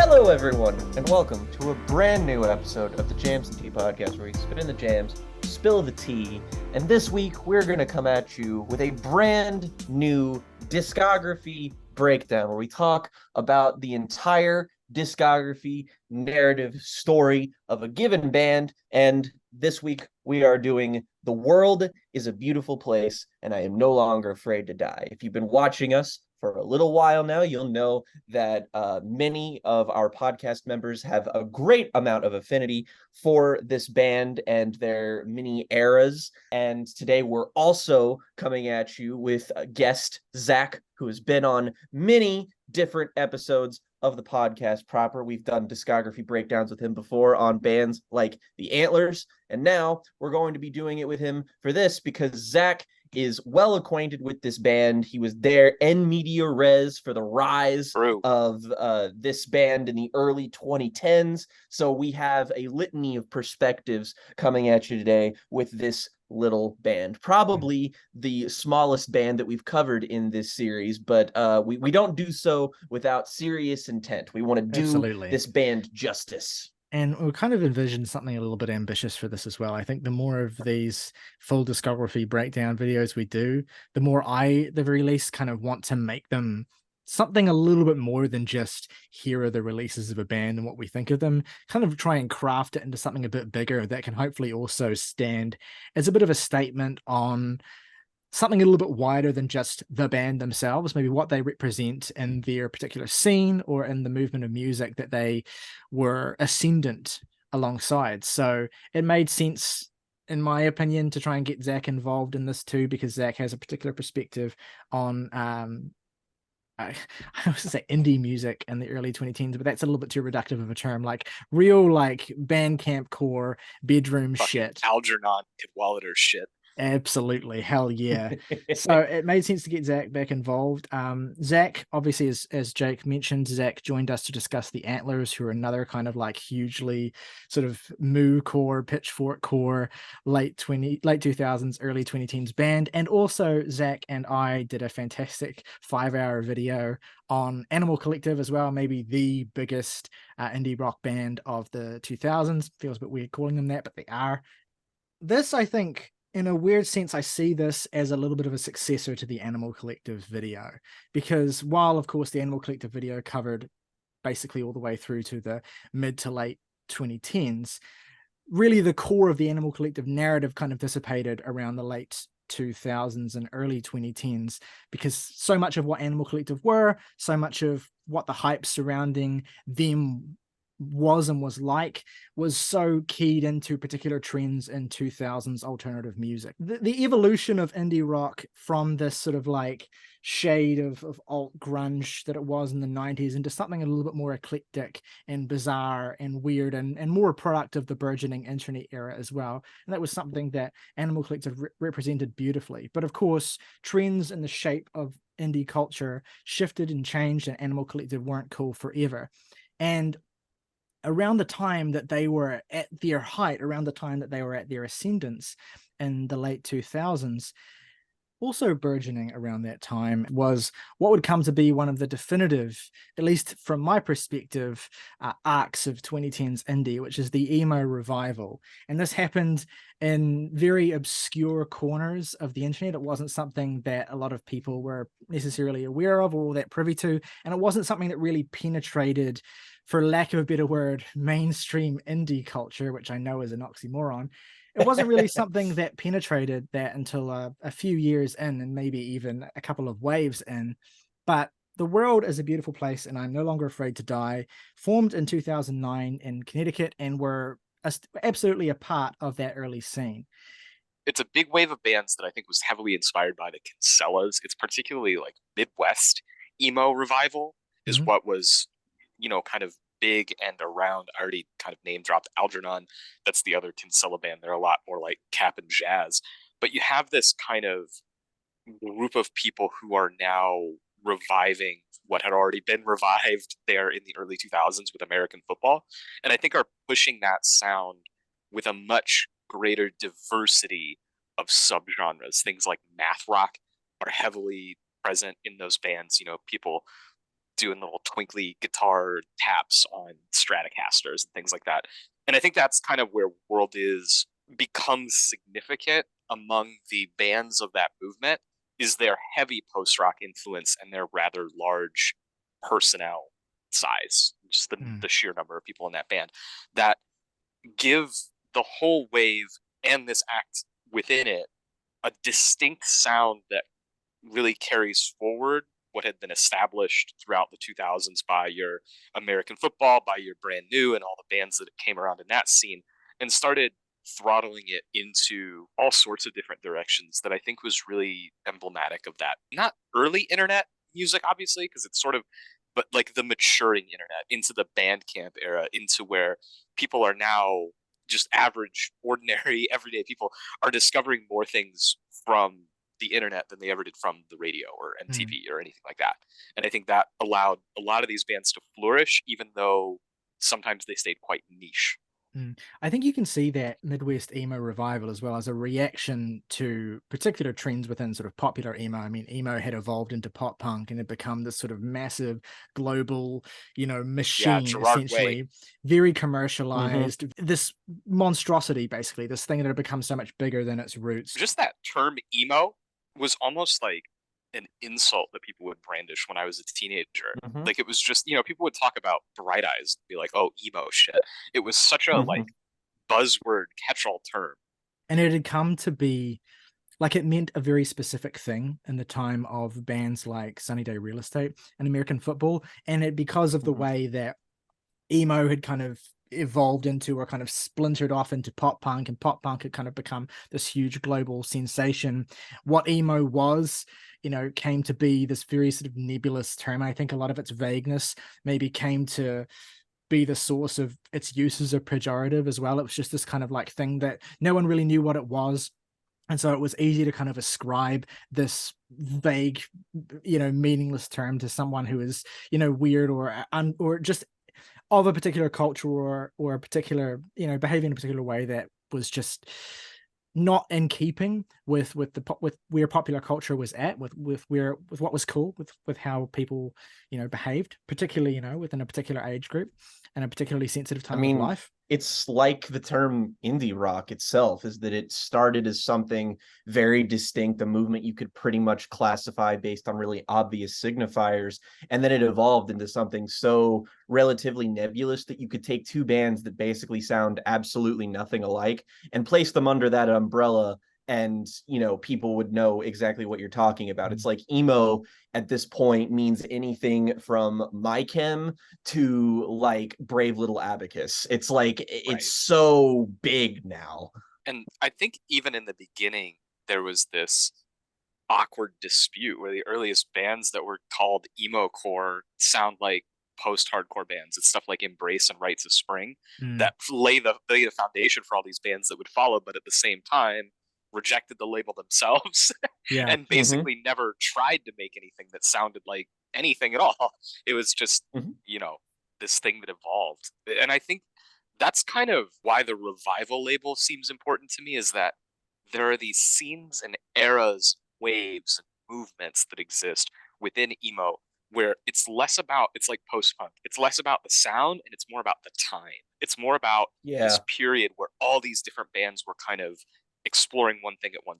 Hello, everyone, and welcome to a brand new episode of the Jams and Tea podcast, where we spit in the jams, spill the tea, and this week we're going to come at you with a brand new discography breakdown, where we talk about the entire discography narrative story of a given band. And this week we are doing The World is a Beautiful Place, and I Am No Longer Afraid to Die. If you've been watching us for a little while now, you'll know that many of our podcast members have a great amount of affinity for this band and their many eras. And today we're also coming at you with a guest, Zach, who has been on many different episodes of the podcast proper. We've done discography breakdowns with him before on bands like the Antlers, and now we're going to be doing it with him for this because Zach is well acquainted with this band. He was there en media res for the rise of this band in the early 2010s. So we have a litany of perspectives coming at you today with this little band. Probably the smallest band that we've covered in this series, but we don't do so without serious intent. We want to do this band justice. And we kind of envisioned something a little bit ambitious for this as well. I think the more of these full discography breakdown videos we do, the more I, at the very least, kind of want to make them something a little bit more than just here are the releases of a band and what we think of them. Kind of try and craft it into something a bit bigger that can hopefully also stand as a bit of a statement on something a little bit wider than just the band themselves, maybe what they represent in their particular scene or in the movement of music that they were ascendant alongside. So it made sense, in my opinion, to try and get Zach involved in this too, because Zach has a particular perspective on I was to say indie music in the early 2010s, but that's a little bit too reductive of a term. Like real, like Bandcamp core bedroom fucking shit, Algernon Cadwallader shit. Absolutely, hell yeah. So it made sense to get Zach back involved. Zach, obviously, as Jake mentioned, Zach joined us to discuss the Antlers, who are another kind of like hugely sort of moo core, pitchfork core, late 2000s, early 2010s band. And also Zach and I did a fantastic 5-hour video on Animal Collective as well, maybe the biggest indie rock band of the 2000s. Feels a bit weird calling them that, but they are. This, I think, in a weird sense, I see this as a little bit of a successor to the Animal Collective video, because while, of course, the Animal Collective video covered basically all the way through to the mid to late 2010s, really the core of the Animal Collective narrative kind of dissipated around the late 2000s and early 2010s, because so much of what Animal Collective were, so much of what the hype surrounding them was and was like was so keyed into particular trends in 2000s alternative music. The evolution of indie rock from this sort of like shade of alt grunge that it was in the 90s into something a little bit more eclectic and bizarre and weird and more a product of the burgeoning internet era as well. And that was something that Animal Collective represented beautifully. But of course, trends in the shape of indie culture shifted and changed, and Animal Collective weren't cool forever. And around the time that they were at their height, around the time that they were at their ascendance in the late 2000s, also burgeoning around that time was what would come to be one of the definitive, at least from my perspective, arcs of 2010s indie, which is the Emo Revival. And this happened in very obscure corners of the internet. It wasn't something that a lot of people were necessarily aware of or all that privy to, and it wasn't something that really penetrated, for lack of a better word, mainstream indie culture, which I know is an oxymoron. It wasn't really something that penetrated that until a few years in, and maybe even a couple of waves in. But The World is a Beautiful Place, and I'm No Longer Afraid to Die, formed in 2009 in Connecticut, and were absolutely a part of that early scene. It's a big wave of bands that I think was heavily inspired by the Kinsellas. It's particularly like Midwest emo revival is what was, kind of big and around. I already kind of name dropped Algernon. That's the other Kinsella band. They're a lot more like Cap and Jazz. But you have this kind of group of people who are now reviving what had already been revived there in the early 2000s with American football. And I think are pushing that sound with a much greater diversity of subgenres. Things like math rock are heavily present in those bands. People doing little twinkly guitar taps on Stratocasters and things like that. And I think that's kind of where World Is becomes significant among the bands of that movement, is their heavy post-rock influence and their rather large personnel size, just the sheer number of people in that band that give the whole wave and this act within it a distinct sound that really carries forward what had been established throughout the 2000s by your American Football, by your Brand New, and all the bands that came around in that scene, and started throttling it into all sorts of different directions that I think was really emblematic of that. Not early internet music, obviously, because it's sort of, but like the maturing internet into the Bandcamp era, into where people are now just average, ordinary, everyday people are discovering more things from the internet than they ever did from the radio or MTV or anything like that. And I think that allowed a lot of these bands to flourish, even though sometimes they stayed quite niche. I think you can see that Midwest emo revival as well as a reaction to particular trends within sort of popular emo. I mean, emo had evolved into pop punk and had become this sort of massive global, machine, essentially, very commercialized, this monstrosity, basically, this thing that had become so much bigger than its roots. Just that term emo was almost like an insult that people would brandish when I was a teenager. Like, it was just, people would talk about Bright Eyes and be like, oh, emo shit. It was such a like buzzword catch-all term. And it had come to be like, it meant a very specific thing in the time of bands like Sunny Day Real Estate and American Football. And it, because of the way that emo had kind of evolved into, or kind of splintered off into pop punk, and pop punk had kind of become this huge global sensation. What emo was, came to be this very sort of nebulous term. I think a lot of its vagueness maybe came to be the source of its use as a pejorative as well. It was just this kind of like thing that no one really knew what it was. And so it was easy to kind of ascribe this vague, meaningless term to someone who is, weird or just of a particular culture or a particular, behaving in a particular way that was just not in keeping with where popular culture was at, with what was cool, with how people, behaved, particularly, within a particular age group and a particularly sensitive time of life. It's like the term indie rock itself, is that it started as something very distinct, a movement you could pretty much classify based on really obvious signifiers, and then it evolved into something so relatively nebulous that you could take two bands that basically sound absolutely nothing alike and place them under that umbrella, and people would know exactly what you're talking about. It's like emo at this point means anything from My Chem to like Brave Little Abacus. It's like it's so big now. And I think even in the beginning there was this awkward dispute where the earliest bands that were called emo core sound like post-hardcore bands. It's stuff like Embrace and Rites of Spring that lay the foundation for all these bands that would follow, but at the same time rejected the label themselves and basically never tried to make anything that sounded like anything at all. It was just, this thing that evolved. And I think that's kind of why the Revival label seems important to me, is that there are these scenes and eras, waves, and movements that exist within emo where it's less about, it's like post-punk. It's less about the sound and it's more about the time. It's more about this period where all these different bands were kind of exploring one thing at one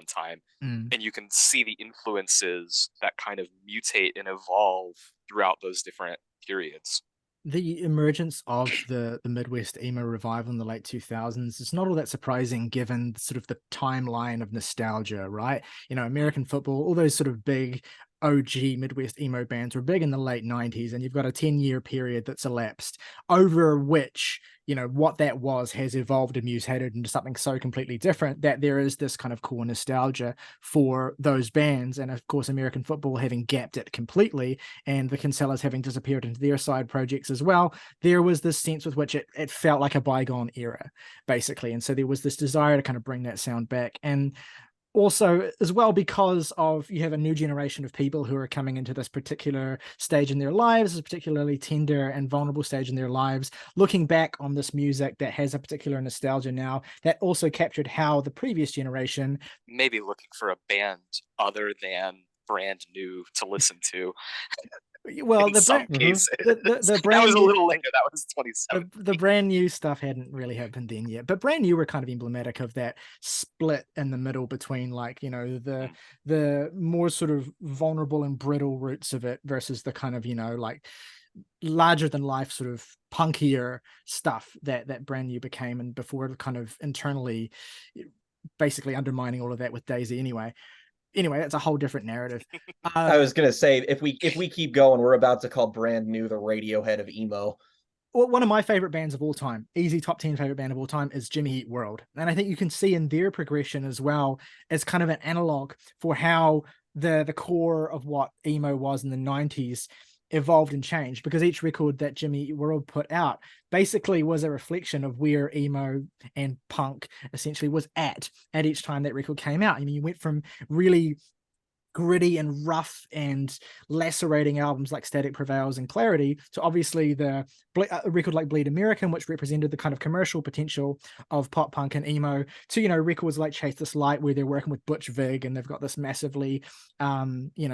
time, and you can see the influences that kind of mutate and evolve throughout those different periods. The emergence of the Midwest emo revival in the late 2000s is not all that surprising given sort of the timeline of nostalgia, right? American Football, all those sort of big OG Midwest emo bands were big in the late 90s, and you've got a 10-year period that's elapsed over which, what that was has evolved and mutated into something so completely different that there is this kind of core nostalgia for those bands. And of course, American Football having gapped it completely, and the Kinsellas having disappeared into their side projects as well, there was this sense with which it felt like a bygone era, basically. And so there was this desire to kind of bring that sound back. And also as well, because of you have a new generation of people who are coming into this particular stage in their lives, this particularly tender and vulnerable stage in their lives, looking back on this music that has a particular nostalgia now that also captured how the previous generation maybe looking for a band other than Brand New to listen to. well, in the some brand, cases. the That brand was a new, little later. That was 27. the brand new stuff hadn't really happened then yet, but brand new were kind of emblematic of that split in the middle between, like, you know, the more sort of vulnerable and brittle roots of it versus the kind of, you know, like larger than life sort of punkier stuff that brand new became, and before it kind of internally basically undermining all of that with Daisy anyway. That's a whole different narrative. I was gonna say, if we keep going, we're about to call brand new the Radiohead of emo. Well, one of my favorite bands of all time, easy top 10 favorite band of all time, is Jimmy Eat World. And I think you can see in their progression as well as kind of an analog for how the core of what emo was in the 90s evolved and changed, because each record that Jimmy Eat World put out basically was a reflection of where emo and punk essentially was at each time that record came out. I mean, you went from really gritty and rough and lacerating albums like Static Prevails and Clarity to obviously a record like Bleed American, which represented the kind of commercial potential of pop punk and emo, to, you know, records like Chase This Light, where they're working with Butch Vig and they've got this massively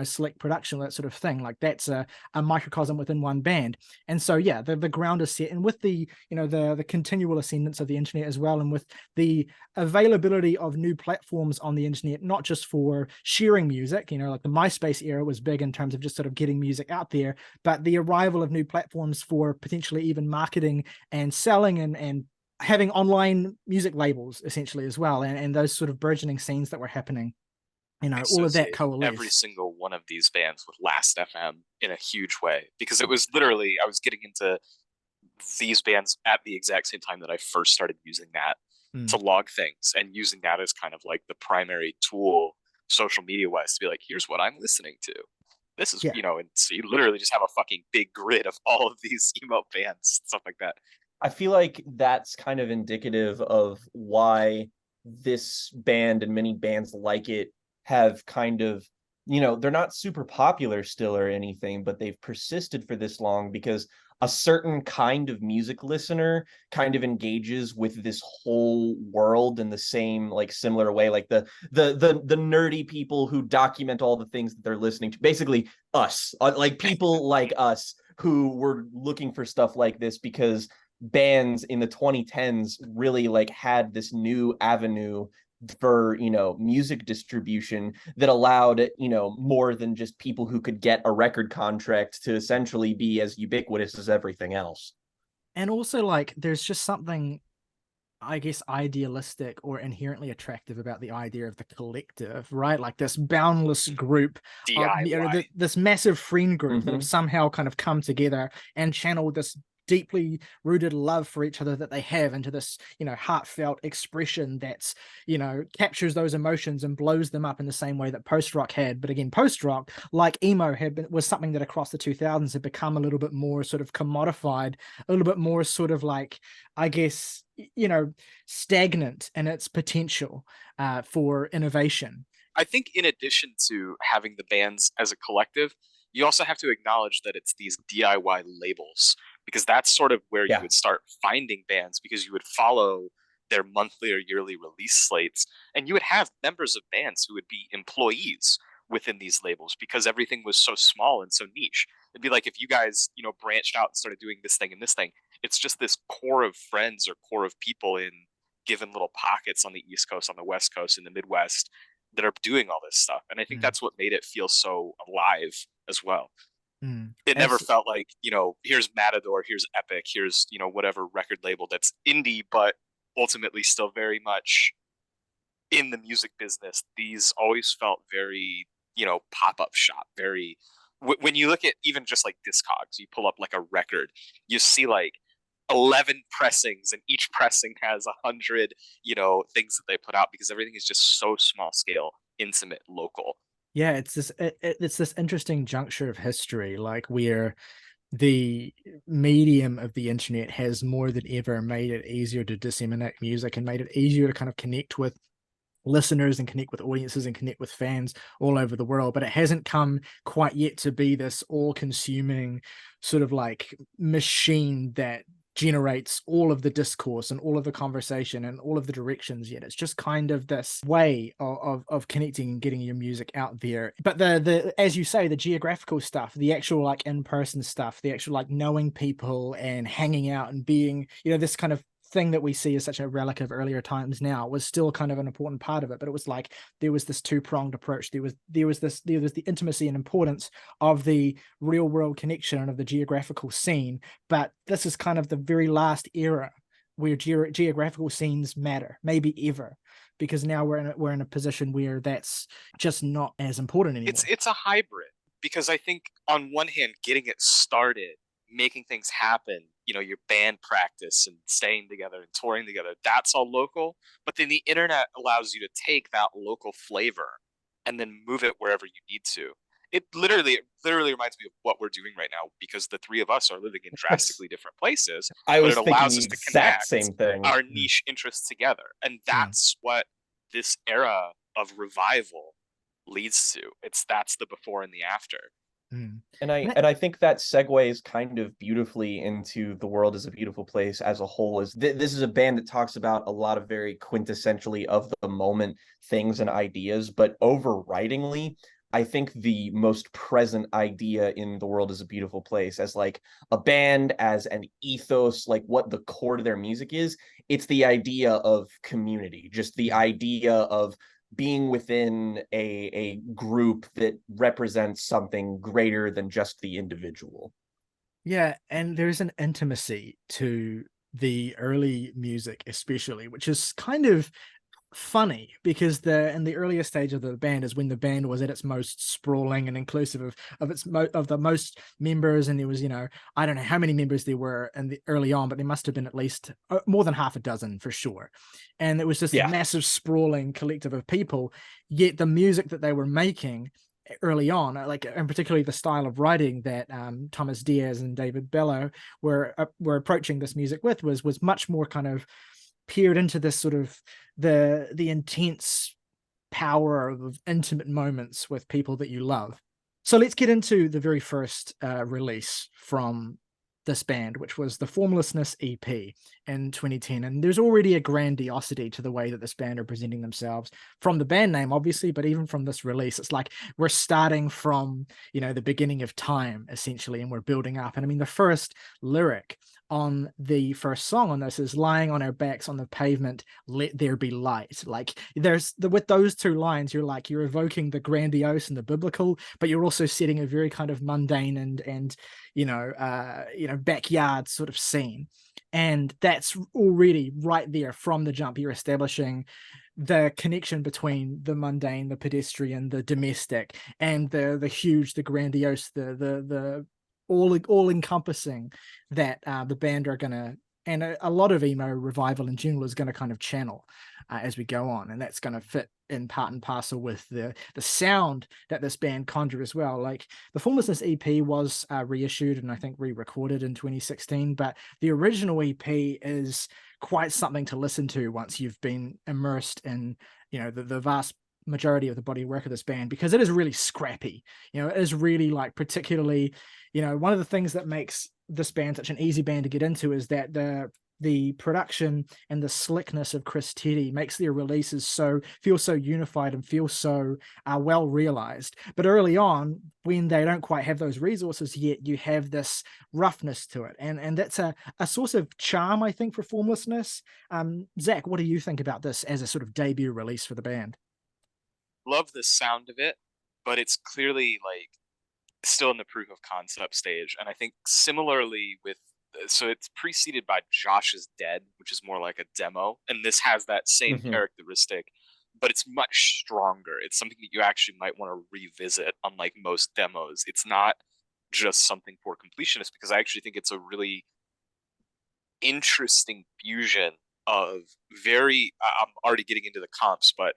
slick production, that sort of thing. Like, that's a microcosm within one band. And so yeah, the ground is set, and with the, you know, the continual ascendance of the internet as well, and with the availability of new platforms on the internet, not just for sharing music, you know, like the MySpace era was big in terms of just sort of getting music out there, but the arrival of new platforms for potentially even marketing and selling and having online music labels essentially as well, and those sort of burgeoning scenes that were happening, you know, all of that coalesced. Every single one of these bands with Last FM in a huge way, because it was literally, I was getting into these bands at the exact same time that I first started using that to log things, and using that as kind of like the primary tool social media wise to be like, here's what I'm listening to. This is, you know, and so you literally just have a fucking big grid of all of these emo bands, stuff like that. I feel like that's kind of indicative of why this band and many bands like it have kind of, you know, they're not super popular still or anything, but they've persisted for this long because a certain kind of music listener kind of engages with this whole world in the same, like, similar way, like the nerdy people who document all the things that they're listening to, basically us, like people like us who were looking for stuff like this, because bands in the 2010s really like had this new avenue for, you know, music distribution that allowed, you know, more than just people who could get a record contract to essentially be as ubiquitous as everything else. And also, like, there's just something, I guess, idealistic or inherently attractive about the idea of the collective, right? Like this boundless group, this massive friend group that have somehow kind of come together and channeled this deeply rooted love for each other that they have into this, you know, heartfelt expression that's, you know, captures those emotions and blows them up in the same way that post-rock had. But again, post-rock, like emo, was something that across the 2000s had become a little bit more sort of commodified, a little bit more sort of like, I guess, you know, stagnant in its potential for innovation. I think in addition to having the bands as a collective, you also have to acknowledge that it's these DIY labels, because that's sort of where you would start finding bands, because you would follow their monthly or yearly release slates, and you would have members of bands who would be employees within these labels, because everything was so small and so niche. It'd be like if you guys, you know, branched out and started doing this thing and this thing, it's just this core of friends or core of people in given little pockets on the East Coast, on the West Coast, in the Midwest that are doing all this stuff. And I think that's what made it feel so alive as well. It never felt like, you know, here's Matador, here's Epic, here's, you know, whatever record label that's indie, but ultimately still very much in the music business. These always felt very, you know, pop-up shop, very, when you look at even just like Discogs, you pull up like a record, you see like 11 pressings, and each pressing has 100, you know, things that they put out, because everything is just so small scale, intimate, local. Yeah, it's this interesting juncture of history, like where the medium of the internet has more than ever made it easier to disseminate music and made it easier to kind of connect with listeners and connect with audiences and connect with fans all over the world. But it hasn't come quite yet to be this all-consuming sort of like machine that generates all of the discourse and all of the conversation and all of the directions yet. It's just kind of this way of connecting and getting your music out there. But the as you say, the geographical stuff, the actual like in-person stuff, the actual like knowing people and hanging out and being, this kind of thing that we see as such a relic of earlier times now was still kind of an important part of it. But it was like there was this two-pronged approach. There was the intimacy and importance of the real world connection and of the geographical scene, but this is kind of the very last era where geographical scenes matter, maybe ever, because now we're in a position where that's just not as important anymore. It's a hybrid, because I think on one hand, getting it started, making things happen, your band practice and staying together and touring together, that's all local. But then the internet allows you to take that local flavor and then move it wherever you need to. It literally reminds me of what we're doing right now, because the three of us are living in drastically different places. I was but it thinking allows the us to exact connect same thing. our niche interests together. And that's what this era of revival leads to. That's the before and the after. And I think that segues kind of beautifully into The World is a Beautiful Place as a whole. This is a band that talks about a lot of very quintessentially of the moment things and ideas, but overridingly, I think the most present idea in The World is a Beautiful Place as like a band, as an ethos, like what the core to their music is, it's the idea of community, just the idea of being within a group that represents something greater than just the individual. Yeah, and there's an intimacy to the early music, especially, which is kind of funny, because in the earlier stage of the band is when the band was at its most sprawling and inclusive of the most members, and there was, I don't know how many members there were in the early on, but there must have been at least more than half a dozen for sure. And it was just a massive sprawling collective of people, yet the music that they were making early on, like, and particularly the style of writing that Thomas Diaz and David Bello were approaching this music with was much more kind of peered into this sort of the intense power of intimate moments with people that you love. So let's get into the very first release from this band, which was the Formlessness EP in 2010. And there's already a grandiosity to the way that this band are presenting themselves, from the band name, obviously, but even from this release. It's like we're starting from, the beginning of time, essentially, and we're building up. And I mean, the first lyric on the first song on this is lying on our backs on the pavement, let there be light. Like with those two lines, you're evoking the grandiose and the biblical, but you're also setting a very kind of mundane and backyard sort of scene. And that's already right there from the jump. You're establishing the connection between the mundane, the pedestrian, the domestic, and the huge, the grandiose, the all encompassing that the band are gonna, and a lot of Emo Revival in general is going to kind of channel as we go on, and that's going to fit in part and parcel with the sound that this band conjure as well. Like the Formlessness EP was reissued and I think re-recorded in 2016, but the original EP is quite something to listen to once you've been immersed in the vast majority of the body of work of this band, because it is really scrappy. It is really, like, particularly, one of the things that makes this band such an easy band to get into is that the production and the slickness of Chris Teddy makes their releases feel so unified and feel so well realized. But early on, when they don't quite have those resources yet, you have this roughness to it, and that's a source of charm, I think, for Formlessness. Zach, what do you think about this as a sort of debut release for the band? Love the sound of it, but it's clearly like still in the proof of concept stage. And I think similarly so it's preceded by Josh is Dead, which is more like a demo, and this has that same characteristic, but it's much stronger. It's something that you actually might want to revisit, unlike most demos. It's not just something for completionists, because I actually think it's a really interesting fusion of I'm already getting into the comps, but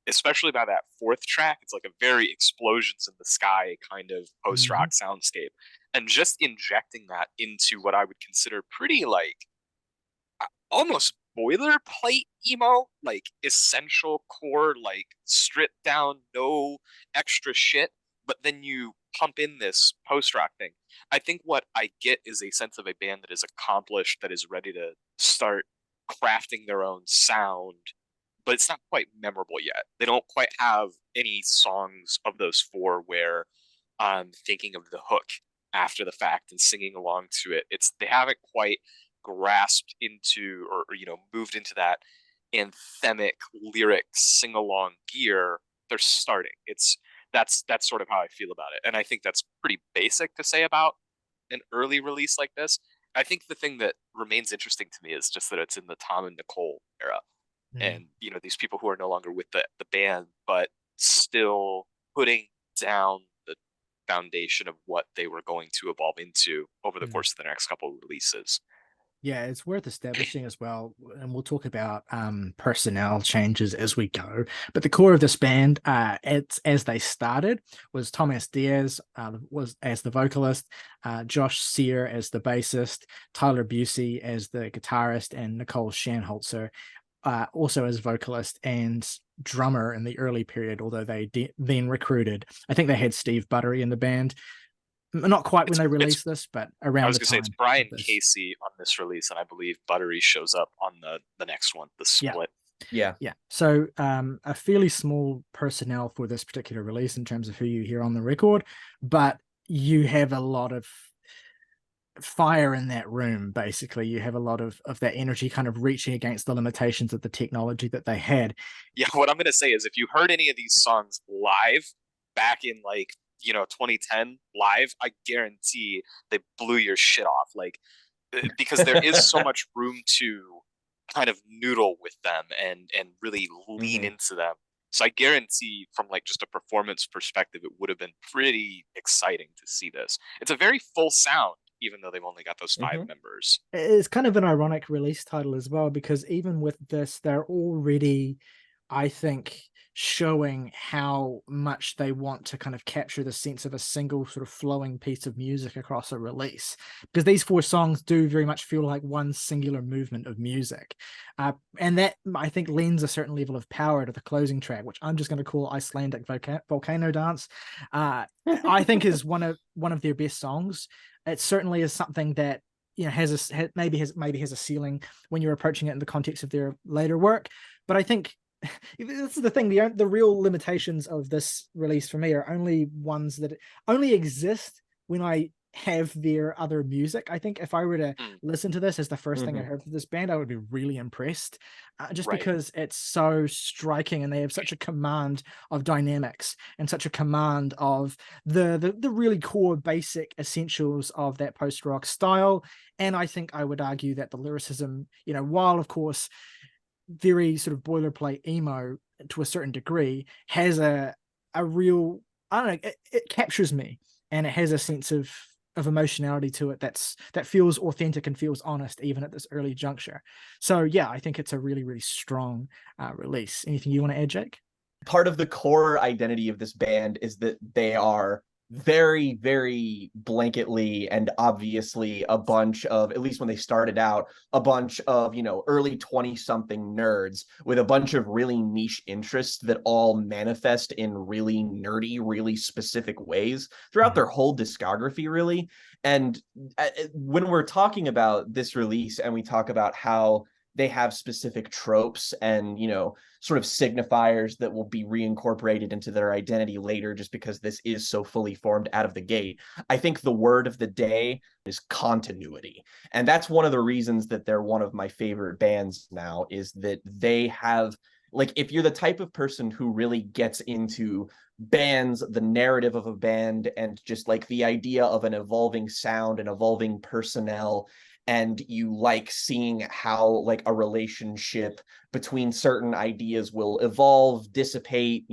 especially by that fourth track, it's like a very explosions in the sky kind of post-rock soundscape, and just injecting that into what I would consider pretty, like, almost boilerplate emo, like essential core, like stripped down, no extra shit, but then you pump in this post-rock thing. I think what I get is a sense of a band that is accomplished, that is ready to start crafting their own sound, but it's not quite memorable yet. They don't quite have any songs of those four where I'm thinking of the hook after the fact and singing along to it. They haven't quite grasped into or moved into that anthemic lyric sing along gear. They're starting. That's sort of how I feel about it, and I think that's pretty basic to say about an early release like this. I think the thing that remains interesting to me is just that it's in the Tom and Nicole era, and these people who are no longer with the band, but still putting down the foundation of what they were going to evolve into over the course of the next couple of releases. Yeah, it's worth establishing as well, and we'll talk about personnel changes as we go. But the core of this band, as they started, was Thomas Diaz was as the vocalist, Josh Sear as the bassist, Tyler Busey as the guitarist, and Nicole Shanholzer also as vocalist and drummer in the early period. Although they then recruited, I think they had Steve Buttery in the band. Not quite when they released this, but around. I was going to say it's Brian Casey on this release, and I believe Buttery shows up on the next one, the split. Yeah. So a fairly small personnel for this particular release in terms of who you hear on the record, but you have a lot of fire in that room. Basically, you have a lot of that energy kind of reaching against the limitations of the technology that they had. Yeah, what I'm going to say is if you heard any of these songs live back in 2010 live, I guarantee they blew your shit off, because there is so much room to kind of noodle with them and really lean into them. So I guarantee from just a performance perspective, it would have been pretty exciting to see this. It's a very full sound, even though they've only got those 5 members. It's kind of an ironic release title as well, because even with this, they're already, I think, showing how much they want to kind of capture the sense of a single sort of flowing piece of music across a release, because these 4 songs do very much feel like one singular movement of music, and that I think lends a certain level of power to the closing track, which I'm just going to call Icelandic Volcano Dance. I think is one of their best songs. It certainly is something that maybe has a ceiling when you're approaching it in the context of their later work, but I think this is the thing. The real limitations of this release for me are only ones that only exist when I have their other music. I think if I were to listen to this as the first thing I heard from this band, I would be really impressed, because it's so striking and they have such a command of dynamics and such a command of the really core basic essentials of that post-rock style. And I think I would argue that the lyricism, while of course very sort of boilerplate emo to a certain degree, has a real, I don't know, it captures me, and it has a sense of emotionality to it that feels authentic and feels honest even at this early juncture. So yeah, I think it's a really, really strong release. Anything you want to add, Jake? Part of the core identity of this band is that they are very, very blanketly and obviously a bunch of, at least when they started out, a bunch of, early 20-something nerds with a bunch of really niche interests that all manifest in really nerdy, really specific ways throughout their whole discography, really. And when we're talking about this release and we talk about how they have specific tropes and, sort of signifiers that will be reincorporated into their identity later, just because this is so fully formed out of the gate, I think the word of the day is continuity. And that's one of the reasons that they're one of my favorite bands now, is that they have, if you're the type of person who really gets into bands, the narrative of a band, and just the idea of an evolving sound and evolving personnel, and you like seeing how a relationship between certain ideas will evolve, dissipate,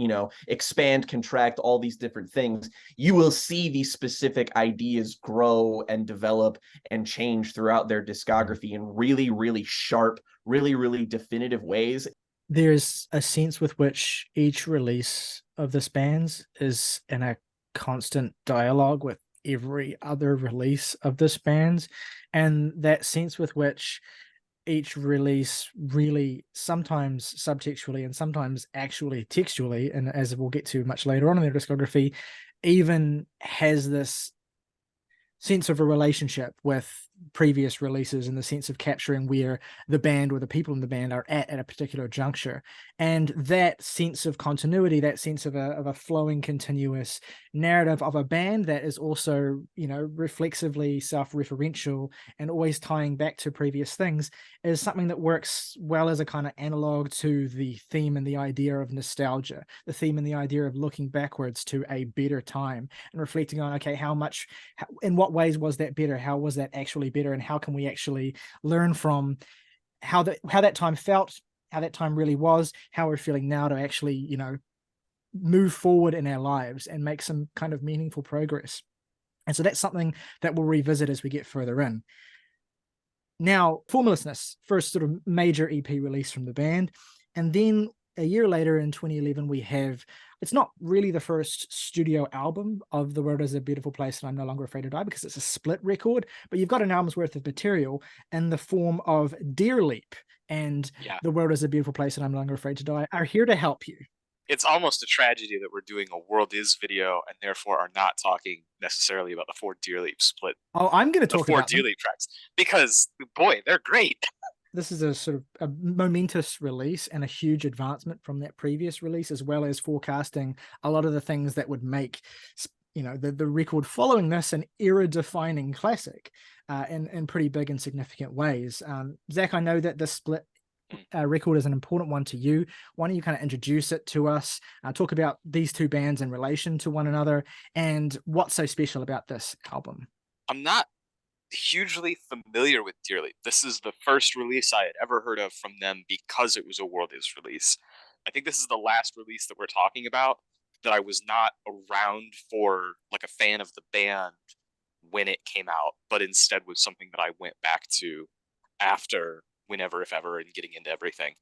expand, contract, all these different things, you will see these specific ideas grow and develop and change throughout their discography in really, really sharp, really, really definitive ways. There's a sense with which each release of this band is in a constant dialogue with every other release of this band, and that sense with which each release really, sometimes subtextually and sometimes actually textually, and as we'll get to much later on in their discography, even has this sense of a relationship with previous releases, in the sense of capturing where the band or the people in the band are at a particular juncture. And that sense of continuity, that sense of a flowing, continuous narrative of a band that is also, you know, reflexively self-referential and always tying back to previous things, is something that works well as a kind of analog to the theme and the idea of nostalgia, the theme and the idea of looking backwards to a better time and reflecting on, okay, in what ways was that better? How was that actually better? And how can we actually learn from how that time felt, how that time really was, how we're feeling now, to actually, you know, move forward in our lives and make some kind of meaningful progress. And so that's something that we'll revisit as we get further in. Now, Formlessness, first sort of major EP release from the band. And then a year later in 2011, we have, it's not really the first studio album of The World Is a Beautiful Place and I'm No Longer Afraid to Die, because it's a split record, but you've got an album's worth of material in the form of Dear Leap and The World Is a Beautiful Place and I'm No Longer Afraid to Die are here to help you. It's almost a tragedy that we're doing a World Is video and therefore are not talking necessarily about the 4 Dear Leap split. Oh, I'm going to talk about the 4 Dear Leap tracks, because boy, they're great. This is a sort of a momentous release and a huge advancement from that previous release, as well as forecasting a lot of the things that would make, you know, the record following this an era-defining classic in pretty big and significant ways. Zach, I know that this split record is an important one to you. Why don't you kind of introduce it to us, talk about these two bands in relation to one another, and what's so special about this album? I'm not hugely familiar with Dear Leap. This is the first release I had ever heard of from them because it was a World Is release. I think this is the last release that we're talking about that I was not around for, like a fan of the band when it came out, but instead was something that I went back to after, whenever, if ever, and getting into everything.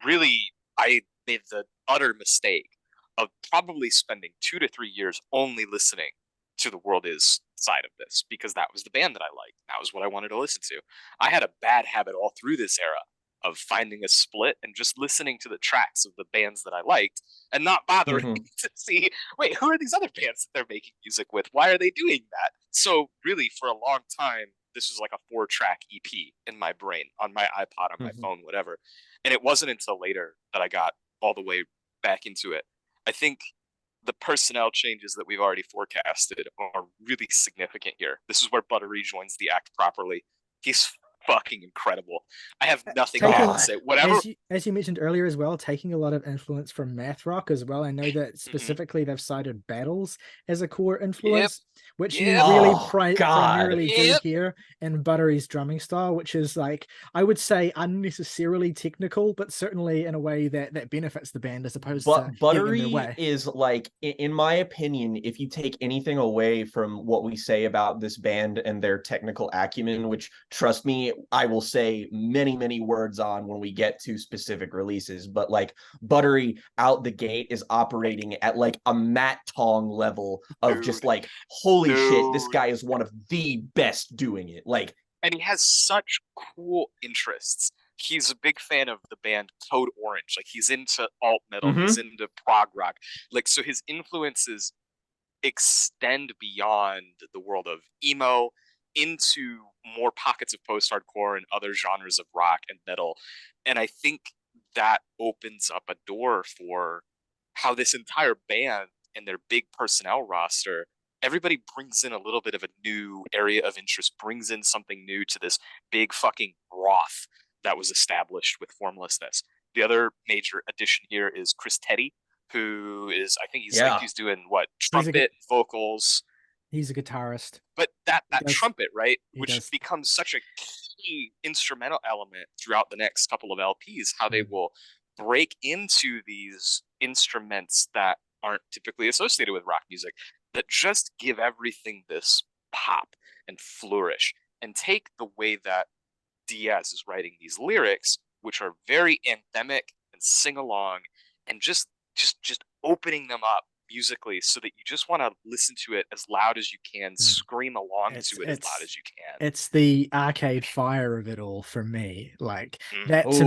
Really, I made the utter mistake of probably spending 2 to 3 years only listening to the World Is side of this, because that was the band that I liked. That was what I wanted to listen to. I had a bad habit all through this era of finding a split and just listening to the tracks of the bands that I liked and not bothering to see, wait, who are these other bands that they're making music with? Why are they doing that? So really, for a long time, this was like a 4-track EP in my brain, on my iPod, on my phone, whatever. And it wasn't until later that I got all the way back into it. I think the personnel changes that we've already forecasted are really significant here. This is where Buttery joins the act properly. He's fucking incredible. I have nothing to say. Whatever. As you mentioned earlier as well, taking a lot of influence from math rock as well. I know that specifically they've cited Battles as a core influence, which you really primarily do here in Buttery's drumming style, which is, like, I would say unnecessarily technical, but certainly in a way that benefits the band as opposed to Buttery getting in their way. is, like, in my opinion, if you take anything away from what we say about this band and their technical acumen, which, trust me, I will say many, many words on when we get to specific releases, but, like, Buttery out the gate is operating at, like, a Matt Tong level of just, like, holy shit, this guy is one of the best doing it. Like, and he has such cool interests. He's a big fan of the band Code Orange. Like, he's into alt metal, he's into prog rock. Like, so his influences extend beyond the world of emo into more pockets of post-hardcore and other genres of rock and metal. And I think that opens up a door for how this entire band and their big personnel roster, everybody brings in a little bit of a new area of interest, brings in something new to this big fucking broth that was established with Formlessness. The other major addition here is Chris Teddy, who is, I think he's doing what, trumpet, vocals. He's a guitarist. But that trumpet, right, which becomes such a key instrumental element throughout the next couple of LPs, how they will break into these instruments that aren't typically associated with rock music, that just give everything this pop and flourish, and take the way that Diaz is writing these lyrics, which are very anthemic and sing along, and just opening them up musically so that you just want to listen to it as loud as you can, scream along to it as loud as you can. It's the Arcade Fire of it all for me. Like Mm.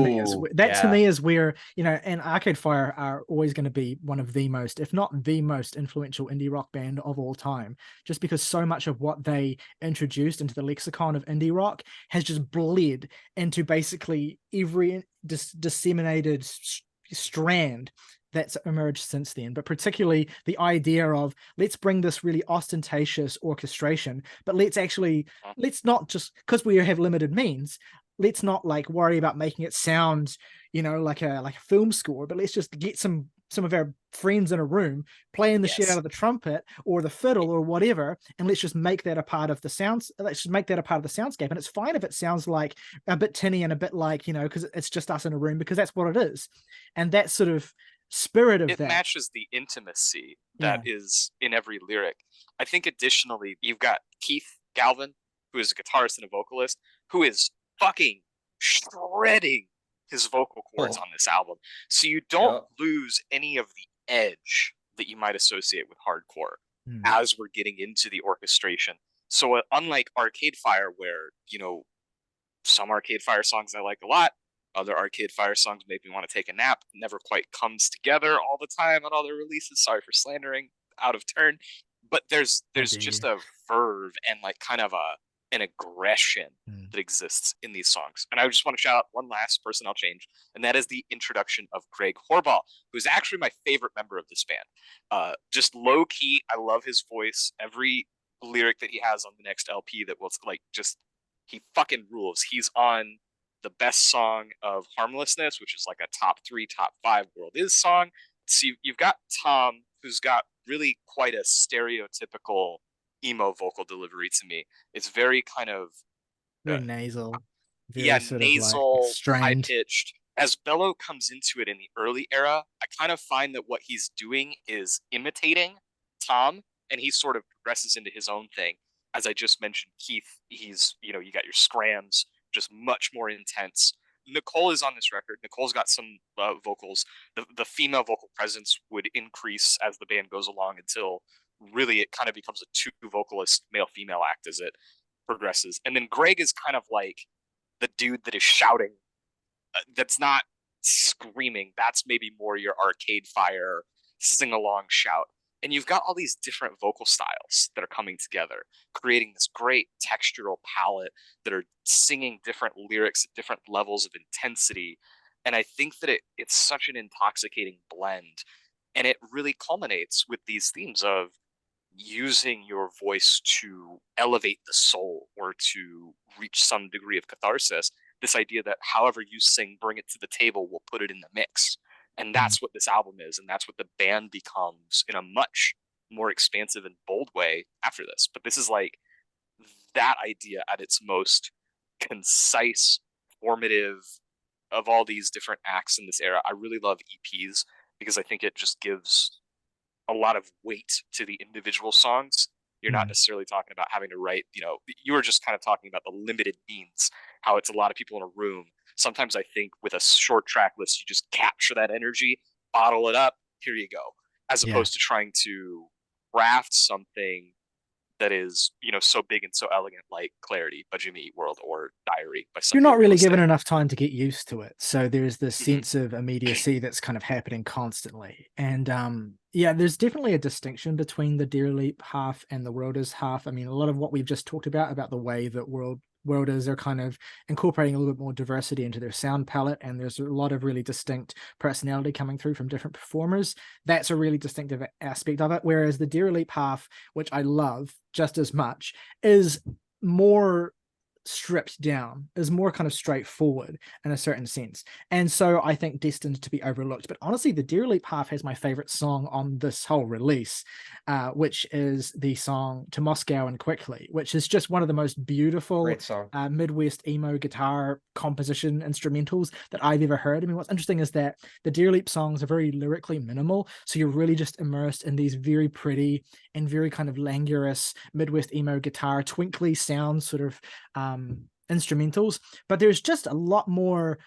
to me is where, you know, and Arcade Fire are always going to be one of the most, if not the most influential indie rock band of all time, just because so much of what they introduced into the lexicon of indie rock has just bled into basically every disseminated strand that's emerged since then, but particularly the idea of let's bring this really ostentatious orchestration, but let's not just, because we have limited means, let's not like worry about making it sound, you know, like a film score, but let's just get some of our friends in a room playing the shit out of the trumpet or the fiddle or whatever, and let's just make that a part of the sounds. Let's just make that a part of the soundscape. And it's fine if it sounds like a bit tinny and a bit like, you know, because it's just us in a room, because that's what it is. And that sort of spirit of it that matches the intimacy that is in every lyric. I think additionally, you've got Keith Galvin, who is a guitarist and a vocalist, who is fucking shredding his vocal cords on this album. So you don't lose any of the edge that you might associate with hardcore as we're getting into the orchestration. So unlike Arcade Fire, where, you know, some Arcade Fire songs I like a lot, other Arcade Fire songs make me want to take a nap, never quite comes together all the time on all their releases. Sorry for slandering, out of turn. But there's just a verve and like kind of an aggression that exists in these songs. And I just want to shout out one last person I'll change, and that is the introduction of Greg Horball, who's actually my favorite member of this band. Just low key, I love his voice. Every lyric that he has on the next LP that was like, just, he fucking rules. He's on the best song of Harmlessness, which is like a top 3, top 5 world is song. So you've got Tom, who's got really quite a stereotypical emo vocal delivery to me. It's very kind of very nasal, very nasal, like strained, high-pitched. As Bello comes into it in the early era, I kind of find that what he's doing is imitating Tom, and he sort of progresses into his own thing. As I just mentioned, Keith, he's, you know, you got your scrams, just much more intense. Nicole is on this record. Nicole's got some vocals. The female vocal presence would increase as the band goes along until really it kind of becomes a 2 vocalist male-female act as it progresses. And then Greg is kind of like the dude that is shouting. That's not screaming. That's maybe more your Arcade Fire sing-along shout. And you've got all these different vocal styles that are coming together, creating this great textural palette that are singing different lyrics at different levels of intensity. And I think that it's such an intoxicating blend. And it really culminates with these themes of using your voice to elevate the soul or to reach some degree of catharsis. This idea that however you sing, bring it to the table, we'll put it in the mix. And that's what this album is, and that's what the band becomes in a much more expansive and bold way after this. But this is like that idea at its most concise, formative of all these different acts in this era. I really love EPs because I think it just gives a lot of weight to the individual songs. You're not necessarily talking about having to write, you know, you were just kind of talking about the limited means, how it's a lot of people in a room. Sometimes I think with a short track list, you just capture that energy, bottle it up, here you go, as opposed to trying to craft something that is, you know, so big and so elegant, like Clarity by Jimmy Eat World or Diary by some. You're not really given enough time to get used to it. So there's this sense of immediacy that's kind of happening constantly. And yeah, there's definitely a distinction between the Dear Leap half and the Worlders half. I mean, a lot of what we've just talked about the way that Worlders are kind of incorporating a little bit more diversity into their sound palette, and there's a lot of really distinct personality coming through from different performers. That's a really distinctive aspect of it. Whereas the Dear Leap half, which I love just as much, is more stripped down, is more kind of straightforward in a certain sense, and so I think destined to be overlooked. But honestly, the Dear Leap half has my favorite song on this whole release, which is the song To Moscow and Quickly, which is just one of the most beautiful Midwest emo guitar composition instrumentals that I've ever heard. I mean, what's interesting is that the Dear Leap songs are very lyrically minimal, so you're really just immersed in these very pretty and very kind of languorous Midwest emo guitar twinkly sounds, sort of instrumentals, but there's just a lot more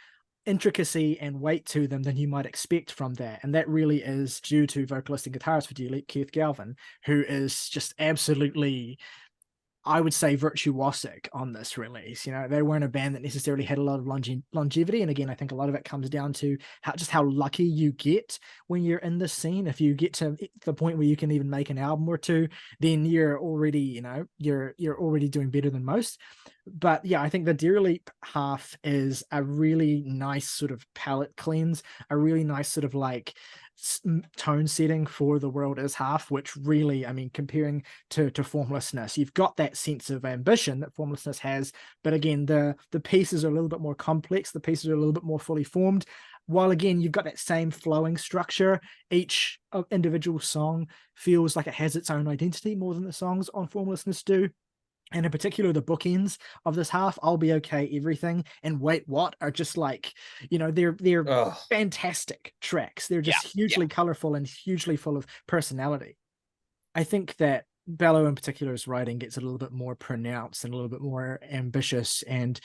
intricacy and weight to them than you might expect from that. And that really is due to vocalist and guitarist for Delete, Keith Galvin, who is just absolutely, I would say, virtuosic on this release. You know, they weren't a band that necessarily had a lot of longevity. And again, I think a lot of it comes down to how lucky you get when you're in this scene. If you get to the point where you can even make an album or two, then you're already, you know, you're already doing better than most. But yeah, I think the Dear Leap half is a really nice sort of palette cleanse, a really nice sort of like tone setting for The World Is Half, which really, I mean, comparing to Formlessness, you've got that sense of ambition that Formlessness has, but again, the pieces are a little bit more complex, the pieces are a little bit more fully formed, while again, you've got that same flowing structure. Each individual song feels like it has its own identity more than the songs on Formlessness do. And in particular, the bookends of this half, I'll Be Okay, Everything, and Wait What, are just like, you know, they're fantastic tracks. They're just hugely colorful and hugely full of personality. I think that Bello in particular's writing gets a little bit more pronounced and a little bit more ambitious and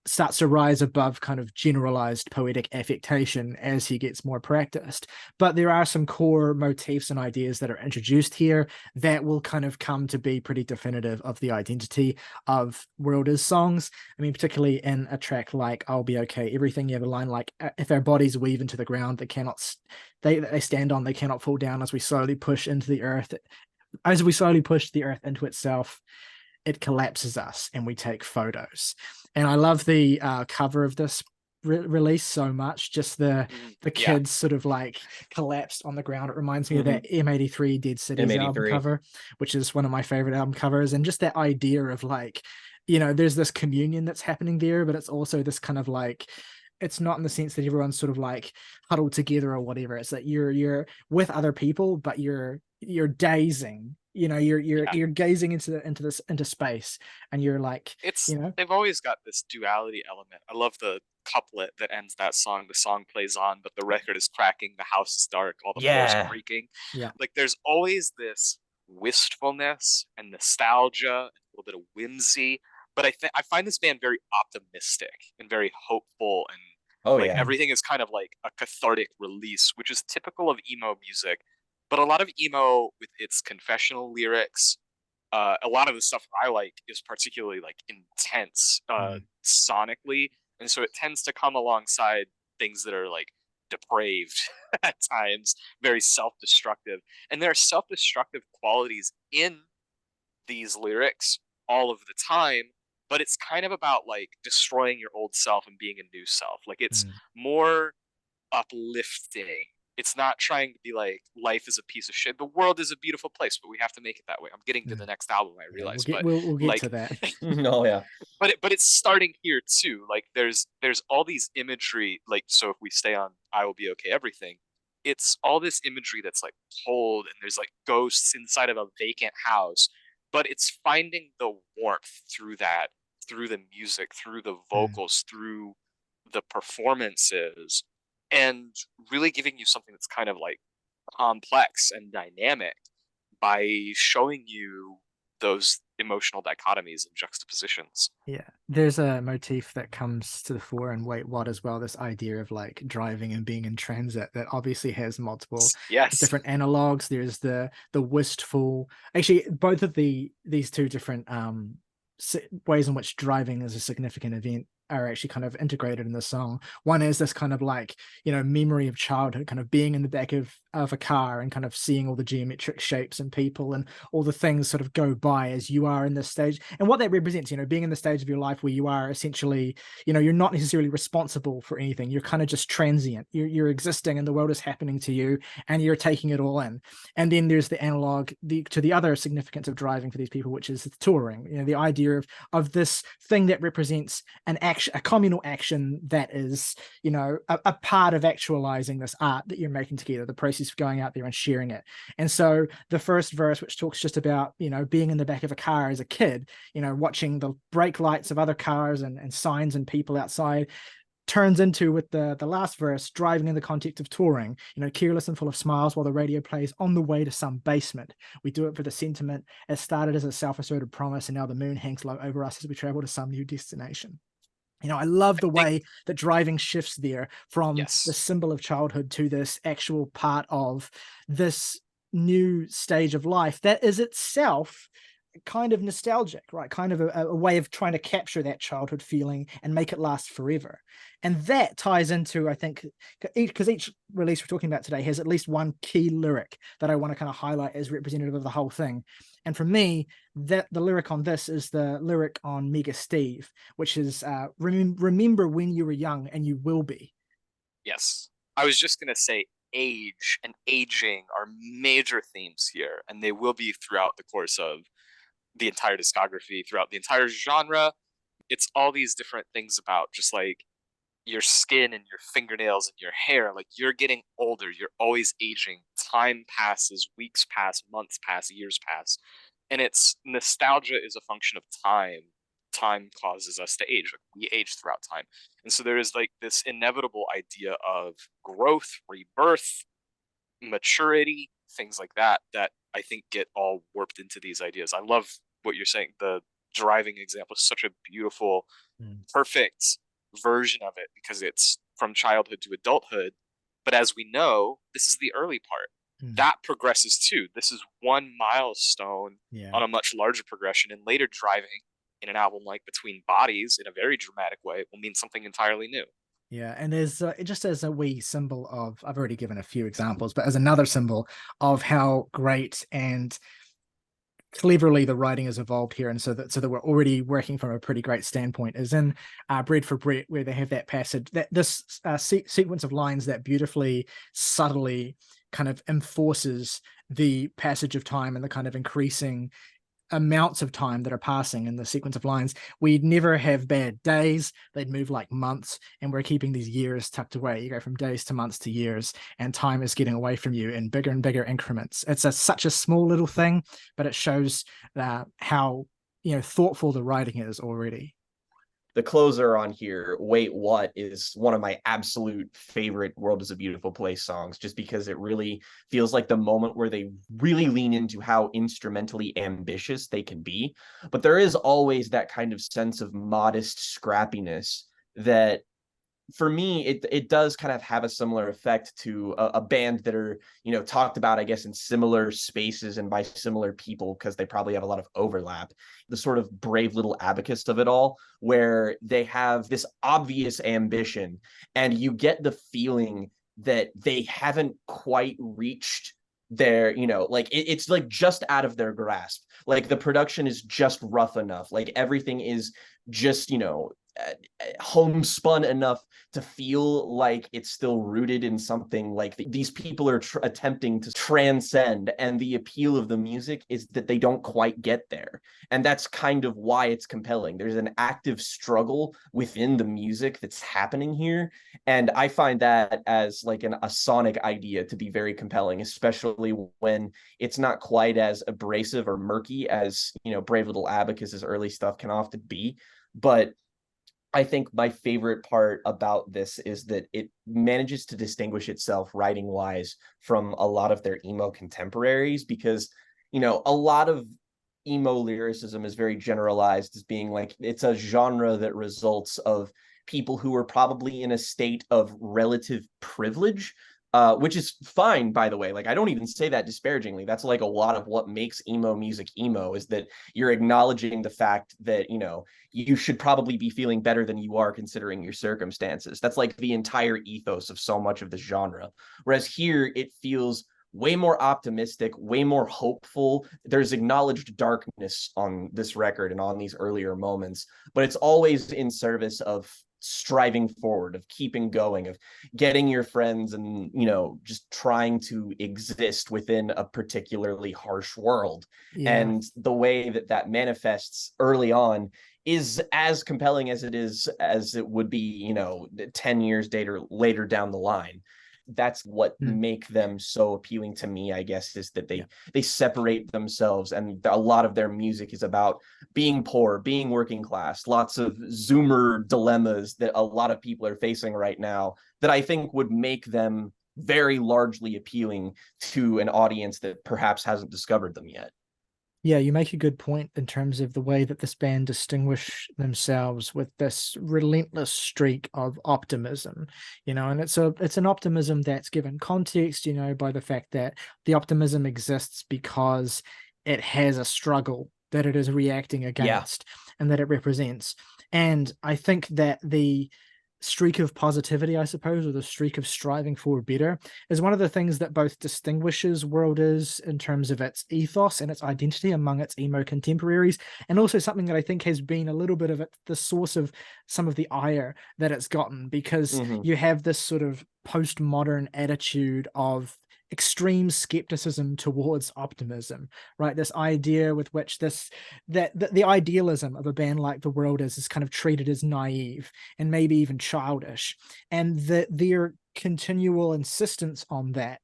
starts to rise above kind of generalized poetic affectation as he gets more practiced. But there are some core motifs and ideas that are introduced here that will kind of come to be pretty definitive of the identity of World Is songs. I mean, particularly in a track like I'll Be Okay, Everything, you have a line like, if our bodies weave into the ground, they stand on, they cannot fall down as we slowly push into the earth. As we slowly push the earth into itself, it collapses us and we take photos. And I love the cover of this release so much, just the kids sort of like collapsed on the ground. It reminds me of that M83 Dead Cities album cover, which is one of my favorite album covers. And just that idea of like, you know, there's this communion that's happening there, but it's also this kind of like, it's not in the sense that everyone's sort of like huddled together or whatever. It's that you're with other people, but you're dazing. You know, you're gazing into space, and you're like, it's, you know, they've always got this duality element. I love the couplet that ends that song. The song plays on, but the record is cracking, the house is dark, all the floors are creaking. Like there's always this wistfulness and nostalgia, a little bit of whimsy. But I find this band very optimistic and very hopeful, and everything is kind of like a cathartic release, which is typical of emo music. But a lot of emo with its confessional lyrics, a lot of the stuff I like is particularly like intense sonically, and so it tends to come alongside things that are like depraved at times, very self-destructive. And there are self-destructive qualities in these lyrics all of the time, but it's kind of about like destroying your old self and being a new self. Like it's more uplifting. It's not trying to be like, life is a piece of shit. The world is a beautiful place, but we have to make it that way. I'm getting to the next album, I realize. We'll get to that. But it's starting here too. Like there's all these imagery. Like, so if we stay on I Will Be Okay, Everything, it's all this imagery that's like cold, and there's like ghosts inside of a vacant house. But it's finding the warmth through that, through the music, through the vocals, through the performances, and really giving you something that's kind of like complex and dynamic by showing you those emotional dichotomies and juxtapositions. Yeah, there's a motif that comes to the fore in Wait What as well, this idea of like driving and being in transit that obviously has multiple different analogs. There's the wistful, actually both of these two different ways in which driving is a significant event are actually kind of integrated in the song. One is this kind of like, you know, memory of childhood, kind of being in the back of a car and kind of seeing all the geometric shapes and people and all the things sort of go by as you are in this stage. And what that represents, you know, being in the stage of your life where you are essentially, you know, you're not necessarily responsible for anything. You're kind of just transient. You're existing and the world is happening to you and you're taking it all in. And then there's the analog to the other significance of driving for these people, which is the touring. You know, the idea of this thing that represents an action, a communal action that is, you know, a part of actualizing this art that you're making together, the process of going out there and sharing it. And so the first verse, which talks just about, you know, being in the back of a car as a kid, you know, watching the brake lights of other cars and signs and people outside, turns into, with the last verse, driving in the context of touring, you know, careless and full of smiles while the radio plays on the way to some basement. We do it for the sentiment. It started as a self-asserted promise, and now the moon hangs low over us as we travel to some new destination. I love the think, way that driving shifts there from the yes. symbol of childhood to this actual part of this new stage of life that is itself kind of nostalgic, right? Kind of a way of trying to capture that childhood feeling and make it last forever. And that ties into, I think, because each release we're talking about today has at least one key lyric that I want to kind of highlight as representative of the whole thing. And for me, that the lyric on this is the lyric on Mega Steve, which is remember when you were young and you will be. Yes. I was just going to say age and aging are major themes here, and they will be throughout the course of the entire discography, throughout the entire genre. It's all these different things about just like your skin and your fingernails and your hair. Like you're getting older, you're always aging. Time passes, weeks pass, months pass, years pass. And it's nostalgia is a function of time. Time causes us to age. Like we age throughout time. And so there is like this inevitable idea of growth, rebirth, maturity, things like that, that I think get all warped into these ideas. I love what you're saying. The driving example is such a beautiful, perfect version of it because it's from childhood to adulthood. But as we know, this is the early part. That progresses too. This is one milestone on a much larger progression, and later driving in an album like Between Bodies in a very dramatic way will mean something entirely new. Yeah, and there's just as a wee symbol of, I've already given a few examples, but as another symbol of how great and cleverly the writing has evolved here, and so that we're already working from a pretty great standpoint, is in Bread for Brett, where they have that passage, that this sequence of lines that beautifully, subtly kind of enforces the passage of time and the kind of increasing amounts of time that are passing in the sequence of lines. We'd never have bad days. They'd move like months, and we're keeping these years tucked away. You go from days to months to years, and time is getting away from you in bigger and bigger increments. It's such a small little thing, but it shows how thoughtful the writing is already. The closer on here, Wait What, is one of my absolute favorite World is a Beautiful Place songs, just because it really feels like the moment where they really lean into how instrumentally ambitious they can be. But there is always that kind of sense of modest scrappiness that, for me, it does kind of have a similar effect to a band that are, talked about, I guess, in similar spaces and by similar people, because they probably have a lot of overlap. The sort of Brave Little Abacus of it all, where they have this obvious ambition, and you get the feeling that they haven't quite reached their, it's like just out of their grasp. Like the production is just rough enough. Like everything is just, homespun enough to feel like it's still rooted in something. Like these people are attempting to transcend, and the appeal of the music is that they don't quite get there, and that's kind of why it's compelling. There's an active struggle within the music that's happening here, and I find that as like a sonic idea to be very compelling, especially when it's not quite as abrasive or murky as Brave Little Abacus's early stuff can often be. But I think my favorite part about this is that it manages to distinguish itself writing wise from a lot of their emo contemporaries, because, a lot of emo lyricism is very generalized as being like it's a genre that results of people who are probably in a state of relative privilege, which is fine, by the way. Like, I don't even say that disparagingly. That's like a lot of what makes emo music emo, is that you're acknowledging the fact that, you should probably be feeling better than you are considering your circumstances. That's like the entire ethos of so much of the genre. Whereas here, it feels way more optimistic, way more hopeful. There's acknowledged darkness on this record and on these earlier moments, but it's always in service of striving forward, of keeping going, of getting your friends, and just trying to exist within a particularly harsh world. And the way that manifests early on is as compelling as it would be 10 years later down the line. That's what make them so appealing to me, I guess, is that they separate themselves, and a lot of their music is about being poor, being working class, lots of Zoomer dilemmas that a lot of people are facing right now, that I think would make them very largely appealing to an audience that perhaps hasn't discovered them yet. Yeah, you make a good point in terms of the way that this band distinguish themselves with this relentless streak of optimism, and it's an optimism that's given context, by the fact that the optimism exists because it has a struggle that it is reacting against and that it represents. And I think that the streak of positivity, I suppose, or the streak of striving for better, is one of the things that both distinguishes World Is in terms of its ethos and its identity among its emo contemporaries, and also something that I think has been a little bit of the source of some of the ire that it's gotten, because you have this sort of postmodern attitude of extreme skepticism towards optimism, right? This idea with which the idealism of a band like The World Is kind of treated as naive and maybe even childish, and their continual insistence on that,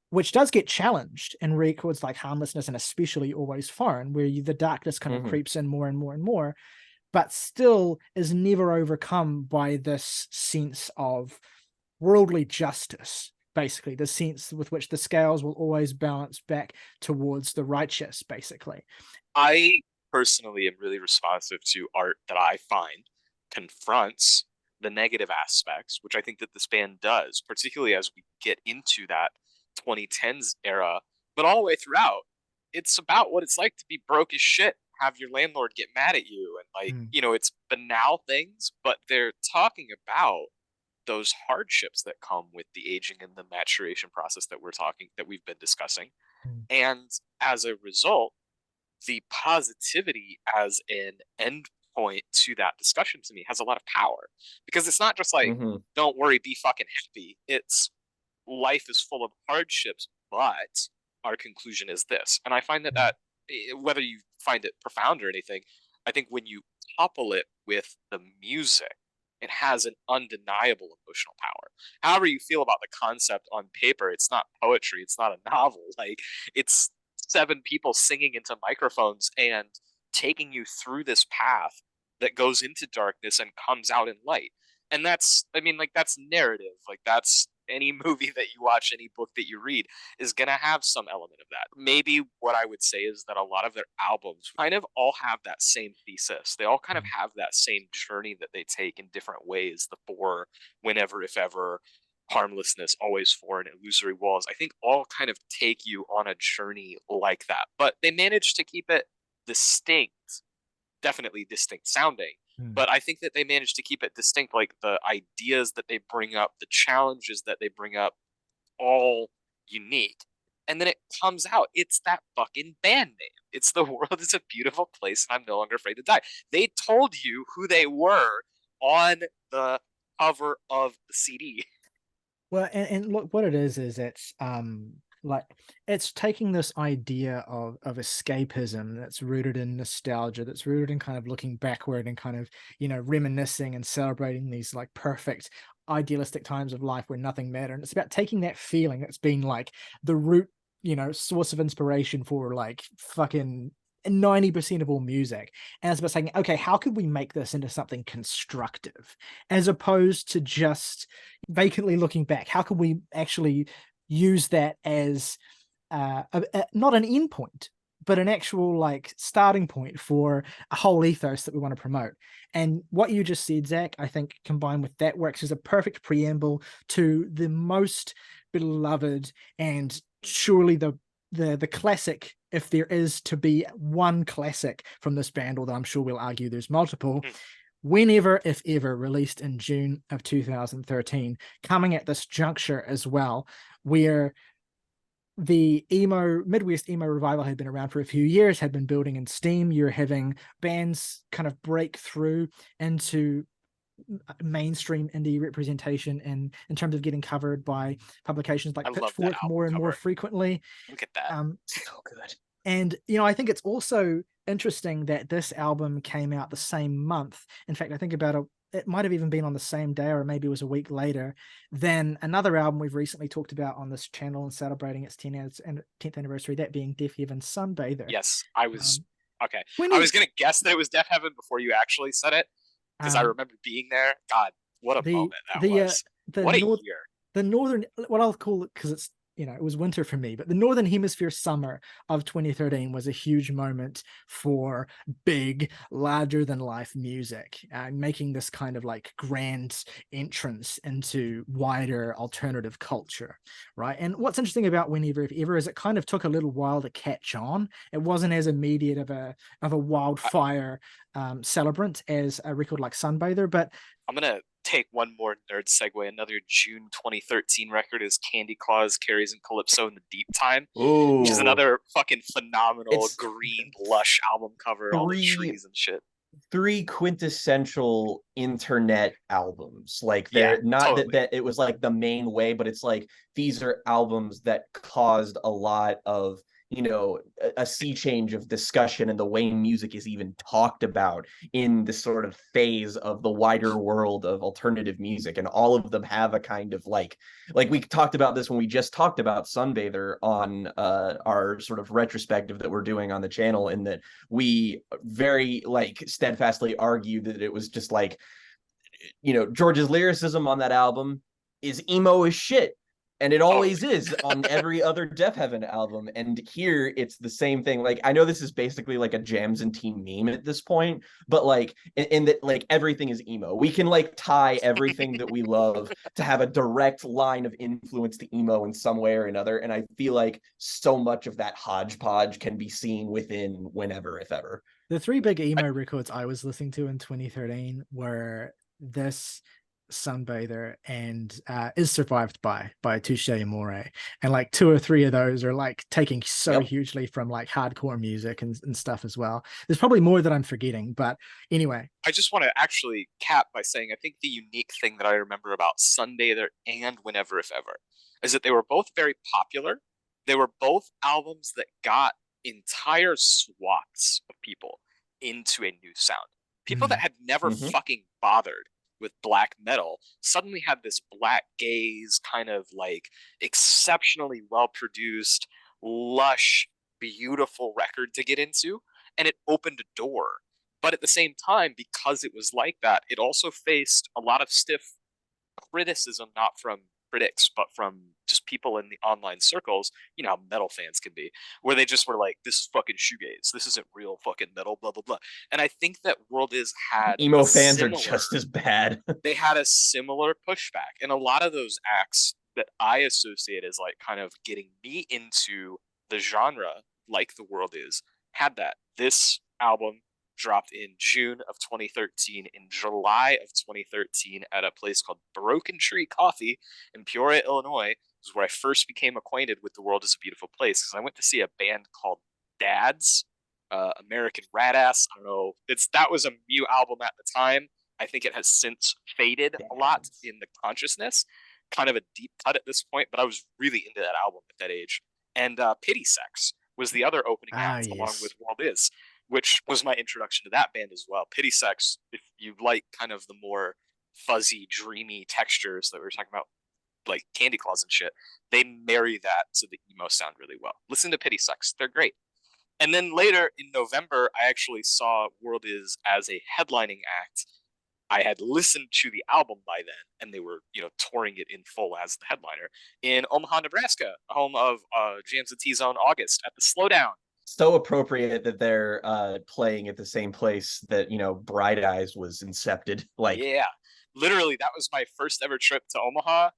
which does get challenged in records like Harmlessness and especially Always Foreign, where the darkness kind of creeps in more and more and more, but still is never overcome by this sense of worldly justice. Basically, the sense with which the scales will always balance back towards the righteous, basically. I personally am really responsive to art that I find confronts the negative aspects, which I think that this band does, particularly as we get into that 2010s era, but all the way throughout. It's about what it's like to be broke as shit, have your landlord get mad at you, and it's banal things, but they're talking about those hardships that come with the aging and the maturation process that we've been discussing. And as a result, the positivity as an end point to that discussion to me has a lot of power, because it's not just like, don't worry, be fucking happy. It's life is full of hardships, but our conclusion is this. And I find that whether you find it profound or anything, I think when you couple it with the music, it has an undeniable emotional power. However you feel about the concept on paper, it's not poetry, it's not a novel. Like, it's 7 people singing into microphones and taking you through this path that goes into darkness and comes out in light. And that's narrative. Like, that's any movie that you watch, any book that you read is going to have some element of that. Maybe what I would say is that a lot of their albums kind of all have that same thesis. They all kind of have that same journey that they take in different ways. The 4, Whenever, If Ever, Harmlessness, Always Foreign, and Illusory Walls, I think all kind of take you on a journey like that. But they managed to keep it distinct, definitely distinct sounding. But I think that they managed to keep it distinct, like the ideas that they bring up, the challenges that they bring up, all unique. And then it comes out, it's that fucking band name. It's The World Is a Beautiful Place and I'm No Longer Afraid to Die. They told you who they were on the cover of the CD. Well, and look, what it is it's like, it's taking this idea of escapism that's rooted in nostalgia, that's rooted in kind of looking backward and kind of reminiscing and celebrating these like perfect idealistic times of life where nothing mattered. And it's about taking that feeling that's been like the root source of inspiration for like fucking 90% of all music, and it's about saying, okay, how could we make this into something constructive, as opposed to just vacantly looking back? How can we actually use that as not an end point, but an actual like starting point for a whole ethos that we want to promote? And what you just said, Zach, I think combined with that works as a perfect preamble to the most beloved and surely the classic, if there is to be one classic from this band, although I'm sure we'll argue there's multiple. Whenever, If Ever, released in June of 2013, coming at this juncture as well, where the Midwest emo revival had been around for a few years, had been building in steam. You're having bands kind of break through into mainstream indie representation and in terms of getting covered by publications like Pitchfork more and more frequently. Look at that. So good. And I think it's also interesting that this album came out the same month. In fact, I think it might have even been on the same day, or maybe it was a week later, than another album we've recently talked about on this channel and celebrating its 10th anniversary, that being Deaf Heaven's Sunbather. Yes, I was okay. I was gonna guess that it was Deaf Heaven before you actually said it, because I remember being there. God, what a moment that was! What a year! The northern, what I'll call it, because it's it was winter for me, but the Northern Hemisphere summer of 2013 was a huge moment for big, larger than life music, making this kind of like grand entrance into wider alternative culture, right? And what's interesting about Whenever If Ever is it kind of took a little while to catch on. It wasn't as immediate of a wildfire celebrant as a record like Sunbather, but I'm gonna take one more nerd segue. Another June 2013 record is Candy Claus Carries and Calypso in the Deep Time, which is Ooh, another fucking phenomenal It's green lush album cover, all the three trees and shit. three quintessential internet albums. Like Yeah, they're not totally. that it was like the main way, but it's like these are albums that caused a lot of a sea change of discussion and the way music is even talked about in this sort of phase of the wider world of alternative music. And all of them have a kind of like we talked about this when we just talked about Sunbather on our sort of retrospective that we're doing on the channel, in that we very like steadfastly argued that it was just like, George's lyricism on that album is emo as shit. And it always is on every other Def Heaven album. And here it's the same thing. Like, I know this is basically like a Jams and Team meme at this point, but like, in that, like, everything is emo. We can like tie everything that we love to have a direct line of influence to emo in some way or another. And I feel like so much of that hodgepodge can be seen within Whenever If Ever. the three big emo records I was listening to in 2013 were this, Sunbather, and Is Survived by Touche Amore. And like two or three of those are like taking so hugely from like hardcore music and stuff as well. There's probably more that I'm forgetting, but anyway. I just want to actually cap by saying I think the unique thing that I remember about Sunbather and Whenever If Ever is that they were both very popular. They were both albums that got entire swaths of people into a new sound. People that had never fucking bothered with black metal suddenly had this black gaze kind of like exceptionally well produced, lush, beautiful record to get into, and it opened a door. But at the same time, because it was like that, it also faced a lot of stiff criticism, not from critics, but from just people in the online circles. You know how metal fans can be, where they just were like, this is fucking shoegaze. This isn't real fucking metal, blah, blah, blah. And I think that World Is had emo fans are just as bad. They had a similar pushback. And a lot of those acts that I associate as like kind of getting me into the genre, like The World Is, had that. This album dropped in June of 2013. In July of 2013, at a place called Broken Tree Coffee in Peoria, Illinois, was where I first became acquainted with The World Is a Beautiful Place, because I went to see a band called Dads, American Radass. I don't know. That was a Mew album at the time. I think it has since faded a lot in the consciousness. Kind of a deep cut at this point, but I was really into that album at that age. And Pity Sex was the other opening act, along with World Is, which was my introduction to that band as well. Pity Sex, if you like kind of the more fuzzy, dreamy textures that we were talking about, like Candy Claus and shit, they marry that to the emo sound really well. Listen to Pity Sex. They're great. And then later in November, I actually saw World Is as a headlining act. I had listened to the album by then, and they were, touring it in full as the headliner in Omaha, Nebraska, home of Jams and T-Zone August at the Slowdown. So appropriate that they're playing at the same place that Bright Eyes was incepted. Like, yeah, literally, that was my first ever trip to Omaha.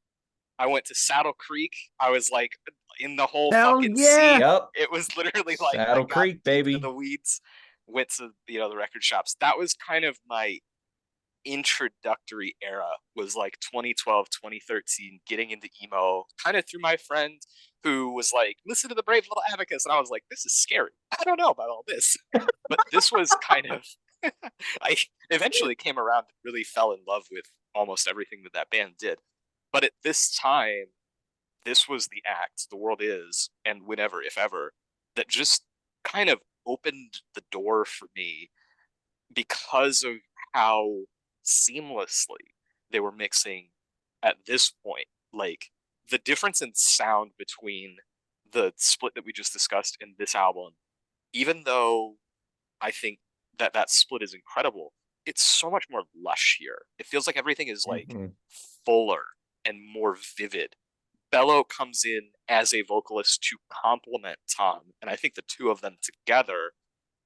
I went to Saddle Creek. I was like in the whole fucking scene. Yep. It was literally like Saddle Creek, baby. In the weeds. Went to the record shops. That was kind of my introductory era, was like 2012, 2013, getting into emo kind of through my friend who was like, listen to the Brave Little Abacus, and I was like, this is scary. I don't know about all this. But this was kind of I eventually came around and really fell in love with almost everything that band did. But at this time, this was the act, The World Is, and Whenever If Ever, that just kind of opened the door for me because of how seamlessly they were mixing at this point. Like, the difference in sound between the split that we just discussed in this album, even though I think that split is incredible, it's so much more lush here. It feels like everything is like fuller and more vivid Bello comes in as a vocalist to complement Tom, and I think the two of them together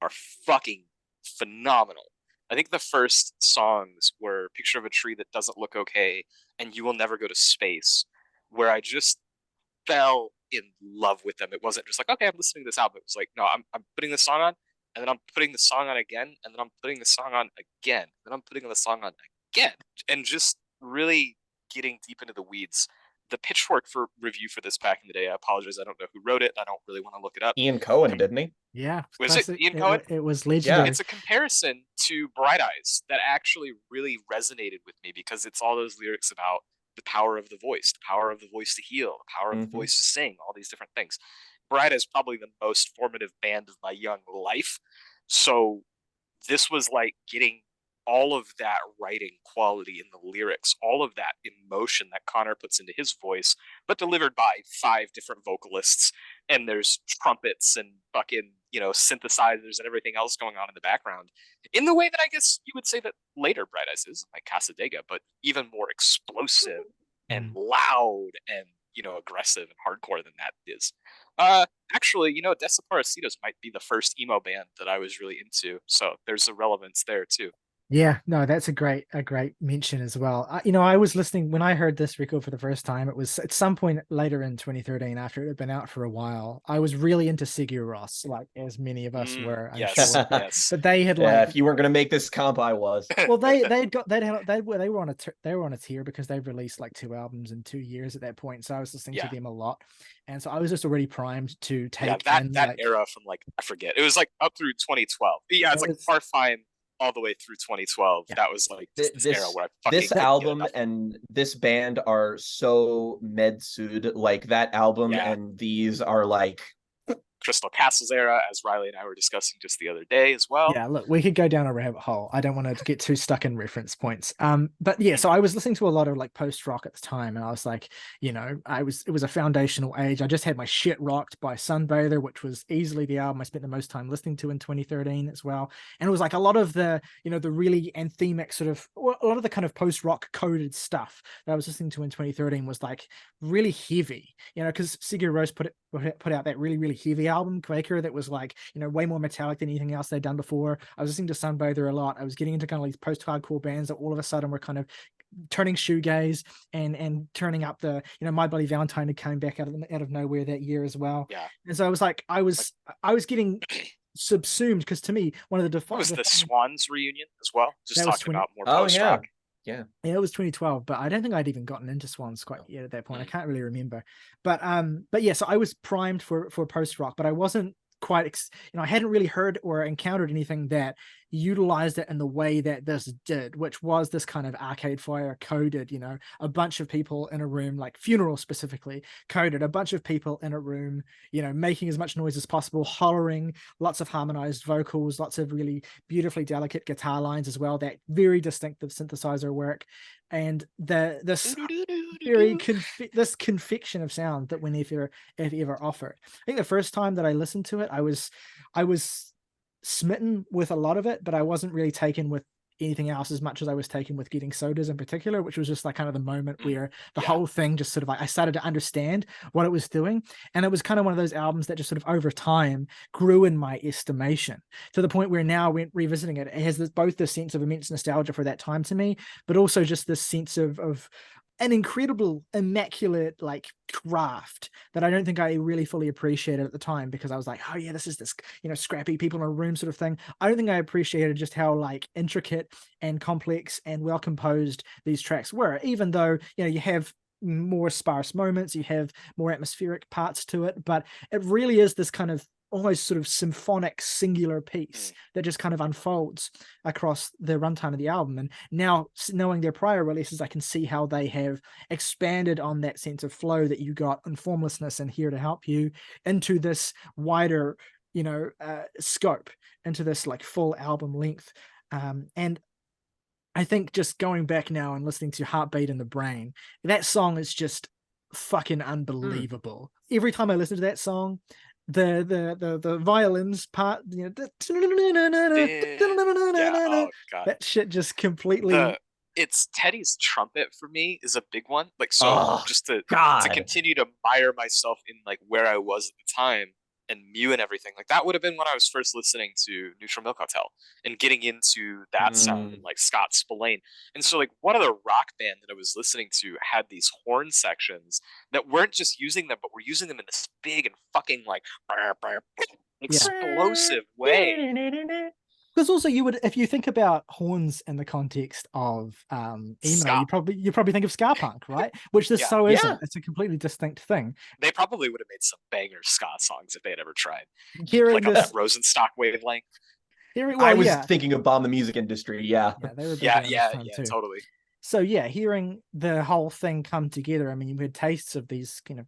are fucking phenomenal. I think the first songs were Picture of a Tree That Doesn't Look Okay and You Will Never Go to Space, where I just fell in love with them. It wasn't just like, okay, I'm listening to this album. It was like, no, I'm putting this song on, and then I'm putting the song on again, and then I'm putting the song on again, and then I'm putting the song on again, and just really getting deep into the weeds. The pitchfork for review for this back in the day, I apologize, I don't know who wrote it. I don't really want to look it up. Ian Cohen, didn't he? Yeah. Was classic. it Ian Cohen? It was legendary. It's a comparison to Bright Eyes that actually really resonated with me, because it's all those lyrics about the power of the voice to heal, the power of the voice to sing, all these different things. Bright Eyes is probably the most formative band of my young life. So this was like getting all of that writing quality in the lyrics, all of that emotion that Connor puts into his voice, but delivered by 5 different vocalists. And there's trumpets and fucking, synthesizers and everything else going on in the background, in the way that I guess you would say that later Bright Eyes is, like Casadega, but even more explosive and loud and, aggressive and hardcore than that is. Actually, Desaparecidos might be the first emo band that I was really into. So there's a relevance there too. Yeah, no, that's a great mention as well. I was listening when I heard this record for the first time. It was at some point later in 2013, after it had been out for a while. I was really into Sigur Rós, like as many of us were. I'm sure. Yes. But they had if you weren't going to make this comp, I was. Well, they were on a tier because they've released like 2 albums in 2 years at that point. So I was listening to them a lot, and so I was just already primed to take that era from like, I forget, it was like up through 2012. Yeah, it's like Parfine all the way through 2012. That was like this era where this album and this band are so med-sud. Like that album and these are like Crystal Castles era, as Ryley and I were discussing just the other day as well. Yeah, look, we could go down a rabbit hole. I don't want to get too stuck in reference points. But yeah, so I was listening to a lot of like post rock at the time, and I was like, it was a foundational age. I just had my shit rocked by Sunbather, which was easily the album I spent the most time listening to in 2013 as well. And it was like a lot of the, the really anthemic sort of, a lot of the kind of post rock coded stuff that I was listening to in 2013 was like really heavy, because Sigur Rós put out that really, really heavy album, Quaker, that was like, way more metallic than anything else they'd done before. I was listening to Sunbather a lot. I was getting into kind of these post-hardcore bands that all of a sudden were kind of turning shoegaze and turning up the, My Bloody Valentine had come back out of nowhere that year as well. Yeah. And so I was like, I was getting subsumed, because to me, one of the was the Swans reunion as well. Just talking about more post-rock. Yeah, it was 2012, but I don't think I'd even gotten into Swans quite yet at that point. I can't really remember, but yeah, so I was primed for post rock, but I wasn't quite, I hadn't really heard or encountered anything that utilized it in the way that this did, which was this kind of Arcade Fire coded, a bunch of people in a room, like Funeral specifically coded, a bunch of people in a room, making as much noise as possible, hollering, lots of harmonized vocals, lots of really beautifully delicate guitar lines as well, that very distinctive synthesizer work, and this confection of sound that whenever ever offered. I think the first time that I listened to it, I was smitten with a lot of it, but I wasn't really taken with anything else as much as I was taken with Getting Sodas in particular, which was just like kind of the moment where the whole thing just sort of like, I started to understand what it was doing. And it was kind of one of those albums that just sort of over time grew in my estimation, to the point where now when revisiting it, it has both the sense of immense nostalgia for that time to me, but also just this sense of an incredible, immaculate like craft that I don't think I really fully appreciated at the time, because I was like, oh yeah, this is this, scrappy people in a room sort of thing. I don't think I appreciated just how like intricate and complex and well composed these tracks were, even though, you have more sparse moments, you have more atmospheric parts to it, but it really is this kind of almost sort of symphonic singular piece that just kind of unfolds across the runtime of the album. And now, knowing their prior releases, I can see how they have expanded on that sense of flow that you got in Formlessness and Here to Help You into this wider, scope, into this like full album length. And I think just going back now and listening to Heartbeat in the Brain, that song is just fucking unbelievable. Every time I listen to that song, the violins part, that shit just completely It's Teddy's trumpet for me is a big one. Like, so Oh just to God. continue to mire myself in like where I was at the time and Mew and everything, like that would have been when I was first listening to Neutral Milk Hotel and getting into that sound and like Scott Spillane. And so like what other rock band that I was listening to had these horn sections that weren't just using them, but were using them in this big and fucking like explosive way. Because also you would, if you think about horns in the context of emo, Ska. you probably think of ska punk, right? Which this Yeah. so Yeah. isn't. It's a completely distinct thing. They probably would have made some banger ska songs if they had ever tried. Hearing Like on this, that Rosenstock wavelength. I was yeah, thinking of Bomb the Music Industry. Yeah. they were big Yeah, around this yeah, time yeah, too. totally. So yeah, hearing the whole thing come together. I mean, you had tastes of these kind of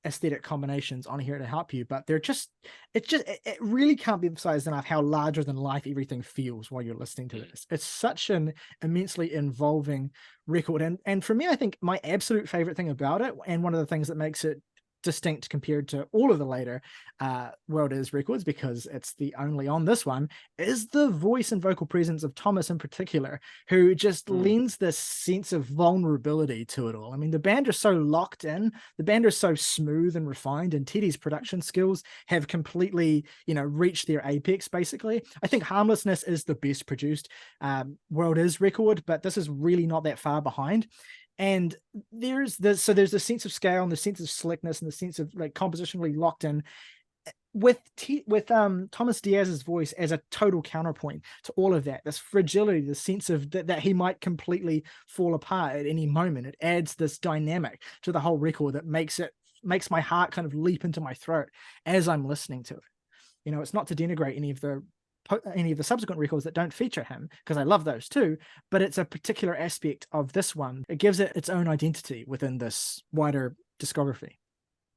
aesthetic combinations on here to help you, but it really can't be emphasized enough how larger than life everything feels while you're listening to this. It's such an immensely involving record, and for me, I think my absolute favorite thing about it, and one of the things that makes it distinct compared to all of the later World Is records, because it's the only on this one, is the voice and vocal presence of Thomas in particular, who just lends this sense of vulnerability to it all. I mean, the band are so locked in, the band are so smooth and refined, and Teddy's production skills have completely, reached their apex, basically. I think Harmlessness is the best produced World Is record, but this is really not that far behind. And there's a sense of scale and the sense of slickness and the sense of like compositionally locked in with Thomas Diaz's voice as a total counterpoint to all of that. This fragility, the sense of that he might completely fall apart at any moment. It adds this dynamic to the whole record that makes my heart kind of leap into my throat as I'm listening to it. It's not to denigrate any of the subsequent records that don't feature him, because I love those too, but it's a particular aspect of this one. It gives it its own identity within this wider discography.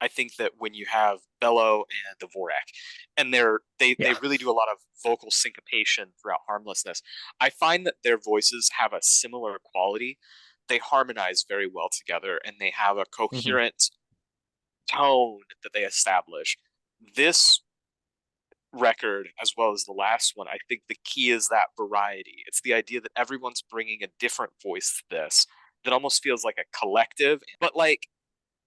I think that when you have Bello and Dvorak, and they really do a lot of vocal syncopation throughout Harmlessness, I find that their voices have a similar quality. They harmonize very well together, and they have a coherent tone that they establish. This record, as well as the last one, I think the key is that variety. It's the idea that everyone's bringing a different voice to this that almost feels like a collective, but like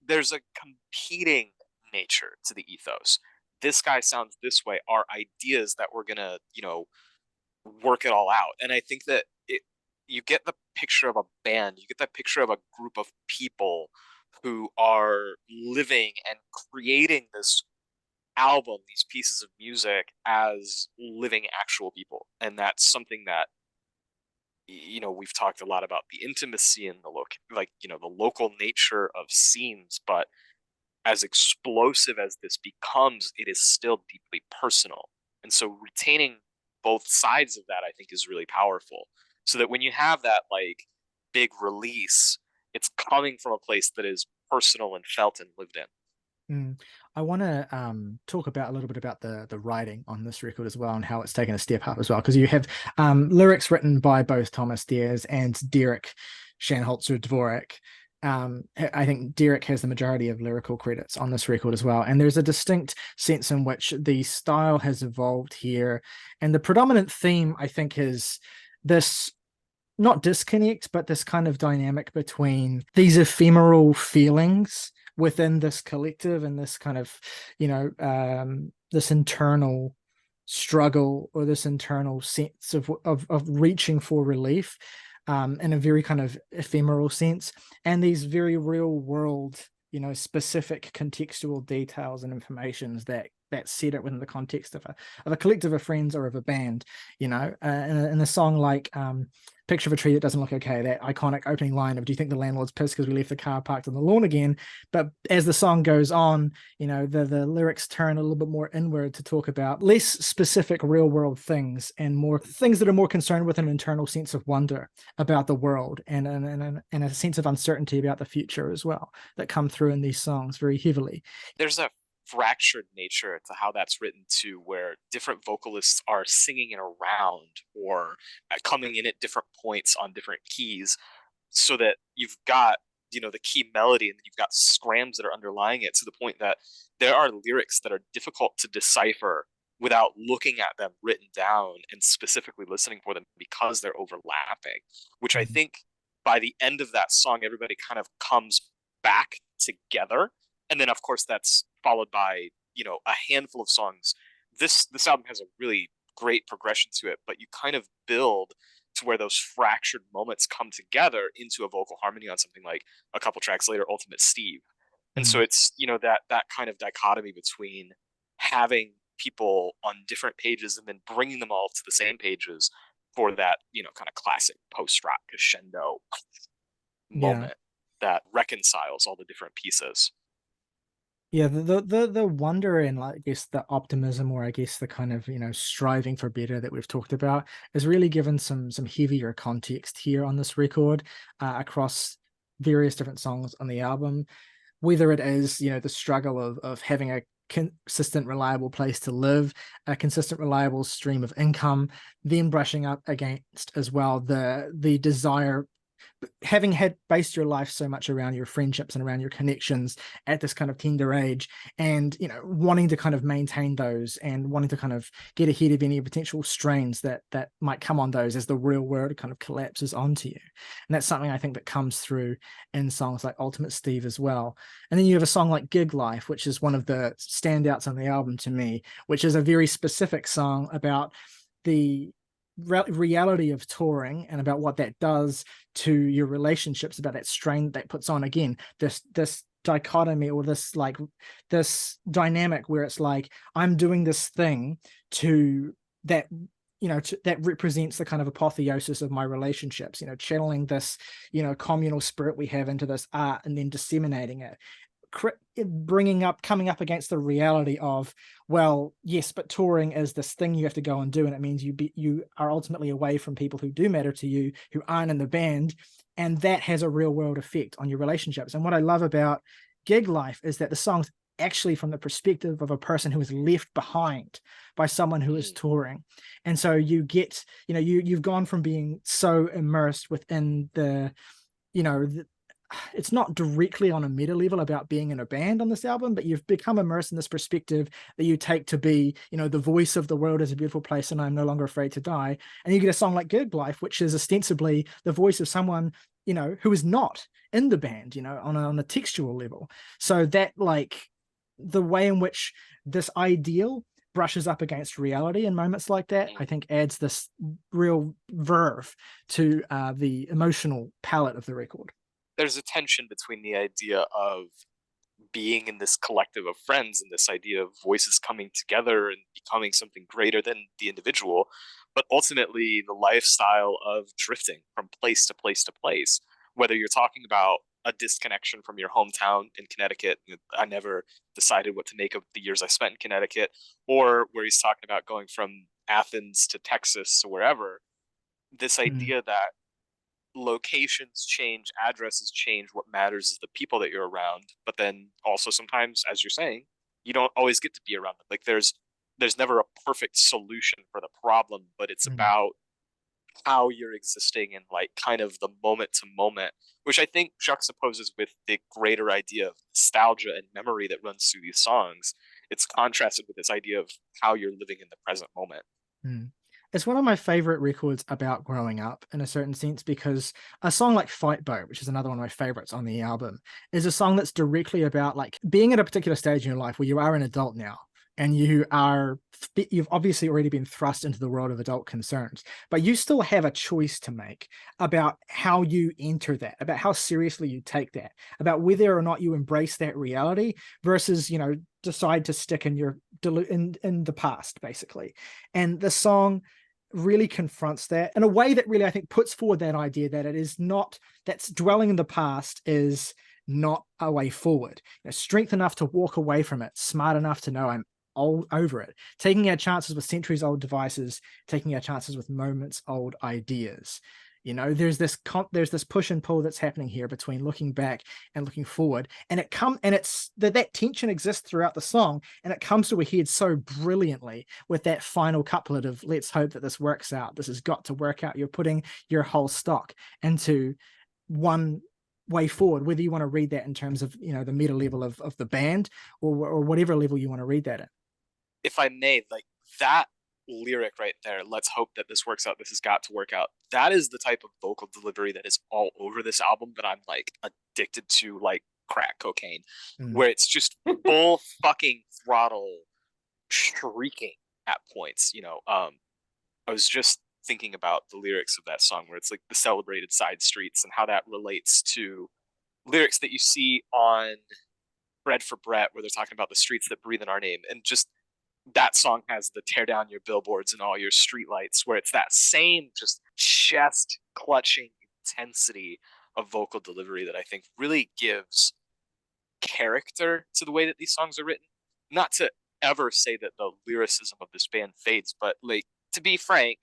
there's a competing nature to the ethos. This guy sounds this way, our ideas that we're gonna work it all out. And I think that you get the picture of a band, you get that picture of a group of people who are living and creating this album, these pieces of music, as living actual people. And that's something that we've talked a lot about the intimacy and the local nature of scenes, but as explosive as this becomes, it is still deeply personal. And so retaining both sides of that, I think, is really powerful, so that when you have that like big release, it's coming from a place that is personal and felt and lived in. I want to talk about a little bit about the writing on this record as well, and how it's taken a step up as well, because you have lyrics written by both Thomas Diaz and Derek Shanholzer Dvorak. I think Derek has the majority of lyrical credits on this record as well, and there's a distinct sense in which the style has evolved here, and the predominant theme, I think, is this not disconnect, but this kind of dynamic between these ephemeral feelings within this collective and this kind of, this internal struggle, or this internal sense of reaching for relief, in a very kind of ephemeral sense, and these very real world, specific contextual details and informations that set it within the context of a collective of friends or of a band. In a song like Picture of a Tree That Doesn't Look Okay, that iconic opening line of, do you think the landlord's pissed because we left the car parked on the lawn again? But as the song goes on, the lyrics turn a little bit more inward to talk about less specific real world things, and more things that are more concerned with an internal sense of wonder about the world, and a sense of uncertainty about the future as well, that come through in these songs very heavily. There's a fractured nature to how that's written too, where different vocalists are singing it around or coming in at different points on different keys, so that you've got the key melody, and then you've got scrams that are underlying it, to the point that there are lyrics that are difficult to decipher without looking at them written down and specifically listening for them, because they're overlapping, which I think by the end of that song, everybody kind of comes back together. And then, of course, that's followed by, a handful of songs. This album has a really great progression to it, but you kind of build to where those fractured moments come together into a vocal harmony on something like a couple tracks later, Ultimate Steve. And so it's, that kind of dichotomy between having people on different pages and then bringing them all to the same pages for that, kind of classic post-rock crescendo moment that reconciles all the different pieces. Yeah, the wonder and I guess the optimism, or I guess the kind of striving for better that we've talked about, is really given some heavier context here on this record across various different songs on the album. Whether it is the struggle of having a consistent, reliable place to live, a consistent, reliable stream of income, then brushing up against as well the desire, having based your life so much around your friendships and around your connections at this kind of tender age, and wanting to kind of maintain those and wanting to kind of get ahead of any potential strains that might come on those as the real world kind of collapses onto you. And that's something I think that comes through in songs like Ultimate Steve as well. And then you have a song like Gig Life, which is one of the standouts on the album to me, which is a very specific song about the reality of touring and about what that does to your relationships, about that strain that puts on, again, this dichotomy, or this dynamic where it's like, I'm doing this thing to that that represents the kind of apotheosis of my relationships, channeling this communal spirit we have into this art and then disseminating it, coming up against the reality of, well, yes, but touring is this thing you have to go and do, and it means you are ultimately away from people who do matter to you, who aren't in the band, and that has a real world effect on your relationships. And what I love about Gig Life is that the song's actually from the perspective of a person who is left behind by someone who is touring. And so you get, you've gone from being so immersed within it's not directly on a meta level about being in a band on this album, but you've become immersed in this perspective that you take to be, the voice of the world is a beautiful place and I'm no longer afraid to die. And you get a song like Gig Life, which is ostensibly the voice of someone, who is not in the band, on a textual level. So that, like, the way in which this ideal brushes up against reality in moments like that, I think adds this real verve to the emotional palette of the record. There's a tension between the idea of being in this collective of friends and this idea of voices coming together and becoming something greater than the individual, but ultimately the lifestyle of drifting from place to place to place, whether you're talking about a disconnection from your hometown in Connecticut. I never decided what to make of the years I spent in Connecticut, or where he's talking about going from Athens to Texas or wherever. This idea that locations change, addresses change, what matters is the people that you're around. But then also sometimes, as you're saying, you don't always get to be around them. Like there's never a perfect solution for the problem, but it's about how you're existing and like kind of the moment to moment, which I think juxtaposes with the greater idea of nostalgia and memory that runs through these songs. It's contrasted with this idea of how you're living in the present moment. It's one of my favorite records about growing up in a certain sense, because a song like Fight Boat, which is another one of my favorites on the album, is a song that's directly about like being at a particular stage in your life where you are an adult now, and you've obviously already been thrust into the world of adult concerns, but you still have a choice to make about how you enter that, about how seriously you take that, about whether or not you embrace that reality versus, decide to stick in your in the past, basically. And the song really confronts that in a way that really, I think, puts forward that idea that it is not, that's dwelling in the past is not a way forward. Strength enough to walk away from it, smart enough to know I'm all over it, taking our chances with centuries old devices, taking our chances with moments old ideas. There's this push and pull that's happening here between looking back and looking forward, and it's that tension exists throughout the song, and it comes to a head so brilliantly with that final couplet of "Let's hope that this works out. This has got to work out." You're putting your whole stock into one way forward, whether you want to read that in terms of the meta level of the band or whatever level you want to read that in. If I may, like that lyric right there, let's hope that this works out, this has got to work out, that is the type of vocal delivery that is all over this album that I'm like addicted to, like crack cocaine, where it's just full fucking throttle shrieking at points. I was just thinking about the lyrics of that song where it's like the celebrated side streets and how that relates to lyrics that you see on Bread for Brett, where they're talking about the streets that breathe in our name. And just that song has the tear down your billboards and all your streetlights, where it's that same just chest clutching intensity of vocal delivery that I think really gives character to the way that these songs are written. Not to ever say that the lyricism of this band fades, but like, to be frank,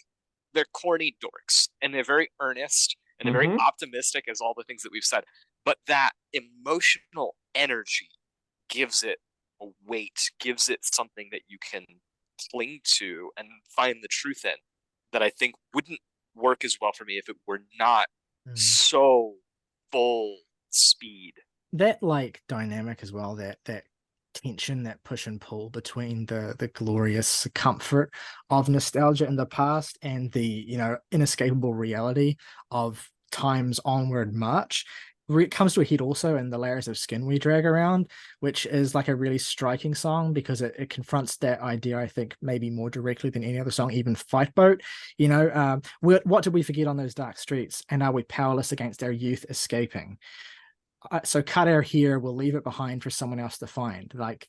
they're corny dorks and they're very earnest and they're very optimistic, as all the things that we've said. But that emotional energy gives it a weight, gives it something that you can cling to and find the truth in, that I think wouldn't work as well for me if it were not so full speed. That like dynamic as well, that tension, that push and pull between the glorious comfort of nostalgia in the past and the inescapable reality of time's onward march. It comes to a head also in The Layers of Skin We Drag Around, which is like a really striking song because it confronts that idea, I think, maybe more directly than any other song, even Fight Boat. What did we forget on those dark streets? And are we powerless against our youth escaping? So cut our hair, we'll leave it behind for someone else to find. Like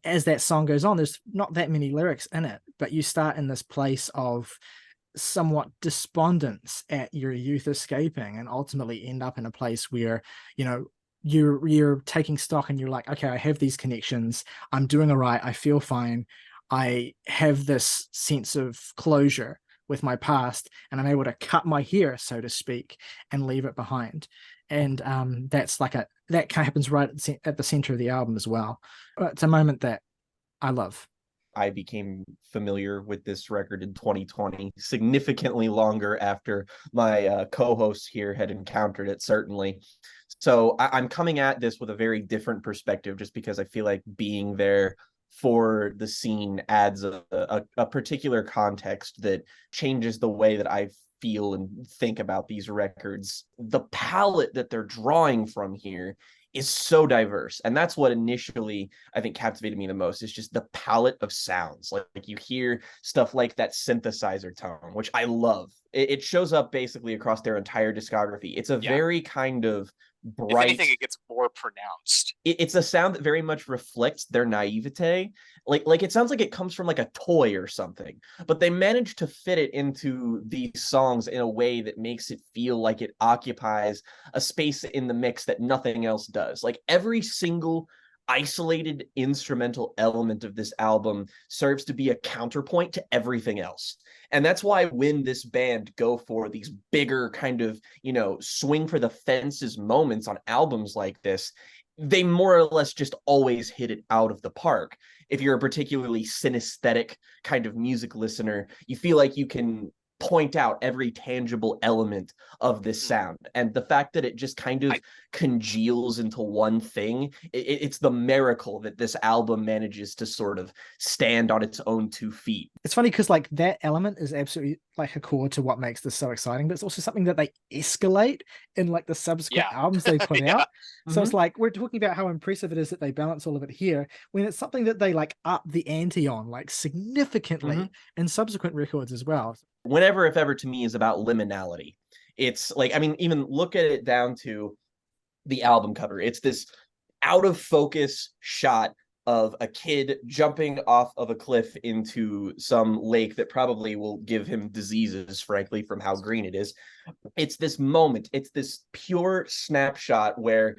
as that song goes on, there's not that many lyrics in it, but you start in this place of somewhat despondence at your youth escaping and ultimately end up in a place where you're taking stock and you're like, okay, I have these connections, I'm doing all right, I feel fine, I have this sense of closure with my past, and I'm able to cut my hair, so to speak, and leave it behind. And that kind of happens right at the center of the album as well. It's a moment that I love. I became familiar with this record in 2020, significantly longer after my co-hosts here had encountered it, certainly. So I'm coming at this with a very different perspective, just because I feel like being there for the scene adds a particular context that changes the way that I feel and think about these records. The palette that they're drawing from here is so diverse, and that's what initially I think captivated me the most, is just the palette of sounds. Like you hear stuff like that synthesizer tone, which I love. It shows up basically across their entire discography. It's a very kind of bright, if anything, it gets more pronounced. It's a sound that very much reflects their naivete. Like it sounds like it comes from like a toy or something, but they managed to fit it into these songs in a way that makes it feel like it occupies a space in the mix that nothing else does. Like every single isolated instrumental element of this album serves to be a counterpoint to everything else. And that's why when this band go for these bigger kind of, swing for the fences moments on albums like this, they more or less just always hit it out of the park. If you're a particularly synesthetic kind of music listener, you feel like you can point out every tangible element of this sound. And the fact that it just kind of congeals into one thing, it's the miracle that this album manages to sort of stand on its own 2 feet. It's funny because like that element is absolutely like a core to what makes this so exciting, but it's also something that they escalate in like the subsequent albums they put out. So it's like, we're talking about how impressive it is that they balance all of it here, when it's something that they like up the ante on like significantly in subsequent records as well. Whenever, if ever, to me is about liminality. It's like, I mean, even look at it down to the album cover. It's this out of focus shot of a kid jumping off of a cliff into some lake that probably will give him diseases, frankly, from how green it is. It's this moment, it's this pure snapshot where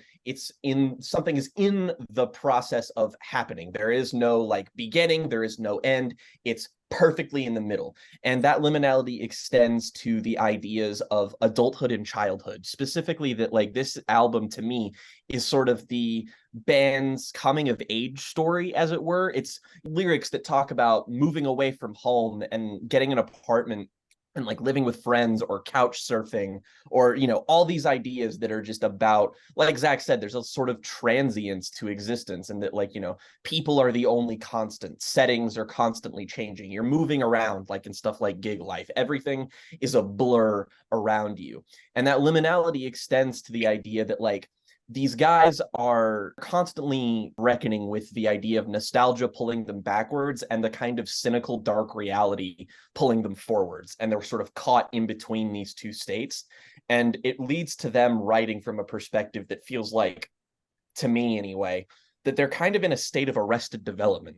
something is in the process of happening. There is no like beginning, there is no end. It's perfectly in the middle. And that liminality extends to the ideas of adulthood and childhood. Specifically, that like this album to me is sort of the band's coming of age story, as it were. It's lyrics that talk about moving away from home and getting an apartment and like living with friends or couch surfing or, you know, all these ideas that are just about, like Zach said, there's a sort of transience to existence, and that, like, you know, people are the only constant, settings are constantly changing, you're moving around, like in stuff like gig life, everything is a blur around you. And that liminality extends to the idea that, like, these guys are constantly reckoning with the idea of nostalgia pulling them backwards and the kind of cynical dark reality pulling them forwards, and they're sort of caught in between these two states. And it leads to them writing from a perspective that feels like, to me anyway, that they're kind of in a state of arrested development.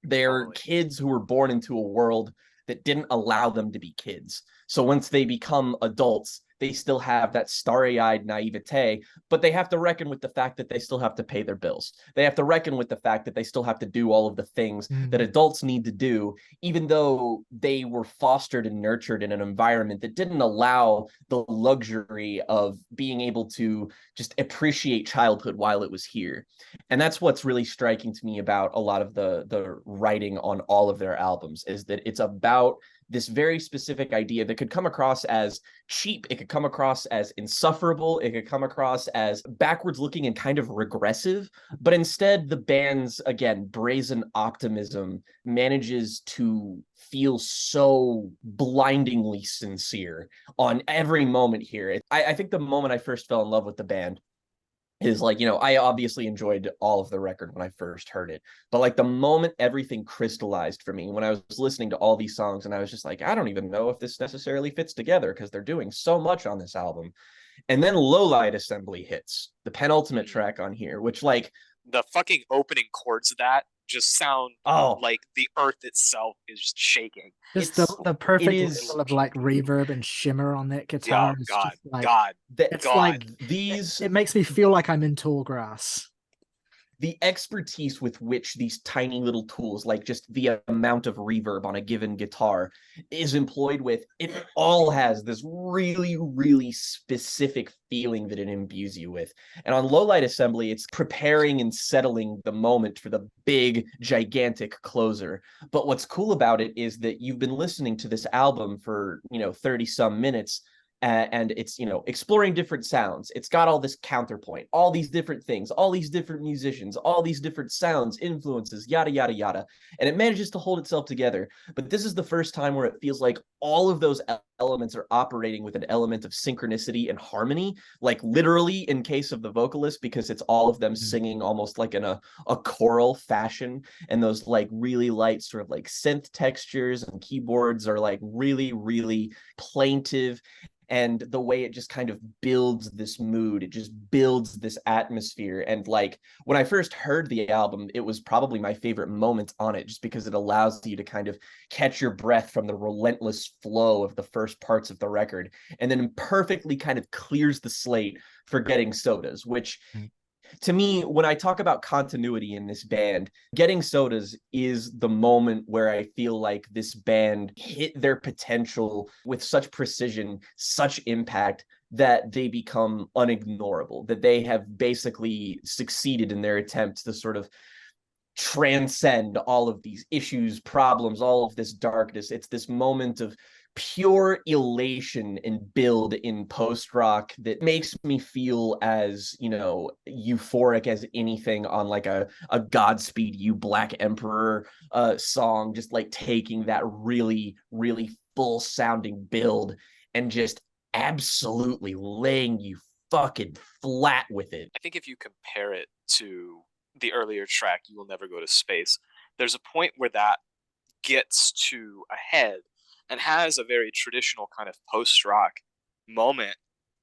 They're kids who were born into a world that didn't allow them to be kids. So once they become adults, they still have that starry-eyed naivete, but they have to reckon with the fact that they still have to pay their bills. They have to reckon with the fact that they still have to do all of the things that adults need to do, even though they were fostered and nurtured in an environment that didn't allow the luxury of being able to just appreciate childhood while it was here. And that's what's really striking to me about a lot of the writing on all of their albums, is that it's about this very specific idea that could come across as cheap, it could come across as insufferable, it could come across as backwards looking and kind of regressive, but instead the band's, again, brazen optimism manages to feel so blindingly sincere on every moment here. I think the moment I first fell in love with the band is, like, you know, I obviously enjoyed all of the record when I first heard it, but like the moment everything crystallized for me when I was listening to all these songs, and I was just like, I don't even know if this necessarily fits together because they're doing so much on this album. And then Low Light Assembly hits, the penultimate track on here, which, like, the fucking opening chords of that just sound like the earth itself is shaking. Just the perfect level of like reverb and shimmer on that guitar. Oh, is God, just like, God, it's God. like these. It makes me feel like I'm in tall grass. The expertise with which these tiny little tools, like just the amount of reverb on a given guitar, is employed with, it all has this really, really specific feeling that it imbues you with. And on Low Light Assembly, it's preparing and settling the moment for the big, gigantic closer. But what's cool about it is that you've been listening to this album for, you know, 30 some minutes, and it's, you know, exploring different sounds. It's got all this counterpoint, all these different things, all these different musicians, all these different sounds, influences, yada yada yada, and it manages to hold itself together. But this is the first time where it feels like all of those elements are operating with an element of synchronicity and harmony, like literally in case of the vocalist, because it's all of them singing almost like in a choral fashion, and those like really light sort of like synth textures and keyboards are like really, really plaintive. And the way it just kind of builds this mood, it just builds this atmosphere. And like when I first heard the album, it was probably my favorite moment on it, just because it allows you to kind of catch your breath from the relentless flow of the first parts of the record, and then perfectly kind of clears the slate for Getting Sodas, which to me, when I talk about continuity in this band, Getting Sodas is the moment where I feel like this band hit their potential with such precision, such impact, that they become unignorable, that they have basically succeeded in their attempts to sort of transcend all of these issues, problems, all of this darkness. It's this moment of pure elation and build in post-rock that makes me feel as, you know, euphoric as anything on like a Godspeed You Black Emperor song, just like taking that really, really full sounding build and just absolutely laying you fucking flat with it. I think if you compare it to the earlier track, You Will Never Go to Space, there's a point where that gets to a head and has a very traditional kind of post-rock moment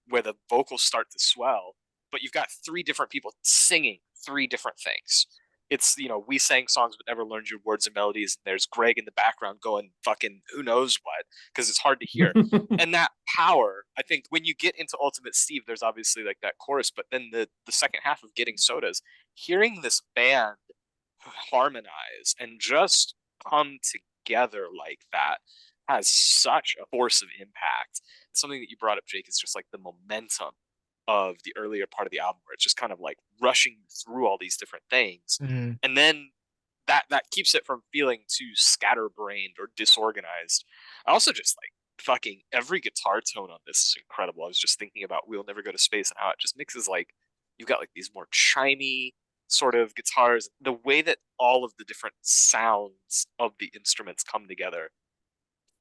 where the vocals start to swell, but you've got three different people singing three different things. It's, you know, we sang songs but never learned your words and melodies, and there's Greg in the background going fucking who knows what, because it's hard to hear. And that power, I think when you get into Ultimate Steve, there's obviously like that chorus, but then the second half of Getting Sodas, hearing this band harmonize and just come together like that has such a force of impact. Something that you brought up, Jake, is just like the momentum of the earlier part of the album, where it's just kind of like rushing through all these different things. And then that keeps it from feeling too scatterbrained or disorganized. I also just like fucking every guitar tone on this is incredible. I was just thinking about We'll Never Go to Space and how it just mixes like you've got like these more chimey sort of guitars. The way that all of the different sounds of the instruments come together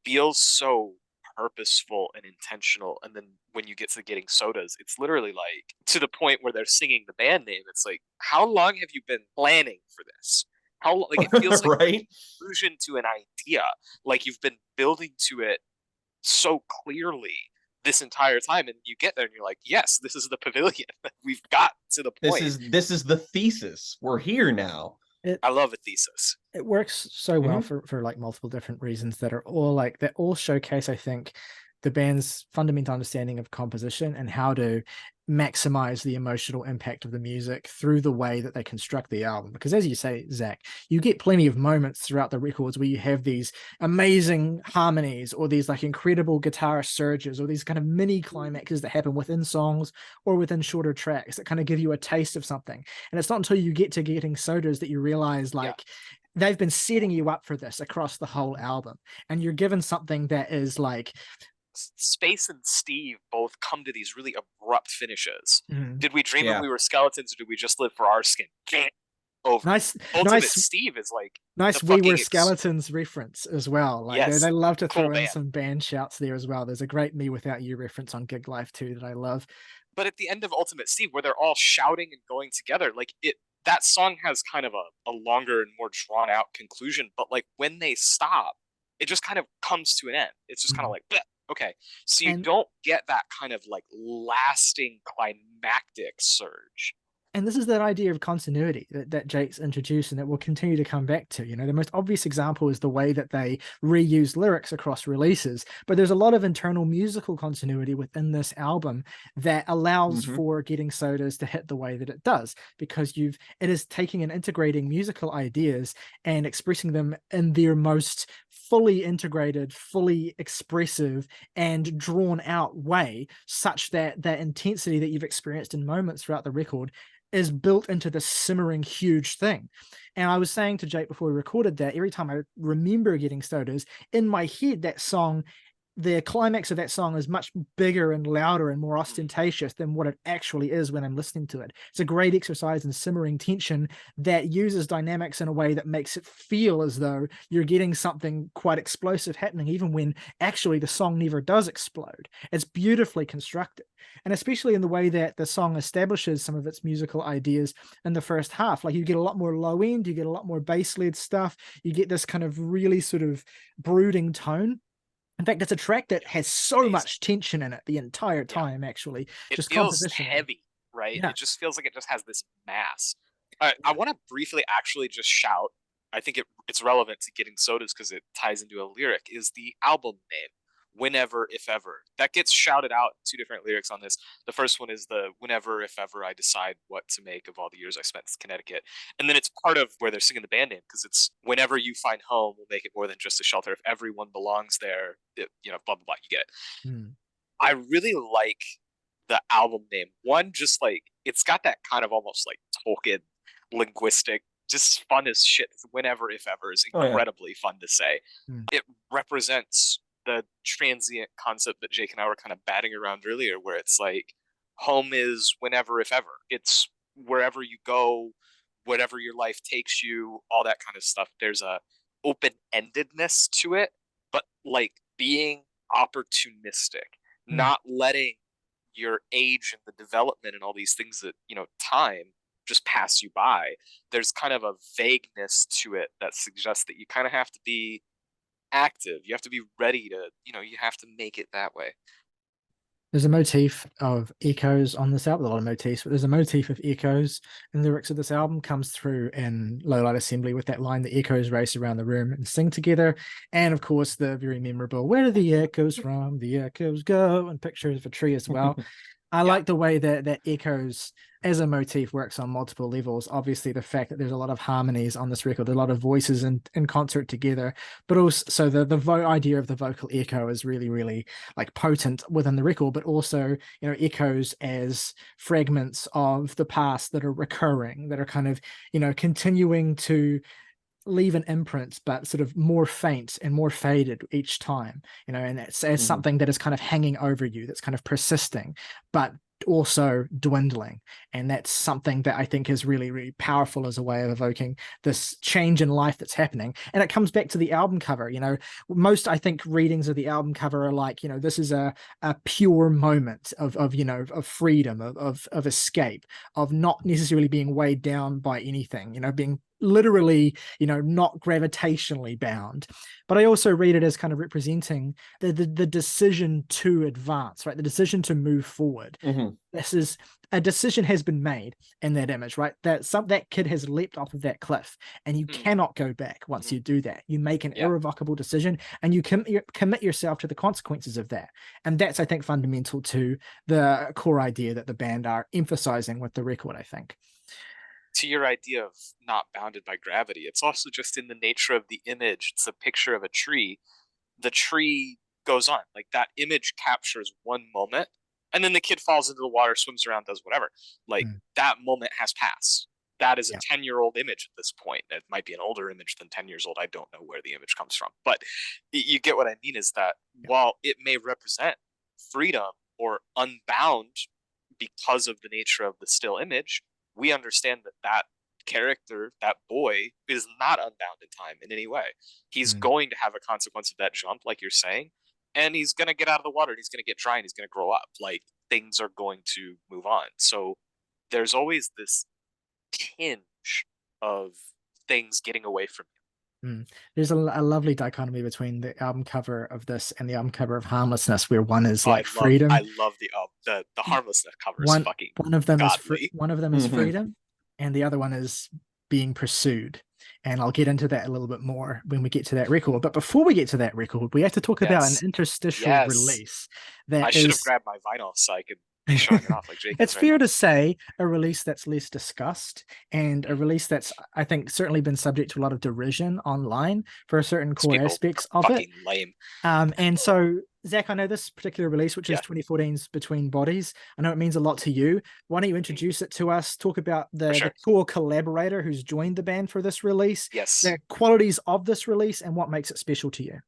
feels so purposeful and intentional. And then when you get to Getting Sodas, it's literally like to the point where they're singing the band name. It's like, how long have you been planning for this? How like it feels like right? Allusion to an idea, like you've been building to it so clearly this entire time, and you get there and you're like, yes, this is the pavilion. We've got to the point. This is the thesis. We're here now. I love a thesis. It works so well for like multiple different reasons that are all like that all showcase, I think, the band's fundamental understanding of composition and how to maximize the emotional impact of the music through the way that they construct the album. Because as you say, Zach, you get plenty of moments throughout the records where you have these amazing harmonies or these like incredible guitar surges or these kind of mini climaxes that happen within songs or within shorter tracks that kind of give you a taste of something. And it's not until you get to Getting Sodas that you realize like they've been setting you up for this across the whole album, and you're given something that is like Space and Steve both come to these really abrupt finishes. Did we dream that we were skeletons, or did we just live for our skin? Over. Ultimate Steve is like nice. We Were Skeletons reference as well. Like they love to throw in some band shouts there as well. There's a great Me Without You reference on Gig Life too that I love. But at the end of Ultimate Steve, where they're all shouting and going together, like that song has kind of a longer and more drawn out conclusion. But like when they stop, it just kind of comes to an end. It's just kind of like, bleh. Okay, so you don't get that kind of like lasting climactic surge. And this is that idea of continuity that Jake's introduced and that we'll continue to come back to. You know, the most obvious example is the way that they reuse lyrics across releases, but there's a lot of internal musical continuity within this album that allows for Getting Sodas to hit the way that it does, because it is taking and integrating musical ideas and expressing them in their most fully integrated, fully expressive and drawn out way, such that that intensity that you've experienced in moments throughout the record is built into this simmering huge thing. And I was saying to Jake before we recorded that every time I remember Getting Sodas, in my head, that song, the climax of that song is much bigger and louder and more ostentatious than what it actually is when I'm listening to it. It's a great exercise in simmering tension that uses dynamics in a way that makes it feel as though you're getting something quite explosive happening, even when actually the song never does explode. It's beautifully constructed. And especially in the way that the song establishes some of its musical ideas in the first half. Like you get a lot more low end, you get a lot more bass-led stuff, you get this kind of really sort of brooding tone. In fact, it's a track that has so much tension in it the entire time, actually. It just feels heavy, right? Yeah. It just feels like it just has this mass. I want to briefly actually just shout, I think it's relevant to Getting Sodas because it ties into a lyric, is the album name, Whenever, If Ever. That gets shouted out in two different lyrics on this. The first one is the Whenever, If Ever I Decide What to Make of All the Years I Spent in Connecticut. And then it's part of where they're singing the band name, because it's whenever you find home, we'll make it more than just a shelter. If everyone belongs there, blah, blah, blah, you get it. I really like the album name. One, just like, it's got that kind of almost like Tolkien linguistic, just fun as shit. Whenever, If Ever is incredibly fun to say. It represents the transient concept that Jake and I were kind of batting around earlier, where it's like home is whenever, if ever. It's wherever you go, whatever your life takes you, all that kind of stuff. There's a open-endedness to it, but like being opportunistic, not letting your age and the development and all these things that, time just pass you by. There's kind of a vagueness to it that suggests that you kind of have to be active. You have to be ready to, you have to make it that way. There's a motif of echoes on this album, a lot of motifs, but there's a motif of echoes in the lyrics of this album, comes through in Low Light Assembly with that line, the echoes race around the room and sing together. And of course, the very memorable, where do the echoes from? The echoes go, and pictures of a tree as well. I like the way that echoes as a motif works on multiple levels. Obviously, the fact that there's a lot of harmonies on this record, a lot of voices in concert together, but also the idea of the vocal echo is really, really like potent within the record, but also, echoes as fragments of the past that are recurring, that are kind of, continuing to leave an imprint, but sort of more faint and more faded each time, and that's as something that is kind of hanging over you, that's kind of persisting, but also dwindling. And that's something that I think is really, really powerful as a way of evoking this change in life that's happening. And it comes back to the album cover. Most, I think, readings of the album cover are like, this is a pure moment of freedom, of escape, of not necessarily being weighed down by anything, being literally, not gravitationally bound. But I also read it as kind of representing the decision to advance, right? The decision to move forward. This is a decision has been made in that image, right? That kid has leaped off of that cliff, and you cannot go back once you do that. You make an irrevocable decision, and you commit yourself to the consequences of that. And that's, I think, fundamental to the core idea that the band are emphasizing with the record, I think. To your idea of not bounded by gravity, it's also just in the nature of the image. It's a picture of a tree. The tree goes on. Like, that image captures one moment, and then the kid falls into the water, swims around, does whatever. Like, that moment has passed. That is a 10-year-old image at this point. It might be an older image than 10 years old. I don't know where the image comes from. But you get what I mean, is that while it may represent freedom or unbound because of the nature of the still image, we understand that character, that boy, is not unbound in time in any way. He's going to have a consequence of that jump, like you're saying, and he's going to get out of the water, and he's going to get dry, and he's going to grow up. Like, things are going to move on. So there's always this tinge of things getting away from you. There's a lovely dichotomy between the album cover of this and the album cover of Harmlessness, where one is freedom. I love the Harmlessness cover. Is fucking one of them godly. is freedom, and the other one is being pursued. And I'll get into that a little bit more when we get to that record. But before we get to that record, we have to talk about an interstitial release. I should have grabbed my vinyl so I could be showing it off like Jake. It's fair to say a release that's less discussed, and a release that's, I think, certainly been subject to a lot of derision online for certain core aspects of it. Lame. And so, Zach, I know this particular release, which is 2014's Between Bodies, I know it means a lot to you. Why don't you introduce it to us? Talk about the core collaborator who's joined the band for this release, the qualities of this release, and what makes it special to you.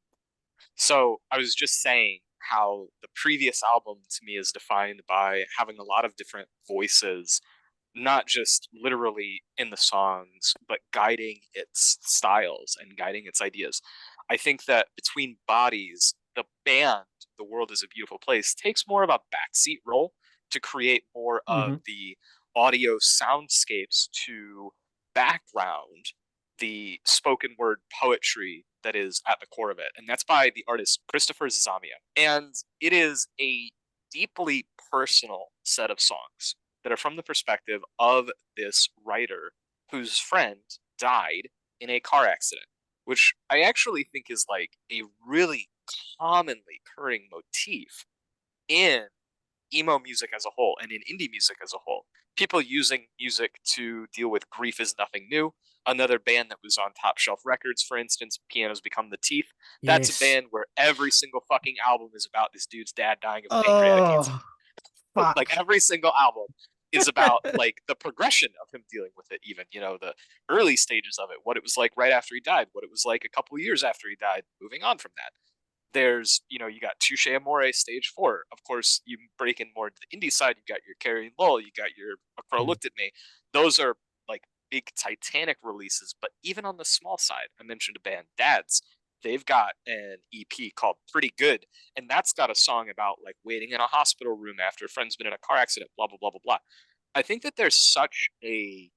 So I was just saying how the previous album to me is defined by having a lot of different voices, not just literally in the songs, but guiding its styles and guiding its ideas. I think that Between Bodies, the band, The World is a Beautiful Place, takes more of a backseat role to create more of the audio soundscapes to background the spoken word poetry that is at the core of it. And that's by the artist Christopher Zamia. And it is a deeply personal set of songs that are from the perspective of this writer whose friend died in a car accident, which I actually think is like a really commonly occurring motif in emo music as a whole and in indie music as a whole. People using music to deal with grief is nothing new. Another band that was on Top Shelf Records, for instance, Pianos Become the Teeth. That's a band where every single fucking album is about this dude's dad dying of pancreatic cancer. Like, every single album is about like the progression of him dealing with it, even, the early stages of it, what it was like right after he died, what it was like a couple of years after he died, moving on from that. There's, you got Touche Amore Stage 4. Of course, you break in more to the indie side, you got your Carrie and Lowell, you got your A Crow Looked at Me. Those are like big Titanic releases. But even on the small side, I mentioned a band, Dads. They've got an EP called Pretty Good, and that's got a song about like waiting in a hospital room after a friend's been in a car accident, blah, blah, blah, blah, blah. I think that there's such a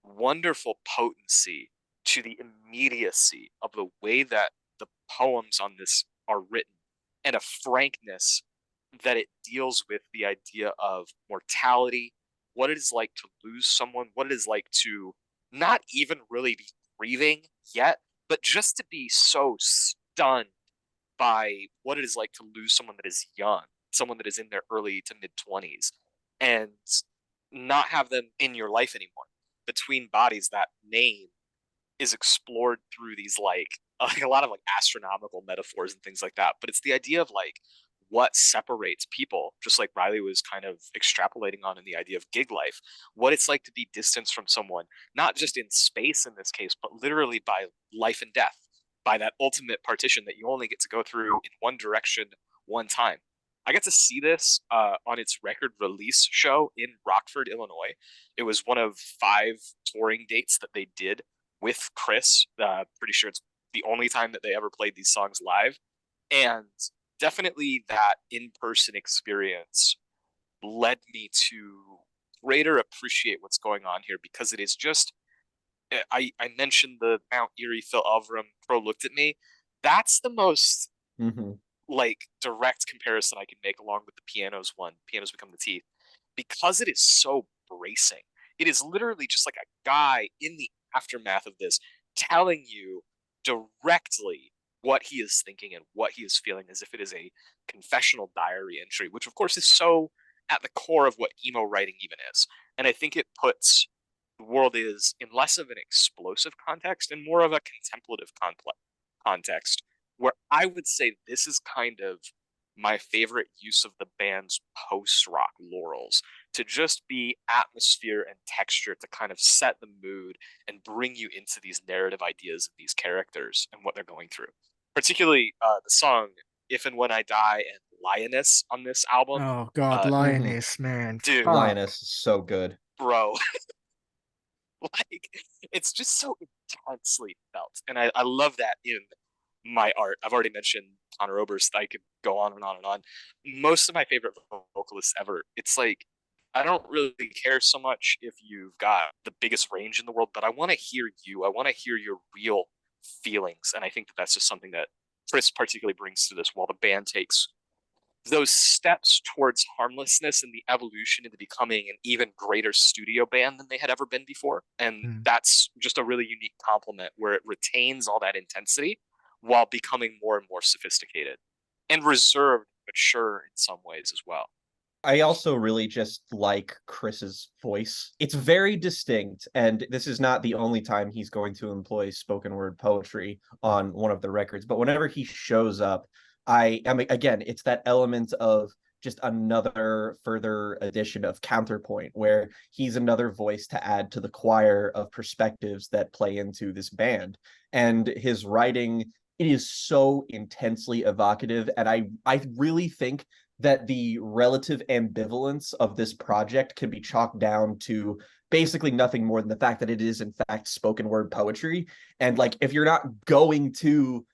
wonderful potency to the immediacy of the way that the poems on this are written, and a frankness that it deals with the idea of mortality, what it is like to lose someone, what it is like to not even really be grieving yet, but just to be so stunned by what it is like to lose someone that is young, someone that is in their early to mid 20s, and not have them in your life anymore. Between Bodies, that name is explored through these like a lot of like astronomical metaphors and things like that. But it's the idea of like what separates people, just like Ryley was kind of extrapolating on in the idea of gig life, what it's like to be distanced from someone, not just in space in this case, but literally by life and death, by that ultimate partition that you only get to go through in one direction one time. I got to see this on its record release show in Rockford, Illinois. It was one of 5 touring dates that they did with Chris. Pretty sure it's the only time that they ever played these songs live. And definitely that in-person experience led me to greater appreciate what's going on here, because it is just, I mentioned the Mount Erie Phil Elverum Crow Looked at Me. That's the most like direct comparison I can make, along with the pianos one, Pianos Become the Teeth, because it is so bracing. It is literally just like a guy in the aftermath of this telling you directly what he is thinking and what he is feeling, as if it is a confessional diary entry, which of course is so at the core of what emo writing even is. And I think it puts the world is in less of an explosive context and more of a contemplative context, where I would say this is kind of my favorite use of the band's post-rock laurels, to just be atmosphere and texture to kind of set the mood and bring you into these narrative ideas of these characters and what they're going through. Particularly the song If and When I Die and Lioness on this album. Oh God, Lioness, man. Dude. Fuck. Lioness is so good. Bro. Like, it's just so intensely felt. And I love that in my art. I've already mentioned Connor Oberst. I could go on and on and on. Most of my favorite vocalists ever, it's like, I don't really care so much if you've got the biggest range in the world, but I want to hear you. I want to hear your real feelings. And I think that that's just something that Chris particularly brings to this, while the band takes those steps towards harmlessness and the evolution into becoming an even greater studio band than they had ever been before. And that's just a really unique compliment, where it retains all that intensity while becoming more and more sophisticated and reserved, mature in some ways as well. I also really just like Chris's voice. It's very distinct, and this is not the only time he's going to employ spoken word poetry on one of the records, but whenever he shows up, again, it's that element of just another further addition of counterpoint, where he's another voice to add to the choir of perspectives that play into this band. And his writing, it is so intensely evocative, and I really think that the relative ambivalence of this project can be chalked down to basically nothing more than the fact that it is in fact spoken word poetry. And like, if you're not going to,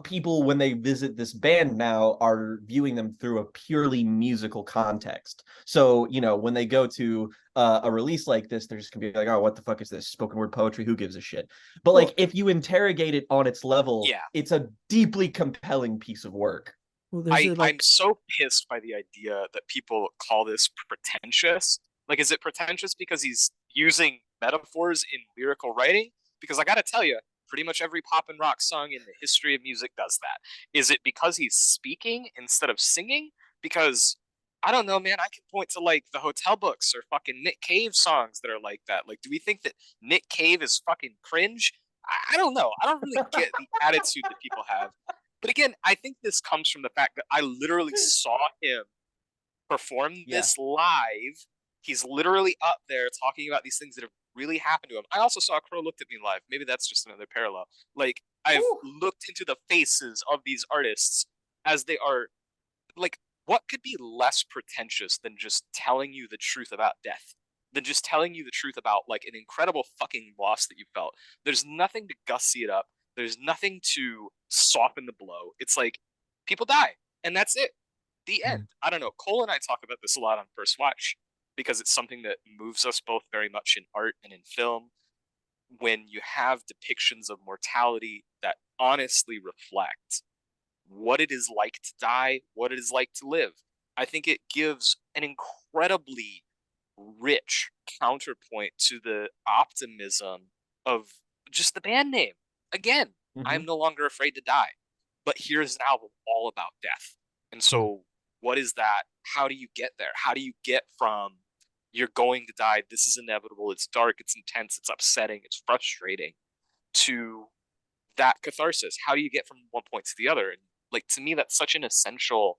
people when they visit this band now are viewing them through a purely musical context. So, when they go to a release like this, they're just gonna be like, oh, what the fuck is this? Spoken word poetry? Who gives a shit? But like, if you interrogate it on its level, it's a deeply compelling piece of work. Well, I'm so pissed by the idea that people call this pretentious. Like, is it pretentious because he's using metaphors in lyrical writing? Because I gotta tell you, pretty much every pop and rock song in the history of music does that. Is it because he's speaking instead of singing? Because I don't know, man. I can point to like the Hotel Books or fucking Nick Cave songs that are like that. Like, do we think that Nick Cave is fucking cringe? I don't know. I don't really get the attitude that people have. But again, I think this comes from the fact that I literally saw him perform this live. He's literally up there talking about these things that have really happened to him. I also saw Crow Looked at Me live. Maybe that's just another parallel. Like, I've looked into the faces of these artists as they are, like, what could be less pretentious than just telling you the truth about death? Than just telling you the truth about, like, an incredible fucking loss that you felt. There's nothing to gussy it up. There's nothing to soften the blow. It's like, people die, and that's it. The end. I don't know. Cole and I talk about this a lot on First Watch, because it's something that moves us both very much in art and in film. When you have depictions of mortality that honestly reflect what it is like to die, what it is like to live, I think it gives an incredibly rich counterpoint to the optimism of just the band name. Again, I'm no longer afraid to die, but here's an album all about death. And so what is that? How do you get there? How do you get from you're going to die, this is inevitable, it's dark, it's intense, it's upsetting, it's frustrating, to that catharsis? How do you get from one point to the other? And like, to me, that's such an essential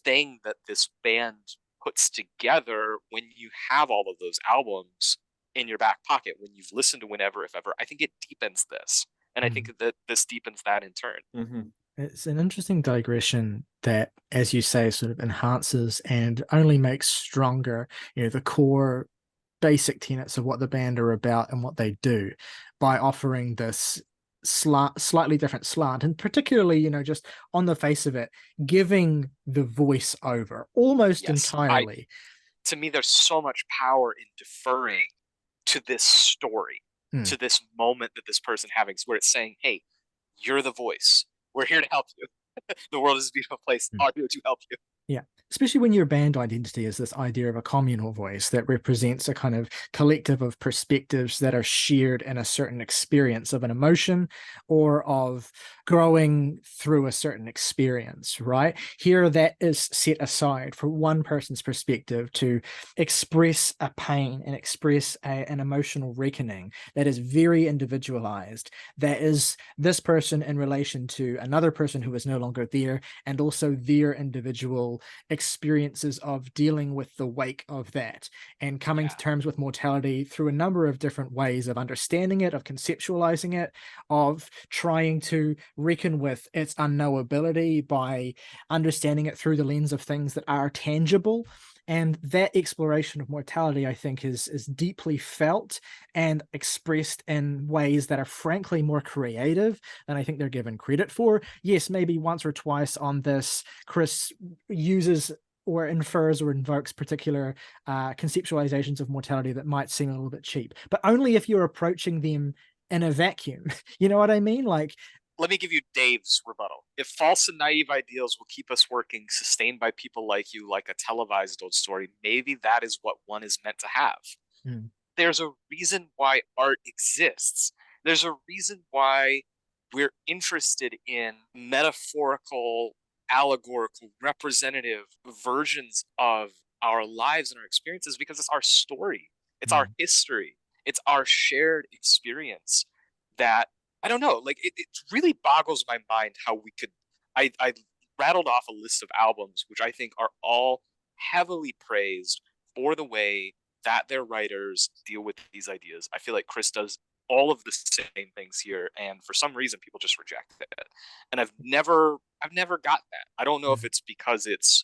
thing that this band puts together when you have all of those albums in your back pocket, when you've listened to Whenever, If Ever. I think it deepens this. And I think that this deepens that in turn. Mm-hmm. It's an interesting digression that, as you say, sort of enhances and only makes stronger, the core basic tenets of what the band are about and what they do by offering this slightly different slant, and particularly, just on the face of it, giving the voice over almost entirely. To me, there's so much power in deferring to this story, to this moment that this person having, where it's saying, hey, you're the voice. We're here to help you. The world is a beautiful place. Are here to help you. Yeah, especially when your band identity is this idea of a communal voice that represents a kind of collective of perspectives that are shared in a certain experience of an emotion or of growing through a certain experience, right? Here, that is set aside for one person's perspective to express a pain and express an emotional reckoning that is very individualized, that is this person in relation to another person who is no longer there, and also their individual experiences of dealing with the wake of that and coming to terms with mortality through a number of different ways of understanding it, of conceptualizing it, of trying to reckon with its unknowability by understanding it through the lens of things that are tangible. And that exploration of mortality, I think, is deeply felt and expressed in ways that are frankly more creative than I think they're given credit for. Yes, maybe once or twice on this, Chris uses or infers or invokes particular conceptualizations of mortality that might seem a little bit cheap, but only if you're approaching them in a vacuum. You know what I mean? Like, let me give you Dave's rebuttal. If false and naive ideals will keep us working, sustained by people like you, like a televised old story, maybe that is what one is meant to have. There's a reason why art exists. There's a reason why we're interested in metaphorical, allegorical, representative versions of our lives and our experiences, because it's our story. It's our history. It's our shared experience that, I don't know, like it really boggles my mind how we could, I rattled off a list of albums, which I think are all heavily praised for the way that their writers deal with these ideas. I feel like Chris does all of the same things here, and for some reason people just reject it. And I've never got that. I don't know if it's because it's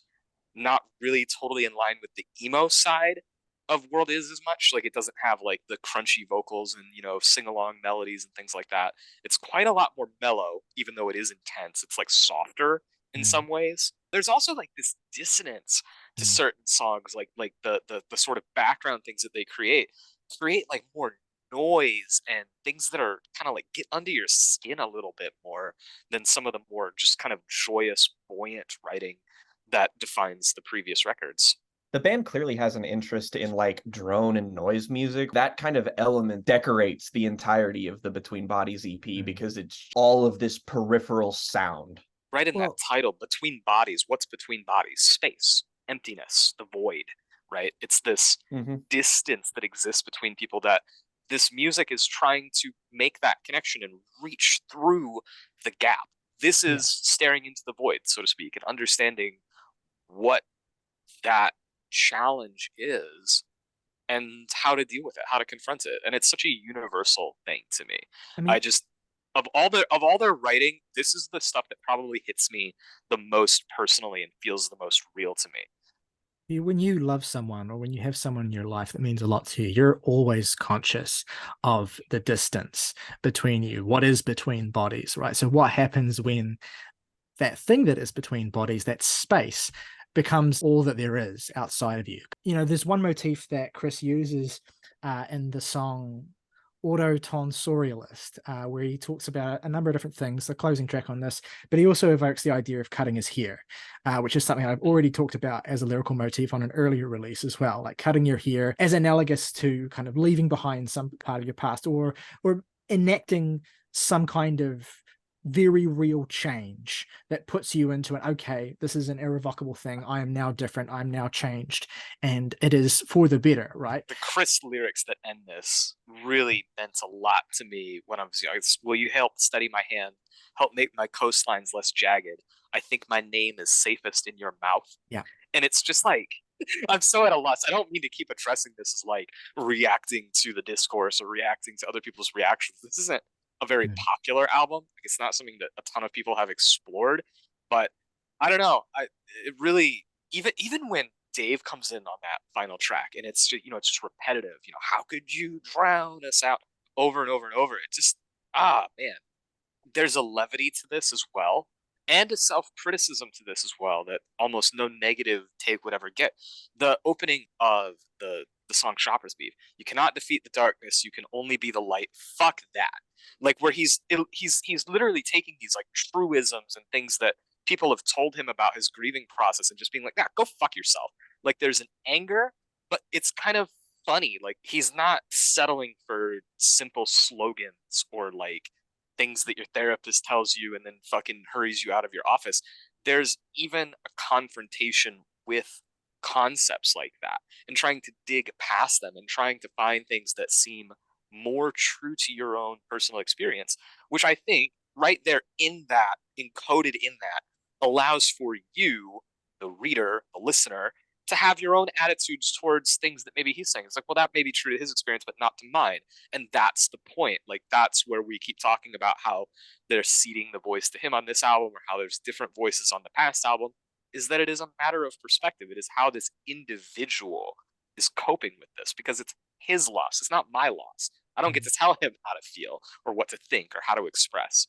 not really totally in line with the emo side of World Is as much. Like, it doesn't have like the crunchy vocals and, sing-along melodies and things like that. It's quite a lot more mellow, even though it is intense. It's like softer in some ways. There's also like this dissonance to certain songs, like the sort of background things that they create like more noise and things that are kind of like get under your skin a little bit more than some of the more just kind of joyous, buoyant writing that defines the previous records. The band clearly has an interest in like drone and noise music. That kind of element decorates the entirety of the Between Bodies EP because it's all of this peripheral sound. Right in that title, Between Bodies, what's between bodies? Space, emptiness, the void, right? It's this distance that exists between people that this music is trying to make that connection and reach through the gap. This is staring into the void, so to speak, and understanding what that challenge is and how to deal with it, how to confront it. And it's such a universal thing to me. I just, of all their writing, this is the stuff that probably hits me the most personally and feels the most real to me. When you love someone or when you have someone in your life that means a lot to you, you're always conscious of the distance between you, what is between bodies, right? So what happens when that thing that is between bodies, that space, becomes all that there is outside of you? There's one motif that Chris uses in the song Autotonsorialist, where he talks about a number of different things, the closing track on this, but he also evokes the idea of cutting his hair, which is something I've already talked about as a lyrical motif on an earlier release as well, like cutting your hair as analogous to kind of leaving behind some part of your past or enacting some kind of very real change that puts you into an, okay, this is an irrevocable thing. I am now different. I'm now changed. And it is for the better, right? The Chris lyrics that end this really meant a lot to me when I was young. Will you help steady my hand, help make my coastlines less jagged? I think my name is safest in your mouth. Yeah. And it's just like, I'm so at a loss. I don't mean to keep addressing this as like reacting to the discourse or reacting to other people's reactions. This isn't a very popular album. Like, it's not something that a ton of people have explored. But I don't know. It really, even when Dave comes in on that final track and it's just, it's just repetitive. How could you drown us out over and over and over? It just, man, there's a levity to this as well, and a self-criticism to this as well that almost no negative take would ever get. The opening of the song Shopper's Beef, you cannot defeat the darkness, you can only be the light. Fuck that. Like, where he's literally taking these like truisms and things that people have told him about his grieving process and just being like, go fuck yourself. Like, there's an anger, but it's kind of funny. Like, he's not settling for simple slogans or like things that your therapist tells you and then fucking hurries you out of your office. There's even a confrontation with concepts like that and trying to dig past them and trying to find things that seem more true to your own personal experience, which I think right there in that, encoded in that, allows for you, the reader, the listener, to have your own attitudes towards things that maybe he's saying. It's like, well, that may be true to his experience, but not to mine. And that's the point. Like, that's where we keep talking about how they're ceding the voice to him on this album, or how there's different voices on the past album, is that it is a matter of perspective. It is how this individual is coping with this, because it's his loss. It's not my loss. I don't get to tell him how to feel or what to think or how to express.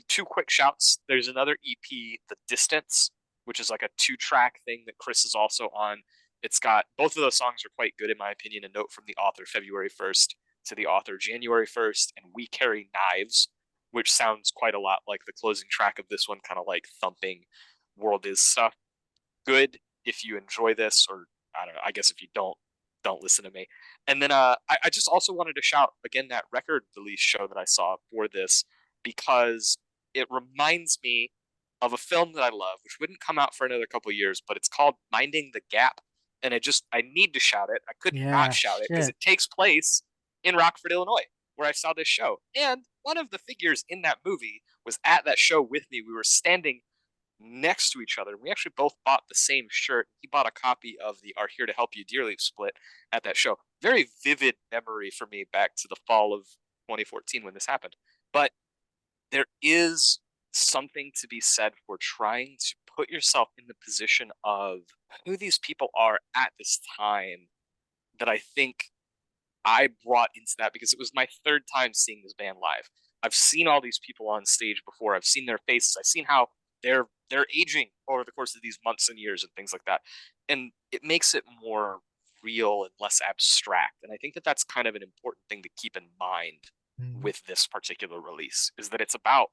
Two quick shouts. There's another EP, The Distance, which is like a 2-track thing that Chris is also on. It's got, both of those songs are quite good in my opinion. A Note from the Author, February 1st, to the Author, January 1st, and We Carry Knives, which sounds quite a lot like the closing track of this one, kind of like thumping world is stuff. Good if you enjoy this, or I don't know, I guess if you don't listen to me. And then I just also wanted to shout again that record release show that I saw for this, because it reminds me of a film that I love, which wouldn't come out for another couple of years, but it's called Minding the Gap. And I need to shout it. I couldn't not shout it because it takes place in Rockford, Illinois, where I saw this show. And one of the figures in that movie was at that show with me. We were standing next to each other. We actually both bought the same shirt. He bought a copy of the Are Here to Help You Dearly split at that show. Very vivid memory for me back to the fall of 2014 when this happened. But there is something to be said for trying to put yourself in the position of who these people are at this time, that I think I brought into that because it was my third time seeing this band live. I've seen all these people on stage before. I've seen their faces. I've seen how they're aging over the course of these months and years and things like that. And it makes it more real and less abstract. And I think that that's kind of an important thing to keep in mind with this particular release, is that it's about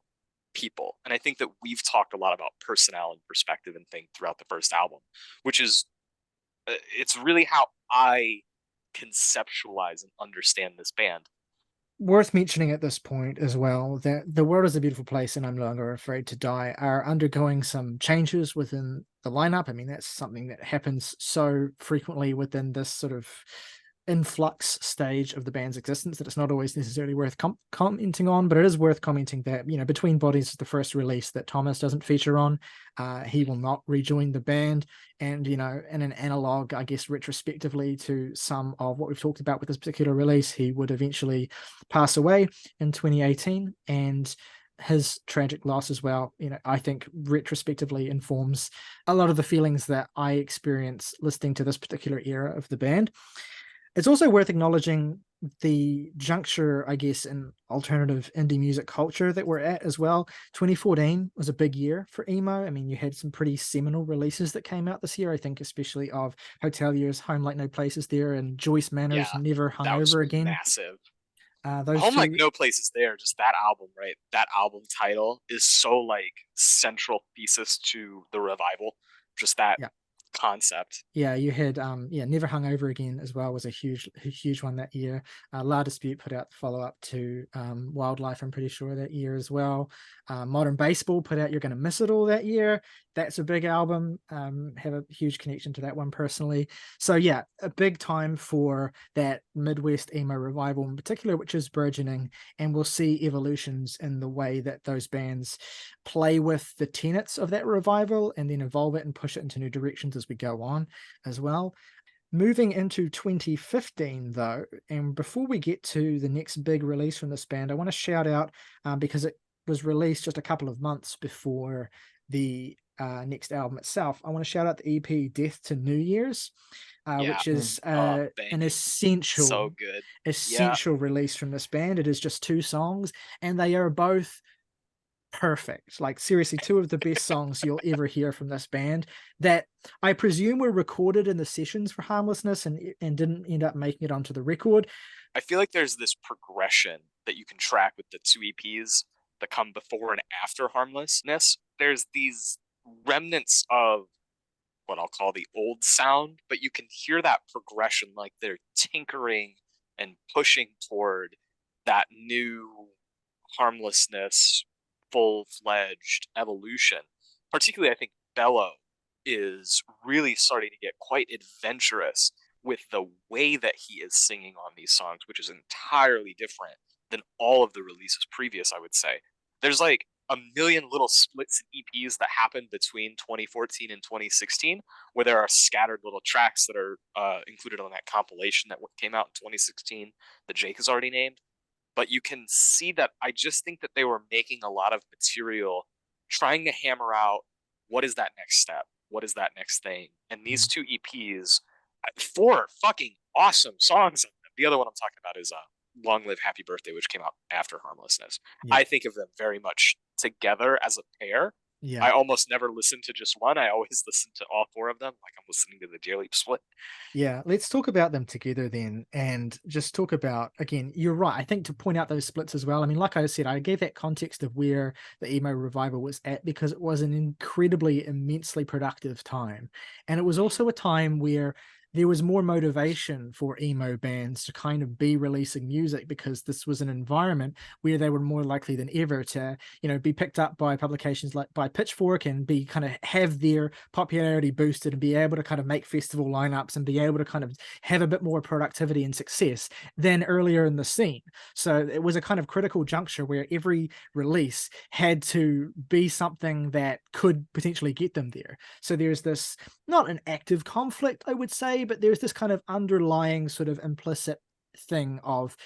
people. And I think that we've talked a lot about personnel and perspective and thing throughout the first album, which is, it's really how I conceptualize and understand this band. Worth mentioning at this point as well that The World is a Beautiful Place and I'm No Longer Afraid to Die are undergoing some changes within the lineup. I mean, that's something that happens so frequently within this sort of influx stage of the band's existence that it's not always necessarily worth commenting on, but it is worth commenting that, Between Bodies is the first release that Thomas doesn't feature on. He will not rejoin the band, and in an analog, I guess, retrospectively to some of what we've talked about with this particular release, he would eventually pass away in 2018, and his tragic loss as well, I think retrospectively informs a lot of the feelings that I experience listening to this particular era of the band. It's also worth acknowledging the juncture, I guess, in alternative indie music culture that we're at as well. 2014 was a big year for emo. I mean, you had some pretty seminal releases that came out this year, I think, especially of Hoteliers, Home Like No Place Is There, and Joyce Manor's Never Hungover Again. Massive. Those Home two... Like No Place Is There, just that album, right? That album title is so like central thesis to the revival. Just that concept. Yeah, you had Never Hungover Again as well, was a huge one that year. La Dispute put out the follow-up to Wildlife, I'm pretty sure, that year as well. Modern Baseball put out You're Gonna Miss It All that year. That's a big album. Have a huge connection to that one personally. So yeah, a big time for that Midwest emo revival in particular, which is burgeoning, and we'll see evolutions in the way that those bands play with the tenets of that revival and then evolve it and push it into new directions as we go on as well. Moving into 2015, though, and before we get to the next big release from this band, I want to shout out, because it was released just a couple of months before the next album itself, I want to shout out the EP Death to New Year's, which is an essential, so good, essential release from this band. It is just 2 songs, and they are both perfect. Like, seriously, 2 of the best songs you'll ever hear from this band that I presume were recorded in the sessions for Harmlessness and didn't end up making it onto the record. I feel like there's this progression that you can track with the 2 EPs that come before and after Harmlessness. There's these remnants of what I'll call the old sound, but you can hear that progression, like they're tinkering and pushing toward that new Harmlessness, full-fledged evolution. Particularly, I think Bello is really starting to get quite adventurous with the way that he is singing on these songs, which is entirely different than all of the releases previous, I would say. There's like a million little splits and EPs that happened between 2014 and 2016, where there are scattered little tracks that are included on that compilation that came out in 2016 that Jake has already named. But you can see that I just think that they were making a lot of material, trying to hammer out what is that next step? What is that next thing? And these 2 EPs, 4 fucking awesome songs. The other one I'm talking about is Long Live Happy Birthday, which came out after Harmlessness. Yeah. I think of them very much together as a pair. Yeah. I almost never listen to just one. I always listen to all 4 of them, like I'm listening to the Dear Leap split. Yeah, let's talk about them together then, and just talk about, again, you're right, I think, to point out those splits as well. I mean, like I said, I gave that context of where the emo revival was at because it was an incredibly, immensely productive time. And it was also a time where there was more motivation for emo bands to kind of be releasing music because this was an environment where they were more likely than ever to, be picked up by publications like by Pitchfork and be kind of have their popularity boosted and be able to kind of make festival lineups and be able to kind of have a bit more productivity and success than earlier in the scene. So it was a kind of critical juncture where every release had to be something that could potentially get them there. So there's this, not an active conflict, I would say, but there's this kind of underlying sort of implicit thing of,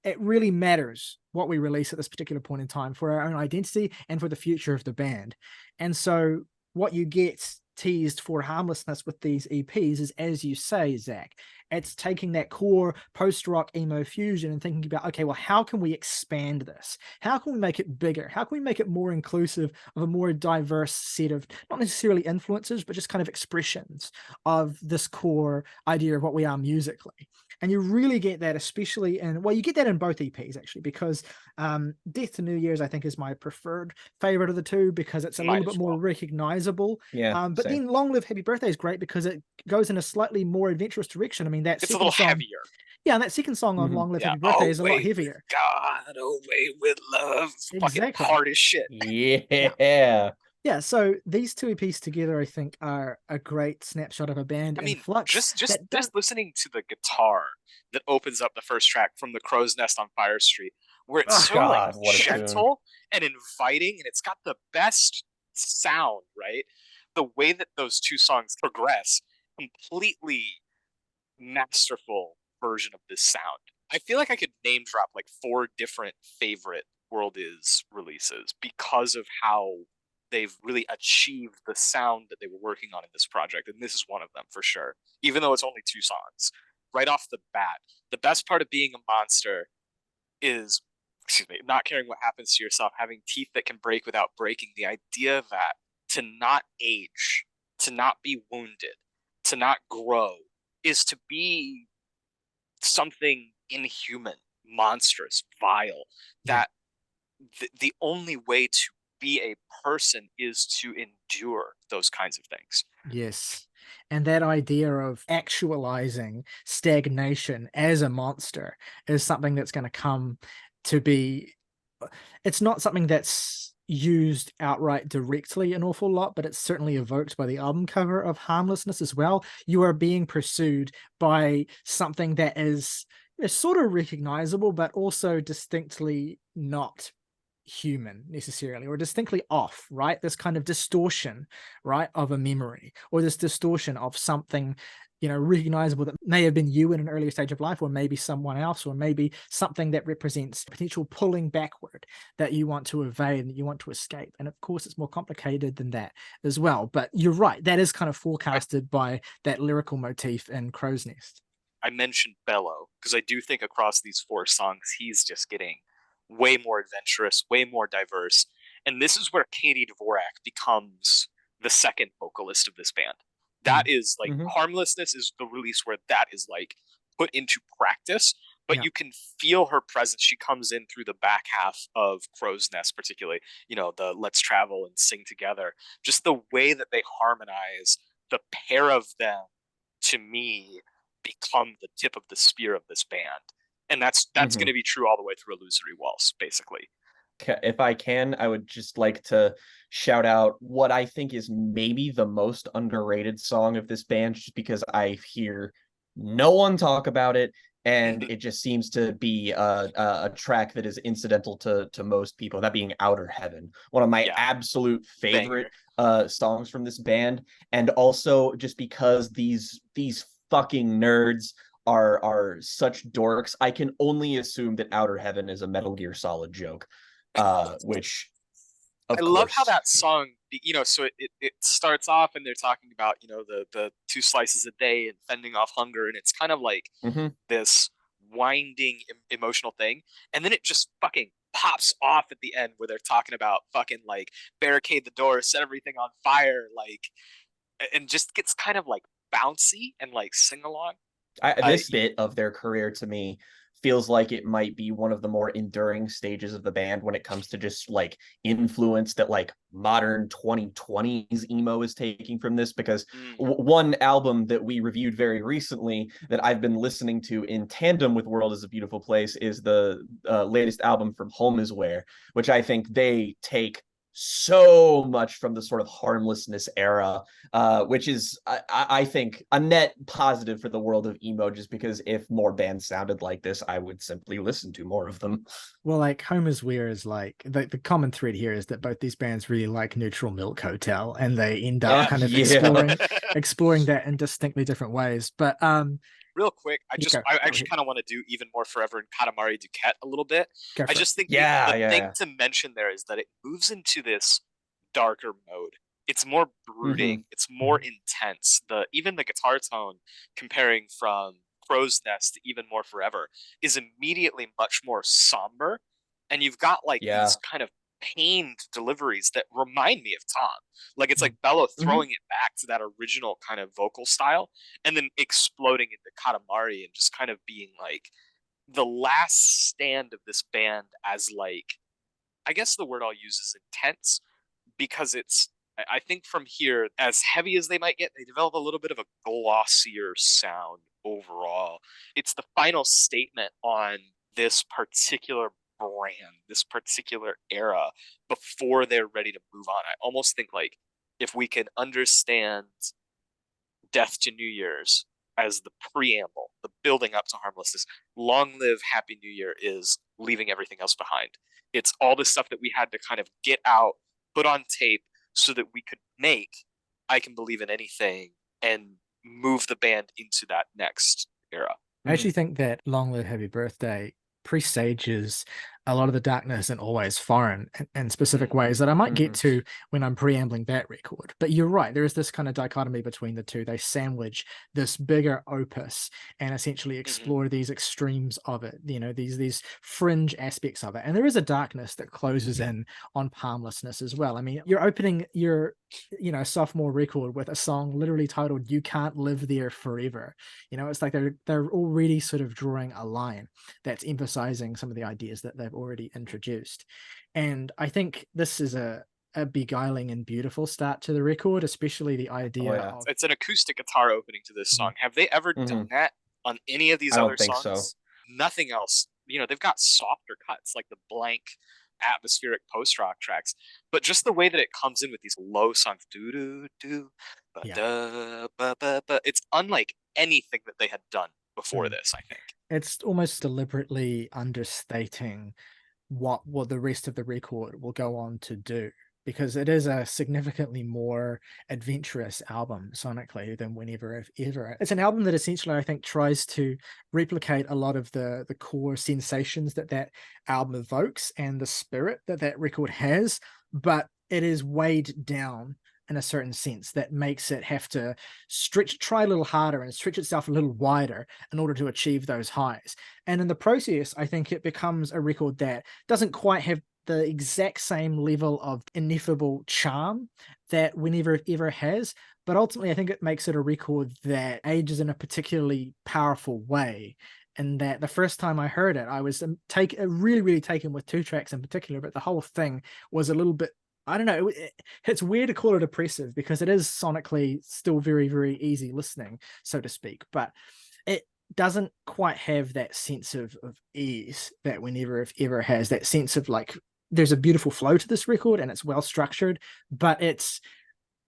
it really matters what we release at this particular point in time for our own identity and for the future of the band. And so what you get teased for Harmlessness with these EPs is, as you say, Zach, it's taking that core post-rock emo fusion and thinking about, okay, well, how can we expand this? How can we make it bigger? How can we make it more inclusive of a more diverse set of, not necessarily influences, but just kind of expressions of this core idea of what we are musically? And you really get that, especially in, well, you get that in both EPs, actually, because Death to New Year's, I think, is my preferred favorite of the 2 because it's a little bit more recognizable. Yeah. But then Long Live Happy Birthday is great because it goes in a slightly more adventurous direction. I mean, it's a little heavier. Yeah, and that second song on Long Live Happy Birthday is a lot heavier. God, away with love. Exactly. Fucking hard as shit. Yeah. Yeah, so these 2 EPs together, I think, are a great snapshot of a band in flux. Just listening to the guitar that opens up the first track from the Crow's Nest on Fire Street, where it's gentle and inviting, and it's got the best sound, right? The way that those 2 songs progress, completely masterful version of this sound. I feel like I could name drop like 4 different favorite World Is releases because of how they've really achieved the sound that they were working on in this project, and this is one of them for sure, even though it's only 2 songs. Right off the bat, the best part of being a monster is, not caring what happens to yourself, having teeth that can break without breaking. The idea that to not age, to not be wounded, to not grow, is to be something inhuman, monstrous, vile, that the only way to be a person is to endure those kinds of things. Yes. And that idea of actualizing stagnation as a monster is something that's going to come to be, it's not something that's used outright directly an awful lot, but it's certainly evoked by the album cover of Harmlessness as well. You are being pursued by something that is sort of recognizable, but also distinctly not human necessarily, or distinctly off, right? This kind of distortion, right, of a memory, or this distortion of something, recognizable that may have been you in an earlier stage of life, or maybe someone else, or maybe something that represents potential pulling backward that you want to evade and that you want to escape. And of course, it's more complicated than that as well. But you're right, that is kind of forecasted by that lyrical motif in Crow's Nest. I mentioned Bello because I do think across these 4 songs, he's just getting way more adventurous, way more diverse. And this is where Katie Dvorak becomes the second vocalist of this band. That is like Harmlessness is the release where that is like put into practice, but you can feel her presence. She comes in through the back half of Crow's Nest, particularly, the Let's Travel and Sing Together. Just the way that they harmonize, the pair of them, to me, become the tip of the spear of this band. And that's going to be true all the way through Illusory Walls, basically. If I can, I would just like to shout out what I think is maybe the most underrated song of this band, just because I hear no one talk about it, and it just seems to be a track that is incidental to most people, that being Outer Heaven, one of my absolute favorite songs from this band. And also just because these fucking nerds are such dorks, I can only assume that Outer Heaven is a Metal Gear Solid joke. Which I love how that song, so it starts off and they're talking about, the 2 slices a day and fending off hunger. And it's kind of like this winding emotional thing. And then it just fucking pops off at the end where they're talking about fucking like barricade the door, set everything on fire, like, and just gets kind of like bouncy and like sing along. This bit of their career to me feels like it might be one of the more enduring stages of the band when it comes to just like influence that like modern 2020s emo is taking from this, because one album that we reviewed very recently that I've been listening to in tandem with World is a Beautiful Place is the latest album from Home Is Where, which I think they take so much from the sort of Harmlessness era, which is, I think, a net positive for the world of emo, just because if more bands sounded like this, I would simply listen to more of them. Well, like Home Is Where is like, the common thread here is that both these bands really like Neutral Milk Hotel, and they end up kind of exploring that in distinctly different ways. But real quick, I actually kind of want to do Even More Forever and Katamari Duquette a little bit. I just think the thing to mention there is that it moves into this darker mode. It's more brooding. It's more intense. Even the guitar tone, comparing from Crow's Nest to Even More Forever, is immediately much more somber. And you've got like these kind of pained deliveries that remind me of Tom. Like it's like Bello throwing it back to that original kind of vocal style and then exploding into Katamari and just kind of being like the last stand of this band as like, I guess the word I'll use is intense, because I think from here, as heavy as they might get, they develop a little bit of a glossier sound overall. It's the final statement on this particular brand, this particular era, before they're ready to move on. I almost think like if we can understand Death to New Year's as the preamble, the building up to Harmlessness, Long Live Happy New Year is leaving everything else behind. It's all this stuff that we had to kind of get out, put on tape, so that we could make I Can Believe in Anything and move the band into that next era. I actually think that Long Live Happy Birthday presages a lot of the darkness and Always Foreign in specific ways that I might get to when I'm preambling that record. But you're right, there is this kind of dichotomy between the two. They sandwich this bigger opus and essentially explore these extremes of it, these fringe aspects of it. And there is a darkness that closes in on Harmlessness as well. I mean, you're opening your sophomore record with a song literally titled You Can't Live There Forever. It's like they're already sort of drawing a line that's emphasizing some of the ideas that they've already introduced. And I think this is a a beguiling and beautiful start to the record, especially the idea of It's an acoustic guitar opening to this song. Have they ever done that on any of these I other don't think songs? so. Nothing else. They've got softer cuts, like the blank atmospheric post-rock tracks, but just the way that it comes in with these low songs, do do do, ba da ba ba ba, it's unlike anything that they had done before this, I think. It's almost deliberately understating what the rest of the record will go on to do, because it is a significantly more adventurous album sonically than Whenever If Ever. It's an album that essentially, I think, tries to replicate a lot of the core sensations that album evokes and the spirit that record has, but it is weighed down in a certain sense that makes it have to try a little harder and stretch itself a little wider in order to achieve those highs. And in the process, I think it becomes a record that doesn't quite have the exact same level of ineffable charm that Whenever It Ever has, but ultimately I think it makes it a record that ages in a particularly powerful way. And that the first time I heard it, I was really, really taken with two tracks in particular, but the whole thing was a little bit, I don't know, it's weird to call it oppressive because it is sonically still very, very easy listening, so to speak, but it doesn't quite have that sense of ease that Whenever If Ever has, that sense of like, there's a beautiful flow to this record and it's well structured, but it's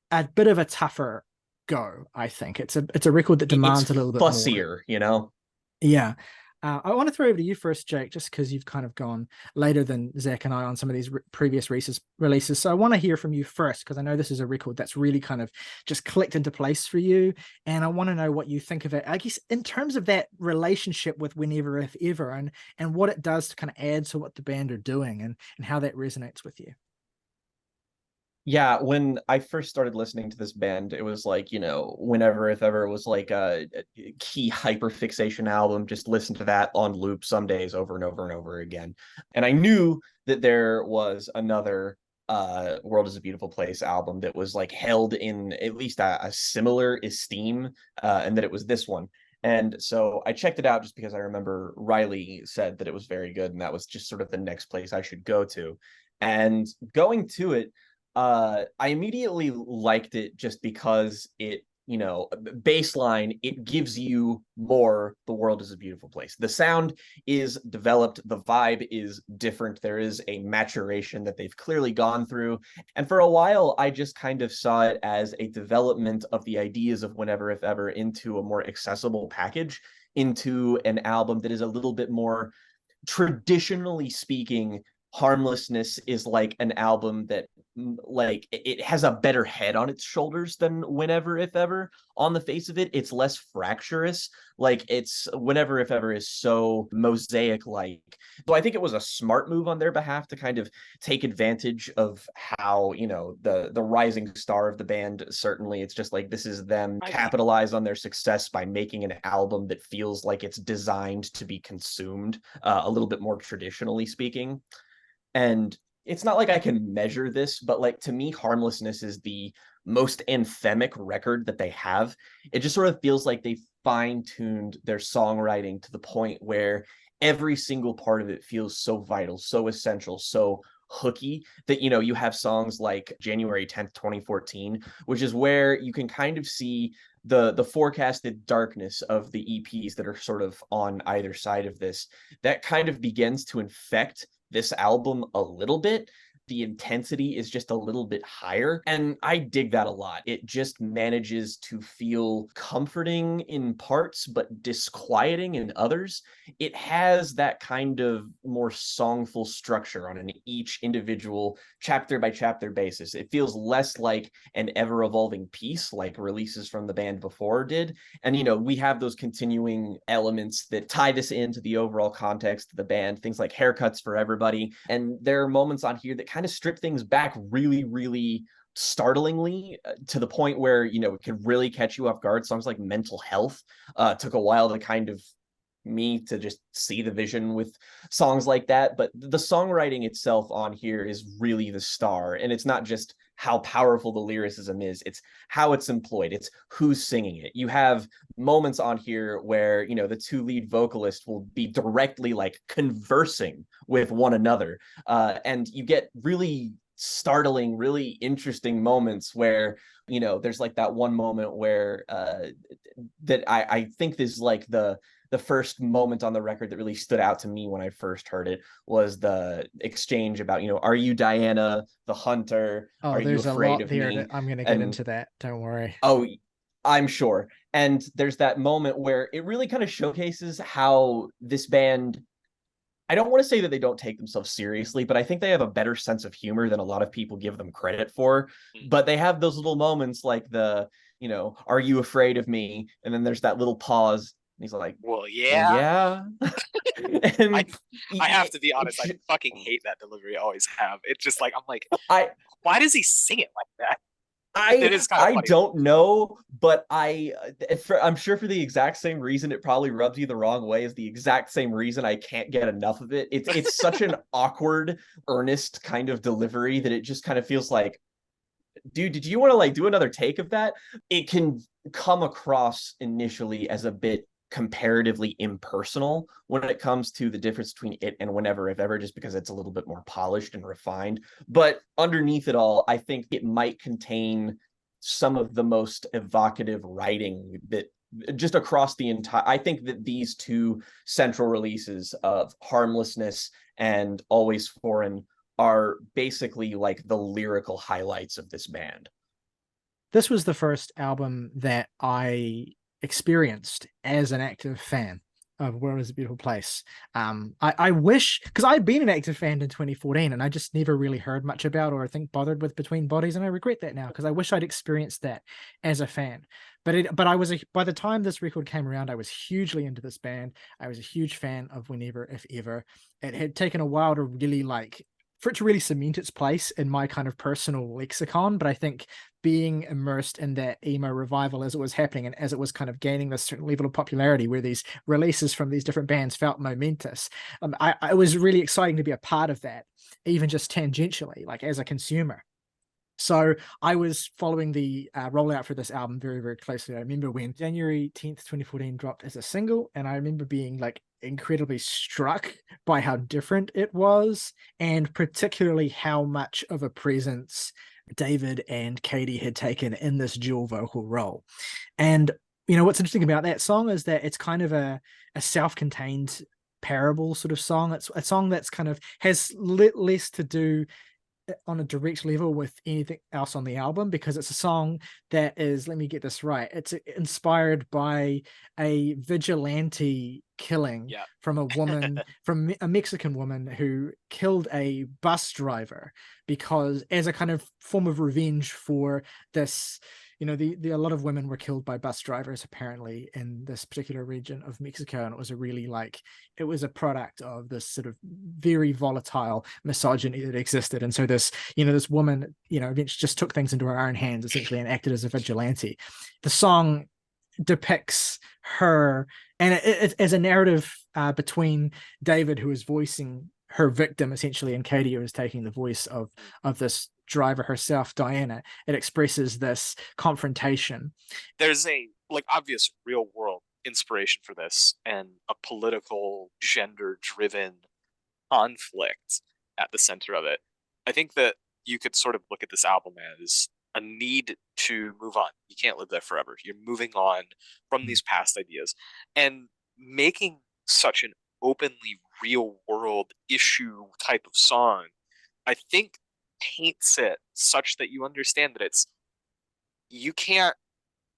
a bit of a tougher go, I think. It's a record that demands a little bit fussier, more. Yeah. I want to throw over to you first, Jake, just because you've kind of gone later than Zach and I on some of these previous releases. So I want to hear from you first, because I know this is a record that's really kind of just clicked into place for you. And I want to know what you think of it, I guess, in terms of that relationship with Whenever If Ever and what it does to kind of add to what the band are doing and how that resonates with you. Yeah, when I first started listening to this band, it was like, Whenever If Ever was like a key hyperfixation album. Just listen to that on loop some days over and over and over again. And I knew that there was another World is a Beautiful Place album that was like held in at least a similar esteem, and that it was this one. And so I checked it out just because I remember Ryley said that it was very good, and that was just sort of the next place I should go to. And going to it, I immediately liked it just because it, baseline, it gives you more The World is a Beautiful Place. The sound is developed, the vibe is different. There is a maturation that they've clearly gone through. And for a while, I just kind of saw it as a development of the ideas of Whenever If Ever into a more accessible package, into an album that is a little bit more, traditionally speaking. Harmlessness is like an album that, like, it has a better head on its shoulders than Whenever If Ever. On the face of it, it's less fractious. Like, it's Whenever If Ever is so mosaic like. So I think it was a smart move on their behalf to kind of take advantage of how, the rising star of the band, certainly it's just like, this is them capitalize on their success by making an album that feels like it's designed to be consumed, a little bit more traditionally speaking. And it's not like I can measure this, but like, to me, Harmlessness is the most anthemic record that they have. It just sort of feels like they fine-tuned their songwriting to the point where every single part of it feels so vital, so essential, so hooky that, you have songs like January 10th, 2014, which is where you can kind of see the forecasted darkness of the EPs that are sort of on either side of this. That kind of begins to infect this album a little bit. The intensity is just a little bit higher, and I dig that a lot. It just manages to feel comforting in parts, but disquieting in others. It has that kind of more songful structure on an each individual chapter by chapter basis. It feels less like an ever evolving piece like releases from the band before did. And, we have those continuing elements that tie this into the overall context of the band, things like Haircuts for Everybody. And there are moments on here that kind of strip things back really, really startlingly, to the point where, it could really catch you off guard. Songs like Mental Health took a while to kind of me to just see the vision with songs like that. But the songwriting itself on here is really the star. And it's not just how powerful the lyricism is, it's how it's employed, it's who's singing it. You have moments on here where, the two lead vocalists will be directly like conversing with one another, and you get really startling, really interesting moments where, there's like that one moment where that I think is like the first moment on the record that really stood out to me when I first heard it was the exchange about, are you Diana the hunter? Oh, Are you there's a afraid lot of there me? that I'm going to get And into that. Don't worry. oh, I'm sure. And there's that moment where it really kind of showcases how this band, I don't want to say that they don't take themselves seriously, but I think they have a better sense of humor than a lot of people give them credit for. But they have those little moments like are you afraid of me? And then there's that little pause. And he's like, Well, well, yeah. yeah. I And I have to be honest, I fucking hate that delivery. I always have. It's just like I'm like, I why does he sing it like that? It I is kind of I funny. don't know, but I'm sure for the exact same reason it probably rubs you the wrong way is the exact same reason I can't get enough of it. It's such an awkward, earnest kind of delivery that it just kind of feels like, dude, did you want to like do another take of that? It can come across initially as a bit comparatively impersonal when it comes to the difference between it and Whenever If Ever, just because it's a little bit more polished and refined. But underneath it all, I think it might contain some of the most evocative writing that just across the entire. I think that these two central releases of Harmlessness and Always Foreign are basically like the lyrical highlights of this band. This was the first album that I experienced as an active fan of Where Was a Beautiful Place. I wish, because I'd been an active fan in 2014 and I just never really heard much about or I think bothered with Between Bodies, and I regret that now because I wish I'd experienced that as a fan. But I was by the time this record came around, I was hugely into this band. I was a huge fan of Whenever If Ever. It had taken a while to really for it to really cement its place in my kind of personal lexicon, but I think being immersed in that emo revival as it was happening and as it was kind of gaining this certain level of popularity where these releases from these different bands felt momentous, I was really exciting to be a part of that, even just tangentially, like as a consumer. So I was following the rollout for this album very, very closely. I remember when January 10th, 2014 dropped as a single, and I remember being like incredibly struck by how different it was, and particularly how much of a presence David and Katie had taken in this dual vocal role. And what's interesting about that song is that it's kind of a self-contained parable sort of song. It's a song that's kind of has less to do on a direct level with anything else on the album, because it's a song that is, let me get this right, it's inspired by a vigilante killing from a woman, from a Mexican woman who killed a bus driver because as a kind of form of revenge for this. A lot of women were killed by bus drivers apparently in this particular region of Mexico, and it was it was a product of this sort of very volatile misogyny that existed. And so this woman, eventually just took things into her own hands essentially and acted as a vigilante. The song depicts her, and it as a narrative between David, who is voicing her victim essentially, and Katie, who is taking the voice of this driver herself, Diana. It expresses this confrontation. There's a obvious real world inspiration for this and a political gender driven conflict at the center of it. I think that you could sort of look at this album as a need to move on. You can't live there forever. You're moving on from these past ideas, and making such an openly real world issue type of song, I think paints it such that you understand that you can't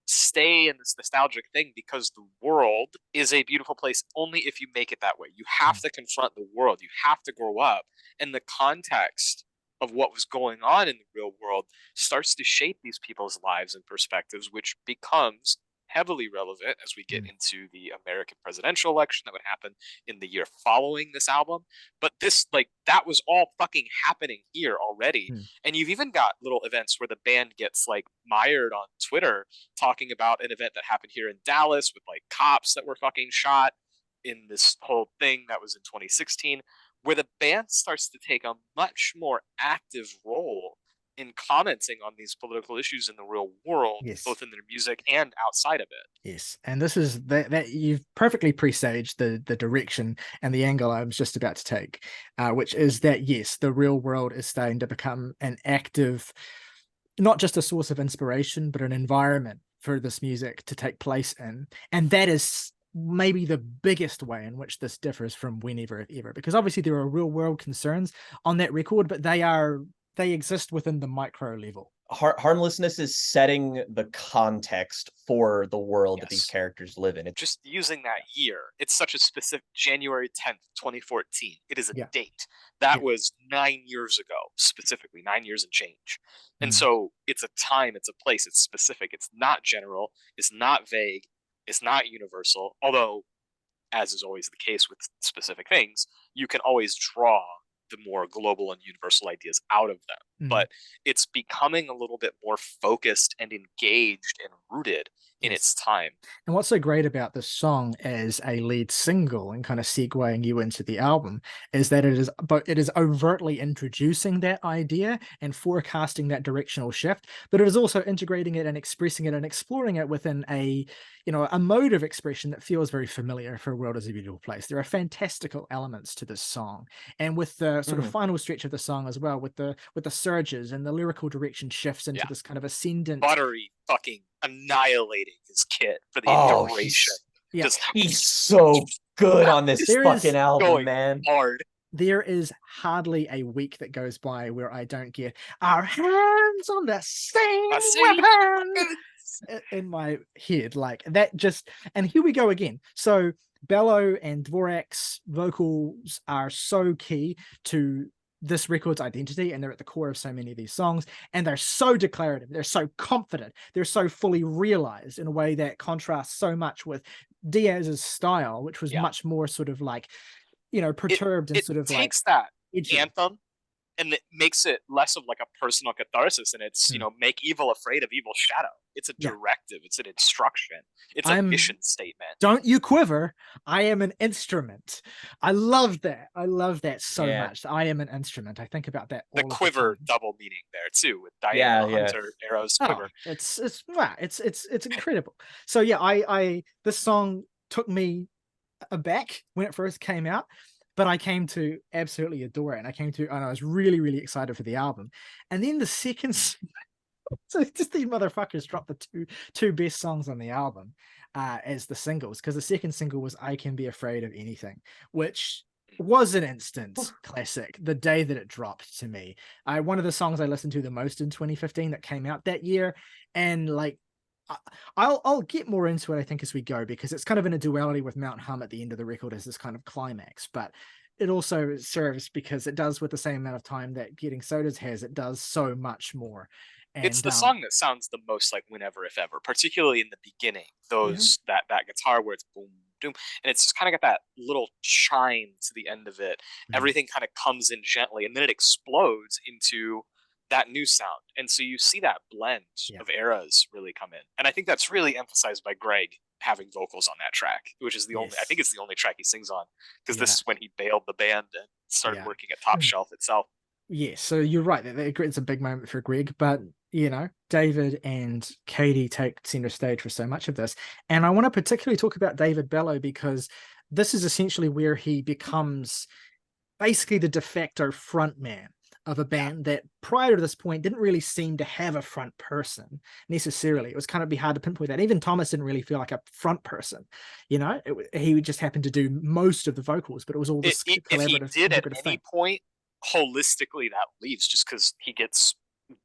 stay in this nostalgic thing because the world is a beautiful place only if you make it that way. You have to confront the world. You have to grow up. And the context of what was going on in the real world starts to shape these people's lives and perspectives, which becomes heavily relevant as we get into the American presidential election that would happen in the year following this album. But that was all fucking happening here already. And you've even got little events where the band gets mired on Twitter talking about an event that happened here in Dallas with cops that were fucking shot in this whole thing that was in 2016, where the band starts to take a much more active role in commenting on these political issues in the real world, Yes. both in their music and outside of it. Yes, and this is that you've perfectly presaged the direction and the angle I was just about to take, which is that yes, the real world is starting to become an active, not just a source of inspiration, but an environment for this music to take place in, and that is maybe the biggest way in which this differs from Whenever If Ever, because obviously there are real world concerns on that record, but they exist within the micro level. Harmlessness is setting the context for the world that these Yes. characters live in. Just using that year, it's such a specific January 10th, 2014. It is a Yeah. date. That Yeah. was 9 years ago, specifically 9 years and change. And Mm. so it's a time, it's a place, it's specific. It's not general, it's not vague, it's not universal. Although, as is always the case with specific things, you can always draw the more global and universal ideas out of them. Mm. But it's becoming a little bit more focused and engaged and rooted in Yes. its time. And what's so great about this song as a lead single and kind of segueing you into the album is that it is overtly introducing that idea and forecasting that directional shift, but it is also integrating it and expressing it and exploring it within a mode of expression that feels very familiar for A World Is a Beautiful Place. There are fantastical elements to this song, and with the sort of final stretch of the song as well, with the surges and the lyrical direction shifts into this kind of ascendant. Buttery fucking annihilating his kit for the duration. He's so good on this fucking album, man. Hard. There is hardly a week that goes by where I don't get our hands on the same weapon in my head, like that. And here we go again. So Bello and Dvorak's vocals are so key to this record's identity, and they're at the core of so many of these songs, and they're so declarative, they're so confident, they're so fully realized in a way that contrasts so much with Diaz's style, which was much more sort of like perturbed and sort of like takes that edgy anthem and it makes it less of like a personal catharsis, and it's make evil afraid of evil shadow. It's a directive, it's an instruction, it's a mission statement. Don't you quiver, I am an instrument. I love that so much. I am an instrument. I think about that all the quiver double meaning there too, with Diana Hunter arrows quiver. It's incredible. So I this song took me aback when it first came out, but I came to absolutely adore it, and I was really, really excited for the album. And then the second so just these motherfuckers dropped the two best songs on the album as the singles, because the second single was I Can Be Afraid of Anything, which was an instant classic the day that it dropped to me. One of the songs I listened to the most in 2015 that came out that year, and like I'll get more into it, I think, as we go, because it's kind of in a duality with Mount Hum at the end of the record as this kind of climax, but it also serves because it does, with the same amount of time that Getting Sodas has, it does so much more. And it's the song that sounds the most like Whenever If Ever, particularly in the beginning. That guitar where it's boom, boom, and it's just kind of got that little chime to the end of it. Everything kind of comes in gently, and then it explodes into that new sound. And so you see that blend of eras really come in. And I think that's really emphasized by Greg having vocals on that track, which is I think it's the only track he sings on, because this is when he bailed the band and started working at Top Shelf itself. Yes, so you're right. It's a big moment for Greg, but David and Katie take center stage for so much of this. And I want to particularly talk about David Bello, because this is essentially where he becomes basically the de facto front man of a band that prior to this point didn't really seem to have a front person necessarily. It was kind of be hard to pinpoint that. Even Thomas didn't really feel like a front person. He just happened to do most of the vocals, but it was all this collaborative. If he did at any point, holistically that leaves, just because he gets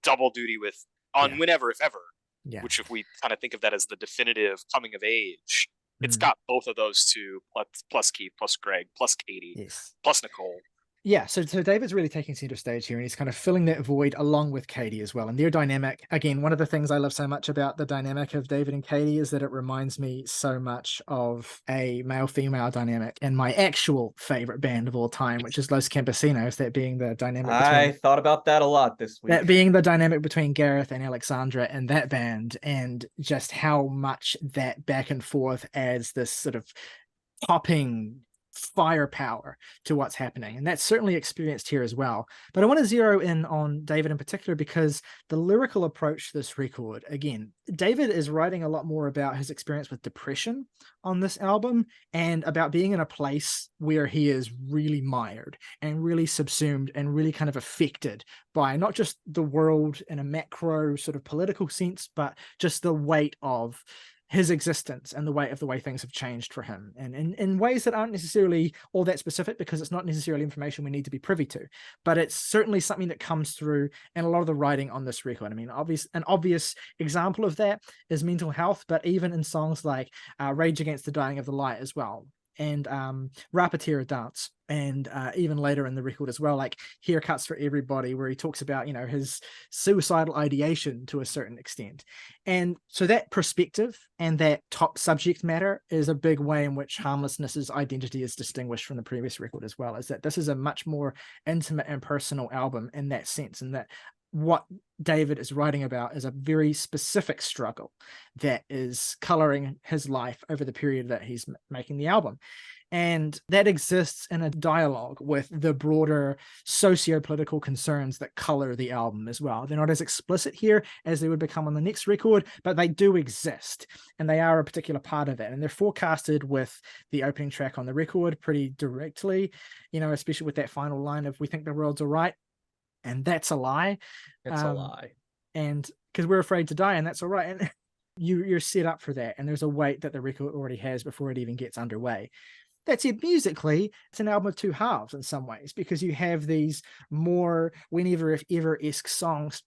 double duty with Whenever If Ever, which, if we kind of think of that as the definitive coming of age, it's got both of those two, plus Keith, plus Greg, plus Katie, plus Nicole. Yeah, so David's really taking center stage here, and he's kind of filling that void along with Katie as well. And their dynamic, again, one of the things I love so much about the dynamic of David and Katie is that it reminds me so much of a male-female dynamic in my actual favorite band of all time, which is Los Campesinos, that being the dynamic I thought about that a lot this week. That being the dynamic between Gareth and Alexandra in that band, and just how much that back and forth adds this sort of popping firepower to what's happening, and that's certainly experienced here as well. But I want to zero in on David in particular, because the lyrical approach to this record, again, David is writing a lot more about his experience with depression on this album, and about being in a place where he is really mired and really subsumed and really kind of affected by not just the world in a macro sort of political sense, but just the weight of his existence and the weight of the way things have changed for him, and in ways that aren't necessarily all that specific, because it's not necessarily information we need to be privy to, but it's certainly something that comes through in a lot of the writing on this record. I mean, an obvious example of that is mental health, but even in songs like Rage Against the Dying of the Light as well, and Rapetera Dance, and even later in the record as well, like Haircuts for Everybody, where he talks about, you know, his suicidal ideation to a certain extent. And so that perspective and that top subject matter is a big way in which Harmlessness's identity is distinguished from the previous record as well, is that this is a much more intimate and personal album in that sense, and that what David is writing about is a very specific struggle that is coloring his life over the period that he's making the album. And that exists in a dialogue with the broader socio-political concerns that color the album as well. They're not as explicit here as they would become on the next record, but they do exist, and they are a particular part of it. And they're forecasted with the opening track on the record pretty directly, you know, especially with that final line of "We think the world's all right, and that's a lie." It's a lie. And because we're afraid to die, and that's all right. And you're set up for that. And there's a weight that the record already has before it even gets underway. That said, musically, it's an album of two halves in some ways, because you have these more whenever if ever-esque songs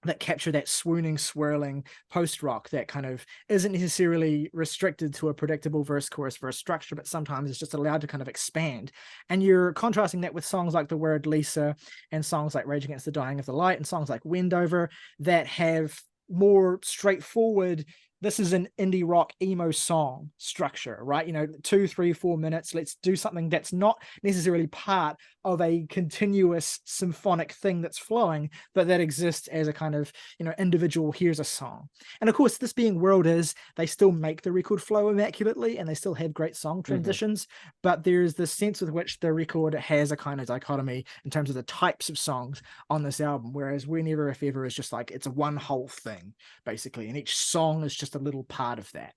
that capture that swooning, swirling post-rock that kind of isn't necessarily restricted to a predictable verse, chorus, verse structure, but sometimes it's just allowed to kind of expand. And you're contrasting that with songs like The Word Lisa, and songs like Rage Against the Dying of the Light, and songs like Wendover that have more straightforward, this is an indie rock emo song structure, right? You know, 2, 3, 4 minutes. Let's do something that's not necessarily part of a continuous symphonic thing that's flowing, but that exists as a kind of, you know, individual, here's a song. And of course, this being World Is, they still make the record flow immaculately, and they still have great song transitions, but there's this sense with which the record has a kind of dichotomy in terms of the types of songs on this album, whereas Whenever If Ever is just like, it's a one whole thing, basically, and each song is just a little part of that.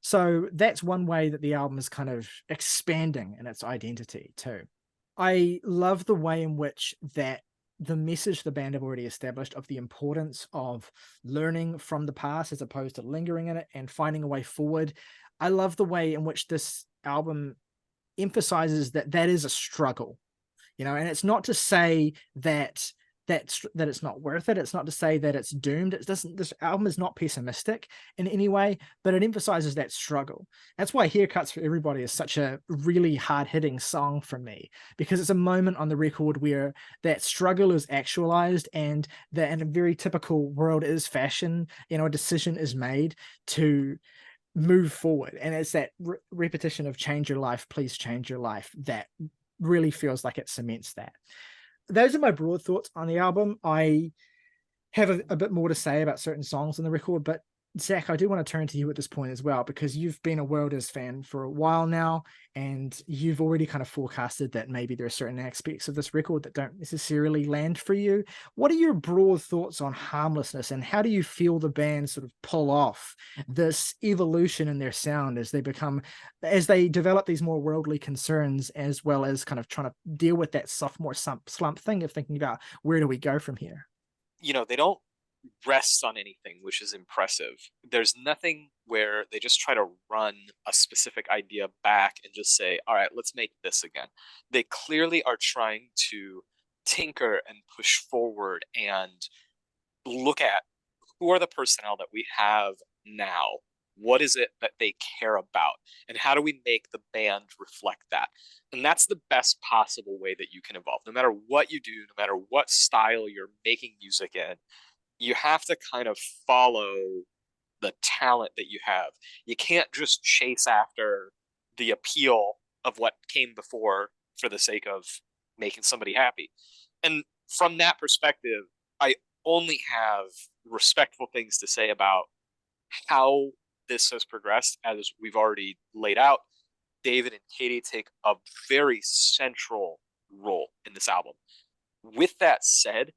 So that's one way that the album is kind of expanding in its identity too. I love the way in which that the message the band have already established of the importance of learning from the past as opposed to lingering in it and finding a way forward. I love the way in which this album emphasizes that that is a struggle, you know, and it's not to say that it's not worth it. It's not to say that it's doomed. This album is not pessimistic in any way, but it emphasizes that struggle. That's why Haircuts for Everybody is such a really hard-hitting song for me, because it's a moment on the record where that struggle is actualized, and that in a very typical World Is fashion, you know, a decision is made to move forward. And it's that repetition of change your life, please change your life, that really feels like it cements that. Those are my broad thoughts on the album. I have a bit more to say about certain songs on the record, but Zach, I do want to turn to you at this point as well, because you've been a World Is fan for a while now, and you've already kind of forecasted that maybe there are certain aspects of this record that don't necessarily land for you. What are your broad thoughts on Harmlessness, and how do you feel the band sort of pull off this evolution in their sound as they develop these more worldly concerns, as well as kind of trying to deal with that sophomore slump thing of thinking about where do we go from here? You know, they don't rest on anything, which is impressive. There's nothing where they just try to run a specific idea back and just say, all right, let's make this again. They clearly are trying to tinker and push forward and look at who are the personnel that we have now. What is it that they care about? And how do we make the band reflect that? And that's the best possible way that you can evolve. No matter what you do, no matter what style you're making music in, you have to kind of follow the talent that you have. You can't just chase after the appeal of what came before for the sake of making somebody happy. And from that perspective, I only have respectful things to say about how this has progressed, as we've already laid out. David and Katie take a very central role in this album. With that said,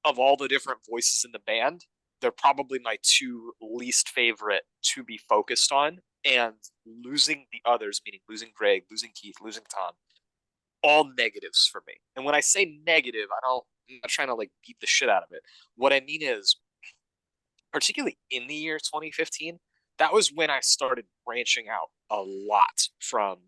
of all the different voices in the band, they're probably my two least favorite to be focused on. And losing the others, meaning losing Greg, losing Keith, losing Tom, all negatives for me. And when I say negative, I'm not trying to like beat the shit out of it. What I mean is, particularly in the year 2015, that was when I started branching out a lot from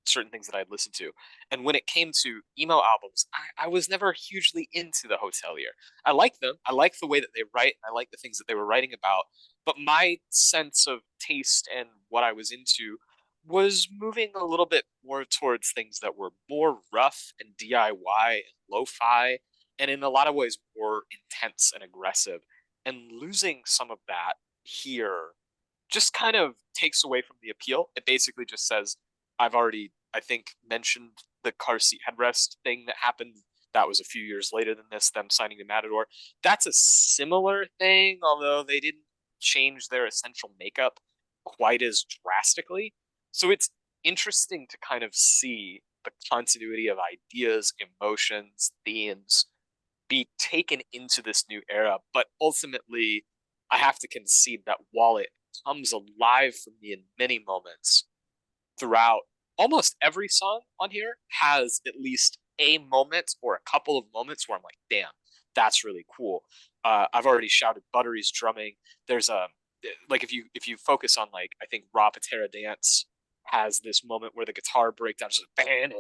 certain things that I'd listened to. And when it came to emo albums, I was never hugely into the Hotelier. I like them. I like the way that they write. And I like the things that they were writing about. But my sense of taste and what I was into was moving a little bit more towards things that were more rough and DIY and lo-fi, and in a lot of ways more intense and aggressive. And losing some of that here just kind of takes away from the appeal. It basically just says, I've already, I think, mentioned the car seat headrest thing that happened. That was a few years later than this, them signing to Matador. That's a similar thing, although they didn't change their essential makeup quite as drastically. So it's interesting to kind of see the continuity of ideas, emotions, themes be taken into this new era. But ultimately, I have to concede that while it comes alive for me in many moments throughout, almost every song on here has at least a moment or a couple of moments where I'm like, damn, that's really cool. I've already shouted Buttery's drumming. There's a like if you focus on like I think Raw Patera Dance has this moment where the guitar breakdown is like, and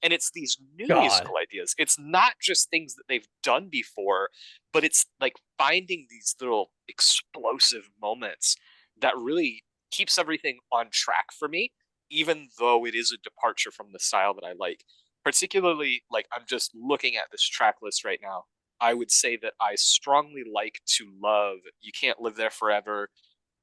it's these new musical ideas. It's not just things that they've done before, but it's like finding these little explosive moments that really keeps everything on track for me, even though it is a departure from the style that I like. Particularly, like I'm just looking at this track list right now. I would say that I strongly like to love You Can't Live There Forever,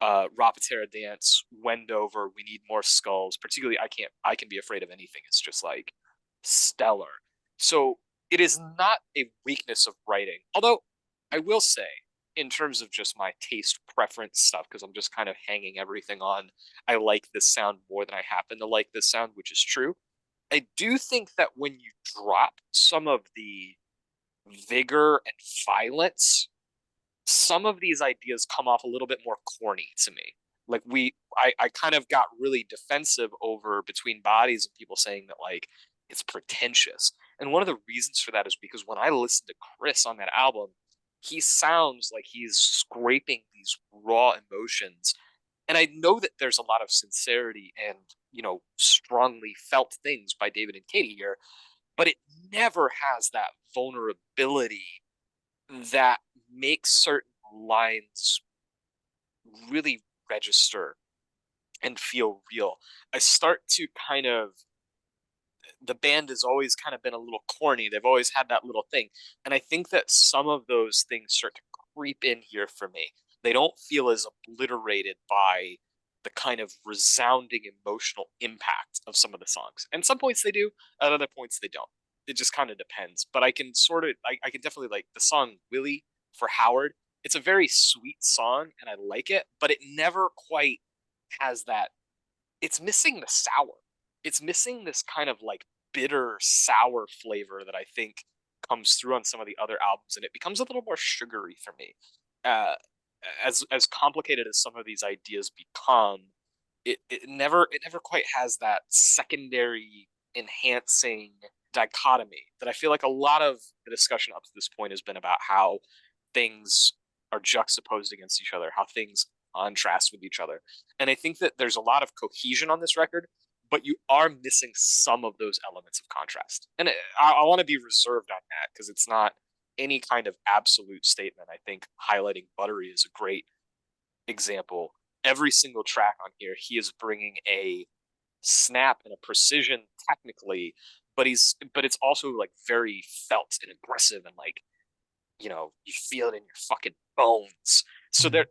Rapatera Dance, Wendover, We Need More Skulls. Particularly, I Can Be Afraid of Anything. It's just like stellar. So it is not a weakness of writing. Although I will say, in terms of just my taste preference stuff, because I'm just kind of hanging everything on, I like this sound more than I happen to like this sound, which is true. I do think that when you drop some of the vigor and violence, some of these ideas come off a little bit more corny to me. Like I kind of got really defensive over Between Bodies and people saying that like it's pretentious. And one of the reasons for that is because when I listen to Chris on that album, he sounds like he's scraping these raw emotions. And I know that there's a lot of sincerity and, strongly felt things by David and Katie here, but it never has that vulnerability that makes certain lines really register and feel real. I start to kind of, the band has always kind of been a little corny. They've always had that little thing. And I think that some of those things start to creep in here for me. They don't feel as obliterated by the kind of resounding emotional impact of some of the songs. And some points they do, at other points they don't. It just kind of depends. But I can I can definitely like the song Willie for Howard. It's a very sweet song and I like it, but it never quite has that. It's missing the sour. It's missing this kind of like bitter sour flavor that I think comes through on some of the other albums, and it becomes a little more sugary for me. As complicated as some of these ideas become, it never quite has that secondary enhancing dichotomy that I feel like a lot of the discussion up to this point has been about how things are juxtaposed against each other, how things contrast with each other. And I think that there's a lot of cohesion on this record, but you are missing some of those elements of contrast. And I want to be reserved on that because it's not any kind of absolute statement. I think highlighting Buttery is a great example. Every single track on here, he is bringing a snap and a precision technically, but it's also like very felt and aggressive and like, you feel it in your fucking bones. So there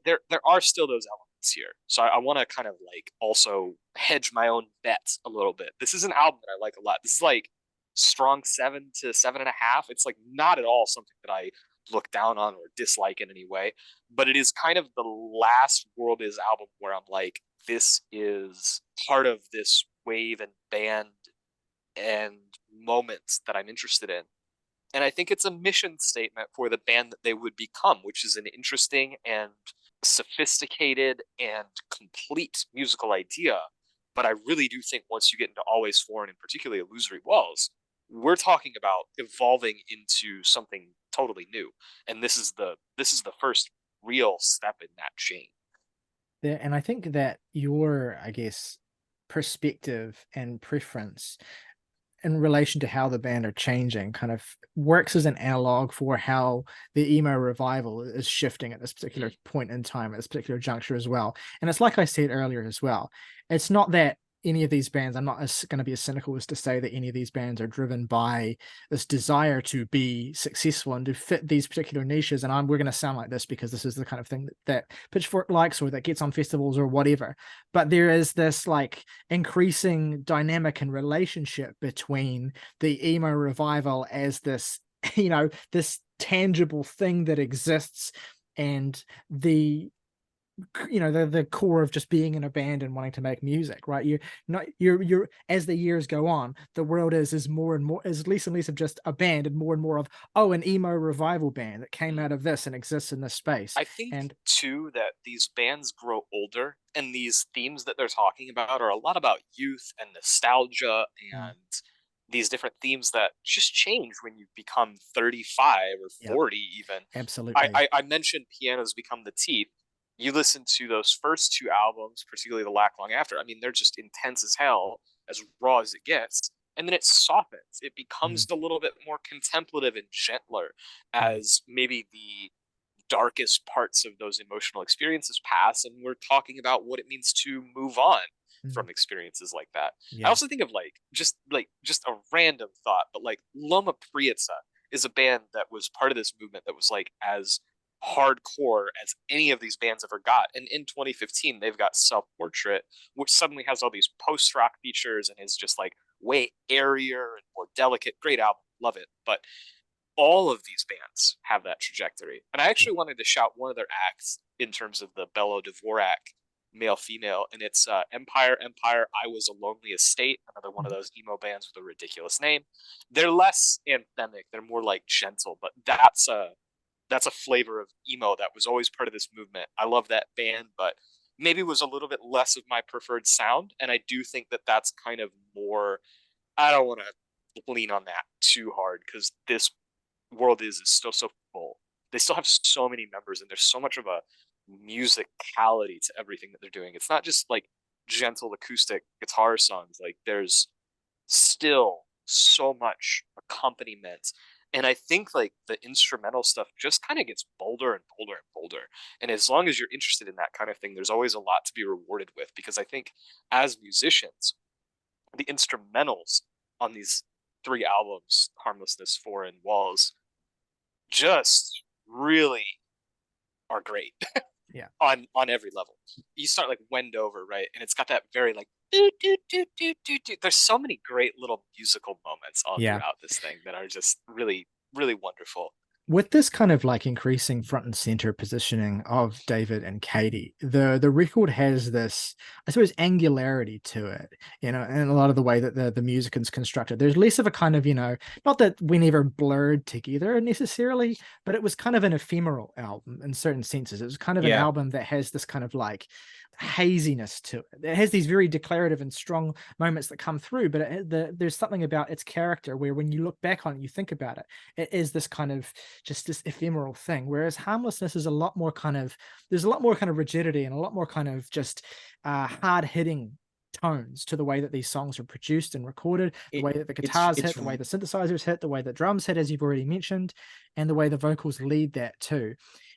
are still those elements here. So I want to kind of like also hedge my own bets a little bit. This is an album that I like a lot. This is like strong 7 to 7.5. It's like not at all something that I look down on or dislike in any way, but it is kind of the last World Is album where I'm like, this is part of this wave and band and moments that I'm interested in. And I think it's a mission statement for the band that they would become, which is an interesting and sophisticated and complete musical idea. But I really do think once you get into Always Foreign, and particularly Illusory Walls, we're talking about evolving into something totally new. And this is the first real step in that chain. And I think that your, I guess, perspective and preference in relation to how the band are changing kind of works as an analog for how the emo revival is shifting at this particular point in time, at this particular juncture as well. And it's like I said earlier as well, it's not that any of these bands, I'm not going to be as cynical as to say that any of these bands are driven by this desire to be successful and to fit these particular niches. And we're going to sound like this because this is the kind of thing that Pitchfork likes or that gets on festivals or whatever. But there is this like increasing dynamic and relationship between the emo revival as this, this tangible thing that exists and the core of just being in a band and wanting to make music, right? You're as the years go on, the world is more and more, is less and less of just a band and more of an emo revival band that came out of this and exists in this space. I think too that these bands grow older and these themes that they're talking about are a lot about youth and nostalgia and these different themes that just change when you become 35 or 40 even. Absolutely. I mentioned Pianos Become the Teeth. You listen to those first two albums, particularly The Lack Long After. I mean, they're just intense as hell, as raw as it gets. And then it softens. It becomes a little bit more contemplative and gentler as maybe the darkest parts of those emotional experiences pass. And we're talking about what it means to move on from experiences like that. I also think of just a random thought, but like Loma Prieta is a band that was part of this movement that was like as hardcore as any of these bands ever got. And in 2015 they've got Self Portrait, which suddenly has all these post-rock features and is just like way airier and more delicate. Great album, love it. But all of these bands have that trajectory. And I actually wanted to shout one of their acts in terms of the Belo Dvorak male female, and it's Empire I Was a Lonely Estate, another one of those emo bands with a ridiculous name. They're less anthemic, they're more like gentle, but that's a flavor of emo that was always part of this movement. I love that band, but maybe was a little bit less of my preferred sound. And I do think that that's kind of more, I don't want to lean on that too hard because this world is still so full. They still have so many members and there's so much of a musicality to everything that they're doing. It's not just like gentle acoustic guitar songs. Like there's still so much accompaniment. And I think like the instrumental stuff just kind of gets bolder and bolder and bolder. And as long as you're interested in that kind of thing, there's always a lot to be rewarded with, because I think as musicians, the instrumentals on these three albums, Harmlessness, Foreign, Walls, just really are great. on every level. You start like Wendover, right? And it's got that very like do, do, do, do, do, do. There's so many great little musical moments all throughout this thing that are just really, really wonderful. With this kind of like increasing front and center positioning of David and Katie, the record has this, I suppose, angularity to it, and a lot of the way that the music is constructed. There's less of a kind of, not that we never blurred together necessarily, but it was kind of an ephemeral album in certain senses. It was kind of an album that has this kind of like haziness to it. It has these very declarative and strong moments that come through, but there's something about its character where when you look back on it, you think about it, it is this kind of just this ephemeral thing, whereas Harmlessness is a lot more kind of, there's a lot more kind of rigidity and a lot more kind of just hard-hitting tones to the way that these songs are produced and recorded, the way that the guitars hit, the way the synthesizers hit, the way the drums hit, as you've already mentioned, and the way the vocals lead that too.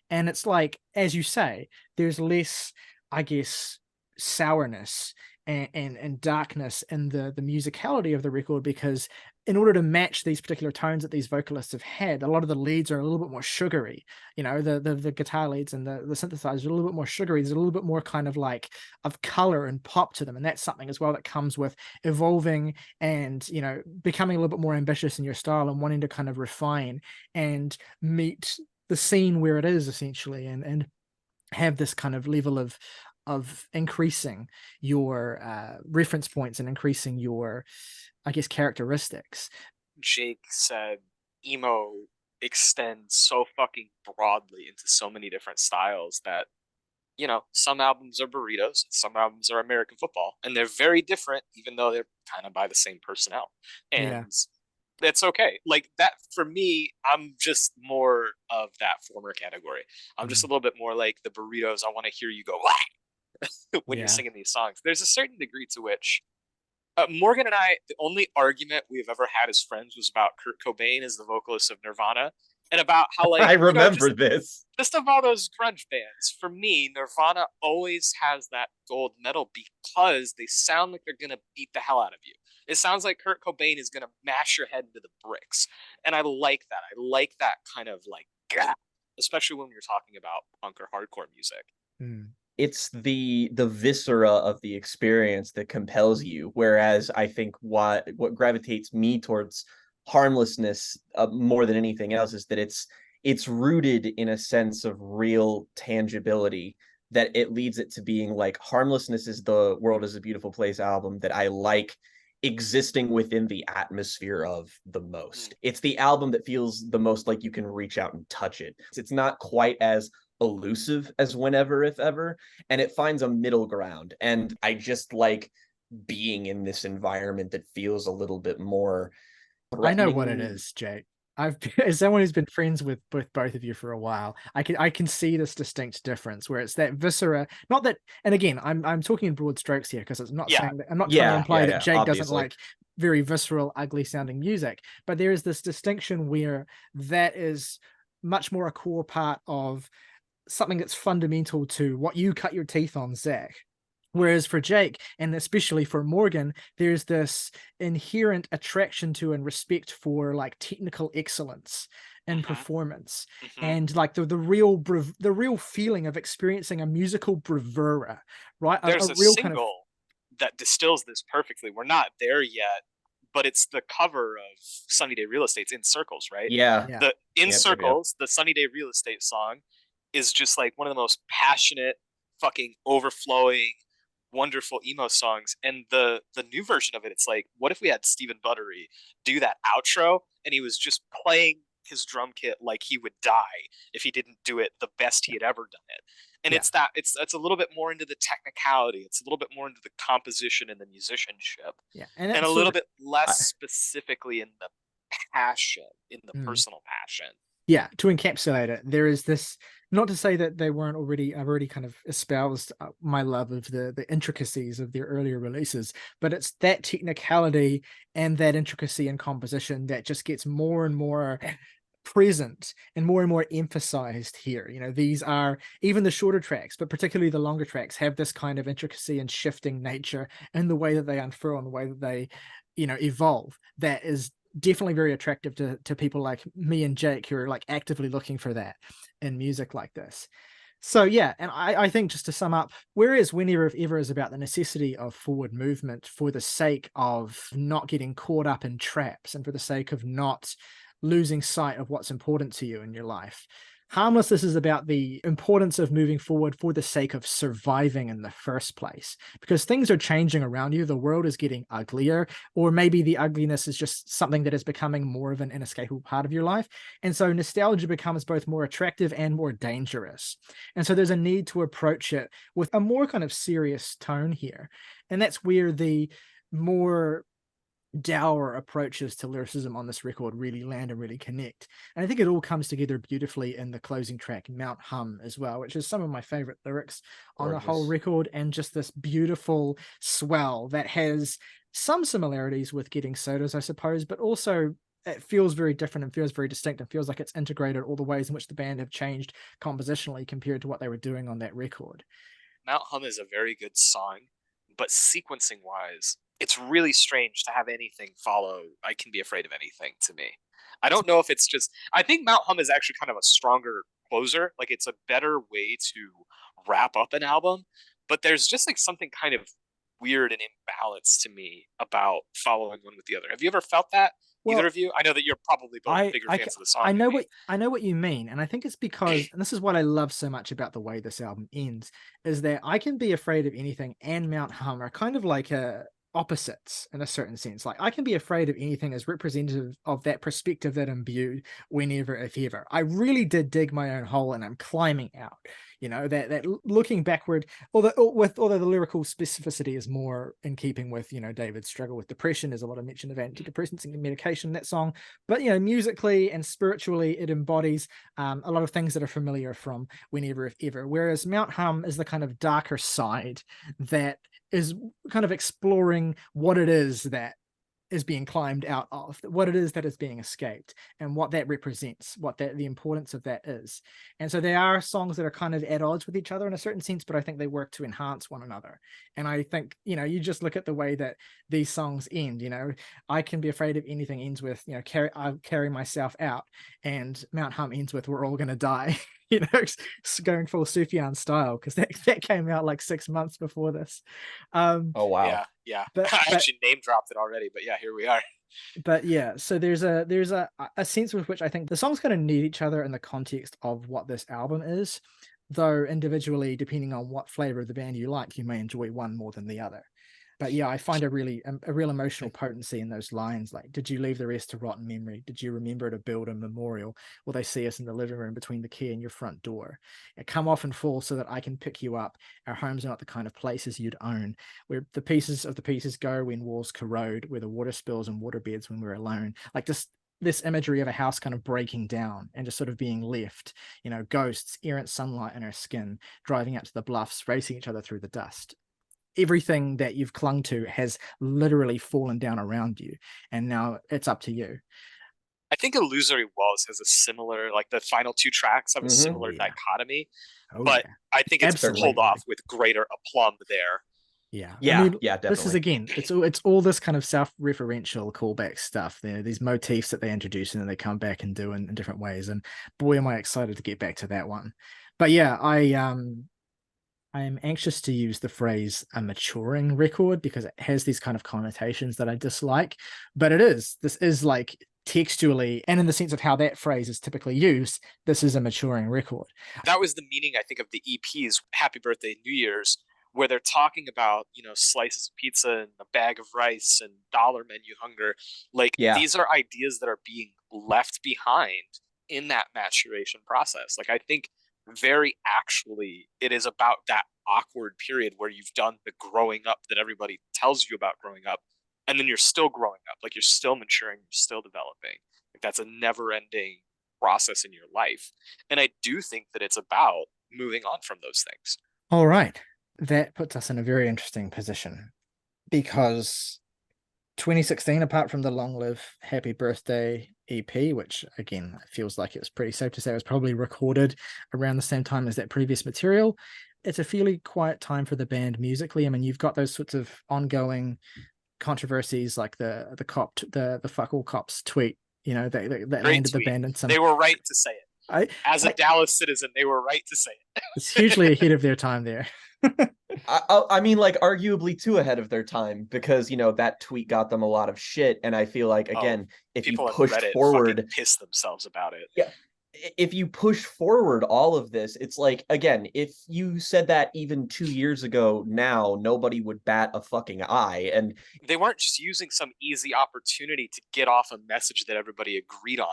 And it's like, as you say, there's less, I guess, sourness and darkness in the musicality of the record, because in order to match these particular tones that these vocalists have had, a lot of the leads are a little bit more sugary. The guitar leads and the synthesizers are a little bit more sugary. There's a little bit more kind of like of color and pop to them, and that's something as well that comes with evolving and becoming a little bit more ambitious in your style and wanting to kind of refine and meet the scene where it is essentially, and have this kind of level of of increasing your reference points and increasing your, I guess, characteristics. Jake said emo extends so fucking broadly into so many different styles that, you know, some albums are burritos, some albums are American football, and they're very different, even though they're kind of by the same personnel. Yeah. And that's okay. Like that for me, I'm just more of that former category. I'm just a little bit more like the burritos. I want to hear you go when you're singing these songs. There's a certain degree to which Morgan and I, the only argument we've ever had as friends was about Kurt Cobain as the vocalist of Nirvana, and about how, like, I remember you know, this. just of all those grunge bands. For me, Nirvana always has that gold medal because they sound like they're gonna beat the hell out of you. It sounds like Kurt Cobain is gonna mash your head into the bricks, and I like that. I like that kind of like, especially when you're talking about punk or hardcore music. It's the viscera of the experience that compels you, whereas I think what gravitates me towards harmlessness more than anything else is that it's rooted in a sense of real tangibility, that it leads it to being like harmlessness is the World is a Beautiful Place album that I like existing within the atmosphere of the most. It's the album that feels the most like you can reach out and touch it. It's not quite as elusive as Whenever If Ever, and it finds a middle ground, and I just like being in this environment that feels a little bit more I know what it is, Jake. I've as someone who's been friends with both of you for a while, I can see this distinct difference where it's that viscera. Not that, and again, I'm talking in broad strokes here because it's not saying that, I'm not trying to imply that Jake doesn't like very visceral, ugly sounding music, but there is this distinction where that is much more a core part of something that's fundamental to what you cut your teeth on, Zach. Whereas for Jake, and especially for Morgan, there's this inherent attraction to and respect for like technical excellence in performance, and like the real feeling of experiencing a musical bravura, right? There's a real single kind of that distills this perfectly. We're not there yet, but it's the cover of Sunny Day Real Estate's In Circles, right? Yeah. The In Circles, the Sunny Day Real Estate song, is just like one of the most passionate, fucking overflowing, wonderful emo songs. And the new version of it, it's like, what if we had Stephen Buttery do that outro and he was just playing his drum kit like he would die if he didn't do it the best he had ever done it. And it's a little bit more into the technicality, it's a little bit more into the composition and the musicianship, and a little bit less specifically in the passion, in the personal passion. Yeah, to encapsulate it, there is this, not to say that they weren't already, I've already kind of espoused my love of the intricacies of their earlier releases, but it's that technicality and that intricacy in composition that just gets more and more present and more emphasized here. You know, these are, even the shorter tracks, but particularly the longer tracks, have this kind of intricacy and shifting nature in the way that they unfurl and the way that they, you know, evolve, that is definitely very attractive to people like me and Jake, who are like actively looking for that in music like this. So yeah, and I think, just to sum up, whereas Whenever If Ever is about the necessity of forward movement for the sake of not getting caught up in traps and for the sake of not losing sight of what's important to you in your life, Harmlessness is about the importance of moving forward for the sake of surviving in the first place, because things are changing around you. The world is getting uglier, or maybe the ugliness is just something that is becoming more of an inescapable part of your life. And so nostalgia becomes both more attractive and more dangerous. And so there's a need to approach it with a more kind of serious tone here. And that's where the more dour approaches to lyricism on this record really land and really connect. And I think it all comes together beautifully in the closing track, Mount Hum, as well, which is some of my favorite lyrics on the whole record, and just this beautiful swell that has some similarities with Getting Sodas, I suppose, but also it feels very different and feels very distinct and feels like it's integrated all the ways in which the band have changed compositionally compared to what they were doing on that record. Mount Hum is a very good song, but sequencing wise, it's really strange to have anything follow I Can Be Afraid of Anything to me. I don't know if it's just, I think Mount Hum is actually kind of a stronger closer. Like, it's a better way to wrap up an album, but there's just like something kind of weird and imbalanced to me about following one with the other. Have you ever felt that? Well, Either of you? I know that you're probably both bigger fans of the song. I know what you mean, and I think it's because, and this is what I love so much about the way this album ends, is that I Can Be Afraid of Anything and Mount Hum are kind of like opposites in a certain sense. Like I Can Be Afraid of Anything is representative of that perspective that imbued Whenever If Ever. I really did dig my own hole and I'm climbing out. You know, that looking backward, although the lyrical specificity is more in keeping with, you know, David's struggle with depression. There's a lot of mention of antidepressants and medication in that song, but you know, musically and spiritually, it embodies a lot of things that are familiar from Whenever If Ever. Whereas Mount Hum is the kind of darker side that is kind of exploring what it is that is being climbed out of, what it is that is being escaped, and what that represents, what that the importance of that is. And so they are songs that are kind of at odds with each other in a certain sense, but I think they work to enhance one another. And I think, you know, you just look at the way that these songs end, you know, I Can Be Afraid of Anything ends with, you know, I'll carry myself out, and Mount Hum ends with We're All Gonna Die. You know, going full Sufjan style, because that came out like 6 months before this. Oh wow. Yeah. But I actually name dropped it already, but yeah, here we are. But yeah, so there's a sense with which I think the songs kind of need each other in the context of what this album is, though individually, depending on what flavor of the band you like, you may enjoy one more than the other. But yeah, I find a real emotional potency in those lines. Like, did you leave the rest to rot in memory? Did you remember to build a memorial? Will they see us in the living room between the key and your front door? Come off and fall so that I can pick you up. Our homes are not the kind of places you'd own. Where the pieces of the pieces go when walls corrode, where the water spills and water beds when we're alone. Like this imagery of a house kind of breaking down and just sort of being left, you know, ghosts, errant sunlight in our skin, driving out to the bluffs, racing each other through the dust. Everything that you've clung to has literally fallen down around you, and now it's up to you. I think Illusory Walls has a similar, like the final two tracks have a similar dichotomy, but I think it's pulled off with greater aplomb there. Yeah, I mean, definitely. This is again, it's all this kind of self-referential callback stuff. There, these motifs that they introduce and then they come back and do in different ways. And boy, am I excited to get back to that one. But yeah, I am anxious to use the phrase a maturing record because it has these kind of connotations that I dislike, but this is like textually and in the sense of how that phrase is typically used, this is a maturing record. That was the meaning, I think, of the EPs, Happy Birthday, New Year's, where they're talking about, you know, slices of pizza and a bag of rice and dollar menu hunger. Like, these are ideas that are being left behind in that maturation process. Like, I think very actually it is about that awkward period where you've done the growing up that everybody tells you about growing up, and then you're still growing up, like you're still maturing, you're still developing. Like that's a never-ending process in your life, and I do think that it's about moving on from those things. All right, that puts us in a very interesting position, because 2016, apart from the Long Live Happy Birthday EP, which again feels like it was pretty safe to say it was probably recorded around the same time as that previous material, it's a fairly quiet time for the band musically. I mean, you've got those sorts of ongoing controversies like the fuck all cops tweet, you know, that landed the band in some. They were right to say it. As a Dallas citizen, they were right to say it. It's hugely ahead of their time there. I mean, like, arguably too ahead of their time, because, you know, that tweet got them a lot of shit. And I feel like, again, if you push forward, piss themselves about it. Yeah. If you push forward all of this, it's like, again, if you said that even 2 years ago, now nobody would bat a fucking eye. And they weren't just using some easy opportunity to get off a message that everybody agreed on.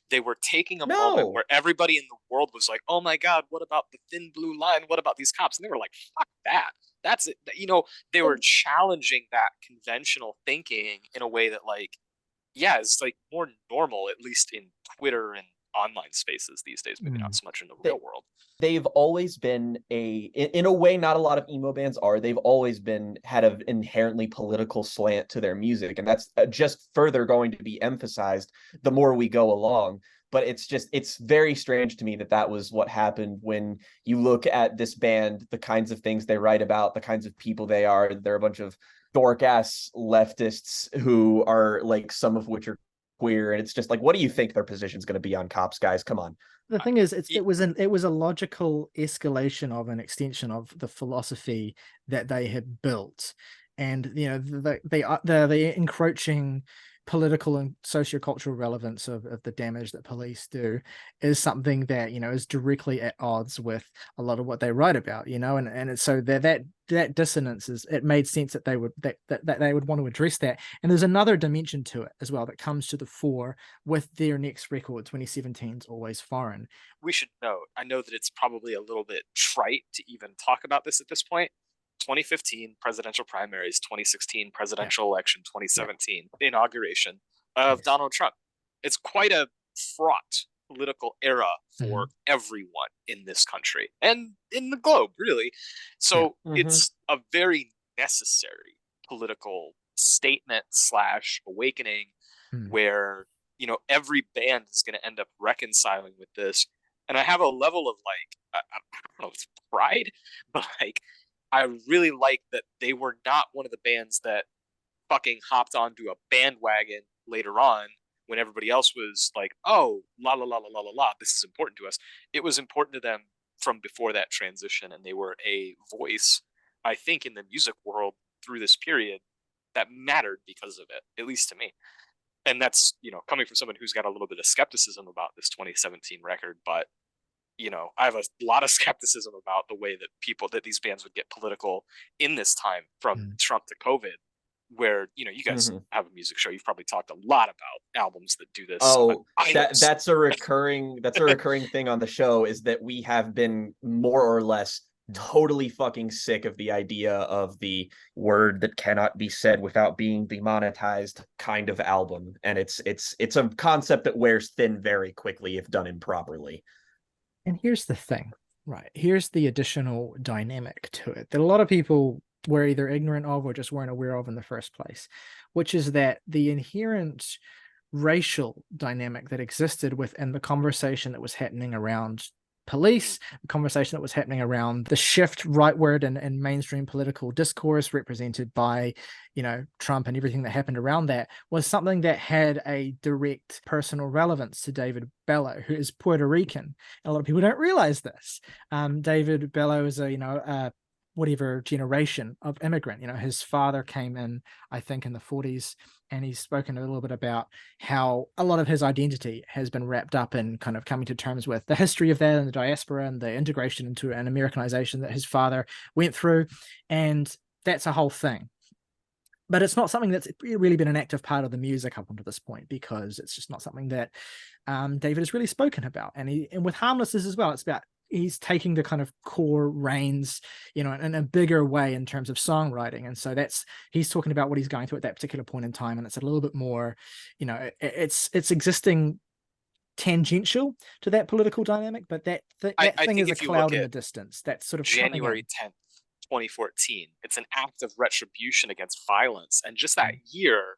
They were taking a moment where everybody in the world was like, oh my God, what about the thin blue line? What about these cops? And they were like, fuck that. That's it. You know, they were challenging that conventional thinking in a way that, like, yeah, it's like more normal, at least in Twitter and online spaces these days, maybe not so much in the real world. They've always been in a way, not a lot of emo bands are, they've always had an inherently political slant to their music, and that's just further going to be emphasized the more we go along. But it's very strange to me that was what happened when you look at this band, the kinds of things they write about, the kinds of people they are. They're a bunch of dork ass leftists who are, like, some of which are queer, and it's just like, what do you think their position is going to be on cops, guys? Come on. The thing is, it was a logical escalation of an extension of the philosophy that they had built, and the encroaching political and sociocultural relevance of the damage that police do is something that is directly at odds with a lot of what they write about, and so that dissonance it made sense that they would want to address that. And there's another dimension to it as well that comes to the fore with their next record, 2017's Always Foreign. We should note, I know that it's probably a little bit trite to even talk about this at this point. 2015 presidential primaries, 2016 presidential election, 2017 inauguration of Donald Trump. It's quite a fraught political era for everyone in this country and in the globe, really. So it's a very necessary political statement / awakening where, every band is going to end up reconciling with this. And I have a level of I don't know if it's pride, but I really like that they were not one of the bands that fucking hopped onto a bandwagon later on when everybody else was like, oh, la la la la la la la, this is important to us. It was important to them from before that transition, and they were a voice, I think, in the music world through this period that mattered because of it, at least to me. And that's, coming from someone who's got a little bit of skepticism about this 2017 record, but I have a lot of skepticism about the way that these bands would get political in this time from Trump to COVID, where, you guys have a music show. You've probably talked a lot about albums that do this. Oh, that's a recurring thing on the show, is that we have been more or less totally fucking sick of the idea of the word that cannot be said without being demonetized kind of album. And it's a concept that wears thin very quickly if done improperly. And here's the thing, right? Here's the additional dynamic to it that a lot of people were either ignorant of or just weren't aware of in the first place, which is that the inherent racial dynamic that existed within the conversation that was happening around police, the conversation that was happening around the shift rightward and mainstream political discourse represented by, Trump and everything that happened around that, was something that had a direct personal relevance to David Bello, who is Puerto Rican. And a lot of people don't realize this. David Bello is a whatever generation of immigrant. His father came in, I think, in the 40s, and he's spoken a little bit about how a lot of his identity has been wrapped up in kind of coming to terms with the history of that and the diaspora and the integration into an Americanization that his father went through. And that's a whole thing. But it's not something that's really been an active part of the music up until this point, because it's just not something that David has really spoken about. And with Harmlessness as well, it's about he's taking the kind of core reins, in a bigger way in terms of songwriting. And so he's talking about what he's going through at that particular point in time. And it's a little bit more, it's existing tangential to that political dynamic, but that thing is a cloud in the distance. That's sort of January 10th, 2014. It's an act of retribution against violence. And just that year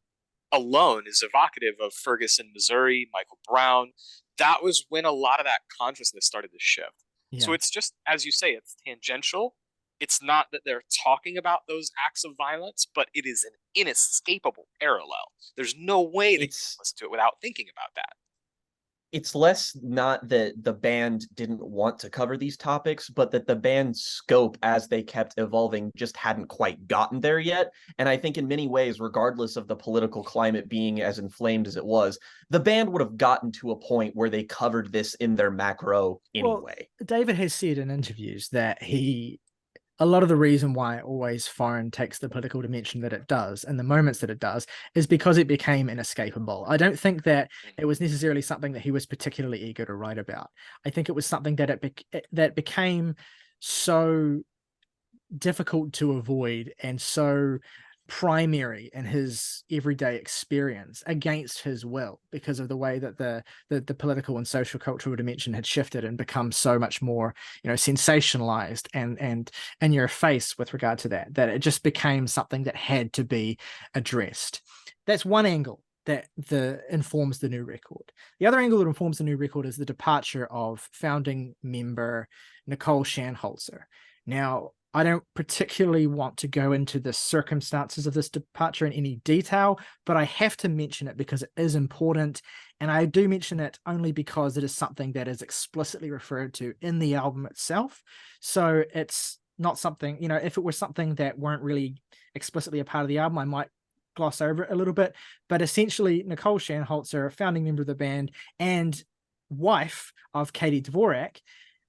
alone is evocative of Ferguson, Missouri, Michael Brown. That was when a lot of that consciousness started to shift. Yeah. So it's just, as you say, it's tangential. It's not that they're talking about those acts of violence, but it is an inescapable parallel. There's no way that you can listen to it without thinking about that. It's less not that the band didn't want to cover these topics, but that the band's scope as they kept evolving just hadn't quite gotten there yet. And I think in many ways, regardless of the political climate being as inflamed as it was, the band would have gotten to a point where they covered this in their macro anyway. Well, David has said in interviews that a lot of the reason why Always Foreign takes the political dimension that it does and the moments that it does is because it became inescapable. I don't think that it was necessarily something that he was particularly eager to write about. I think it was something that became so difficult to avoid and so primary in his everyday experience against his will, because of the way that the political and social cultural dimension had shifted and become so much more sensationalized and in your face with regard to that it just became something that had to be addressed. That's one angle that informs the new record. The other angle that informs the new record is the departure of founding member Nicole Shanholzer. Now, I don't particularly want to go into the circumstances of this departure in any detail, but I have to mention it because it is important. And I do mention it only because it is something that is explicitly referred to in the album itself. So it's not something, if it were something that weren't really explicitly a part of the album, I might gloss over it a little bit. But essentially, Nicole Shanholzer, founding member of the band and wife of Katie Dvorak,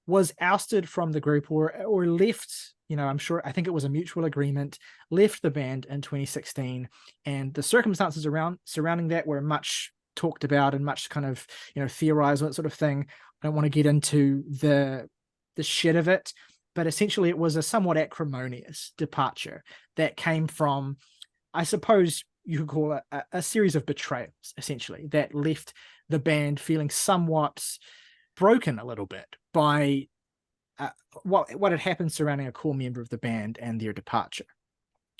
was ousted from the group or left. I think it was a mutual agreement, left the band in 2016, and the circumstances surrounding that were much talked about and much kind of theorized, that sort of thing. I don't want to get into the shit of it, but essentially it was a somewhat acrimonious departure that came from, I suppose you could call it a series of betrayals, essentially, that left the band feeling somewhat broken a little bit by what had happened surrounding a core member of the band and their departure.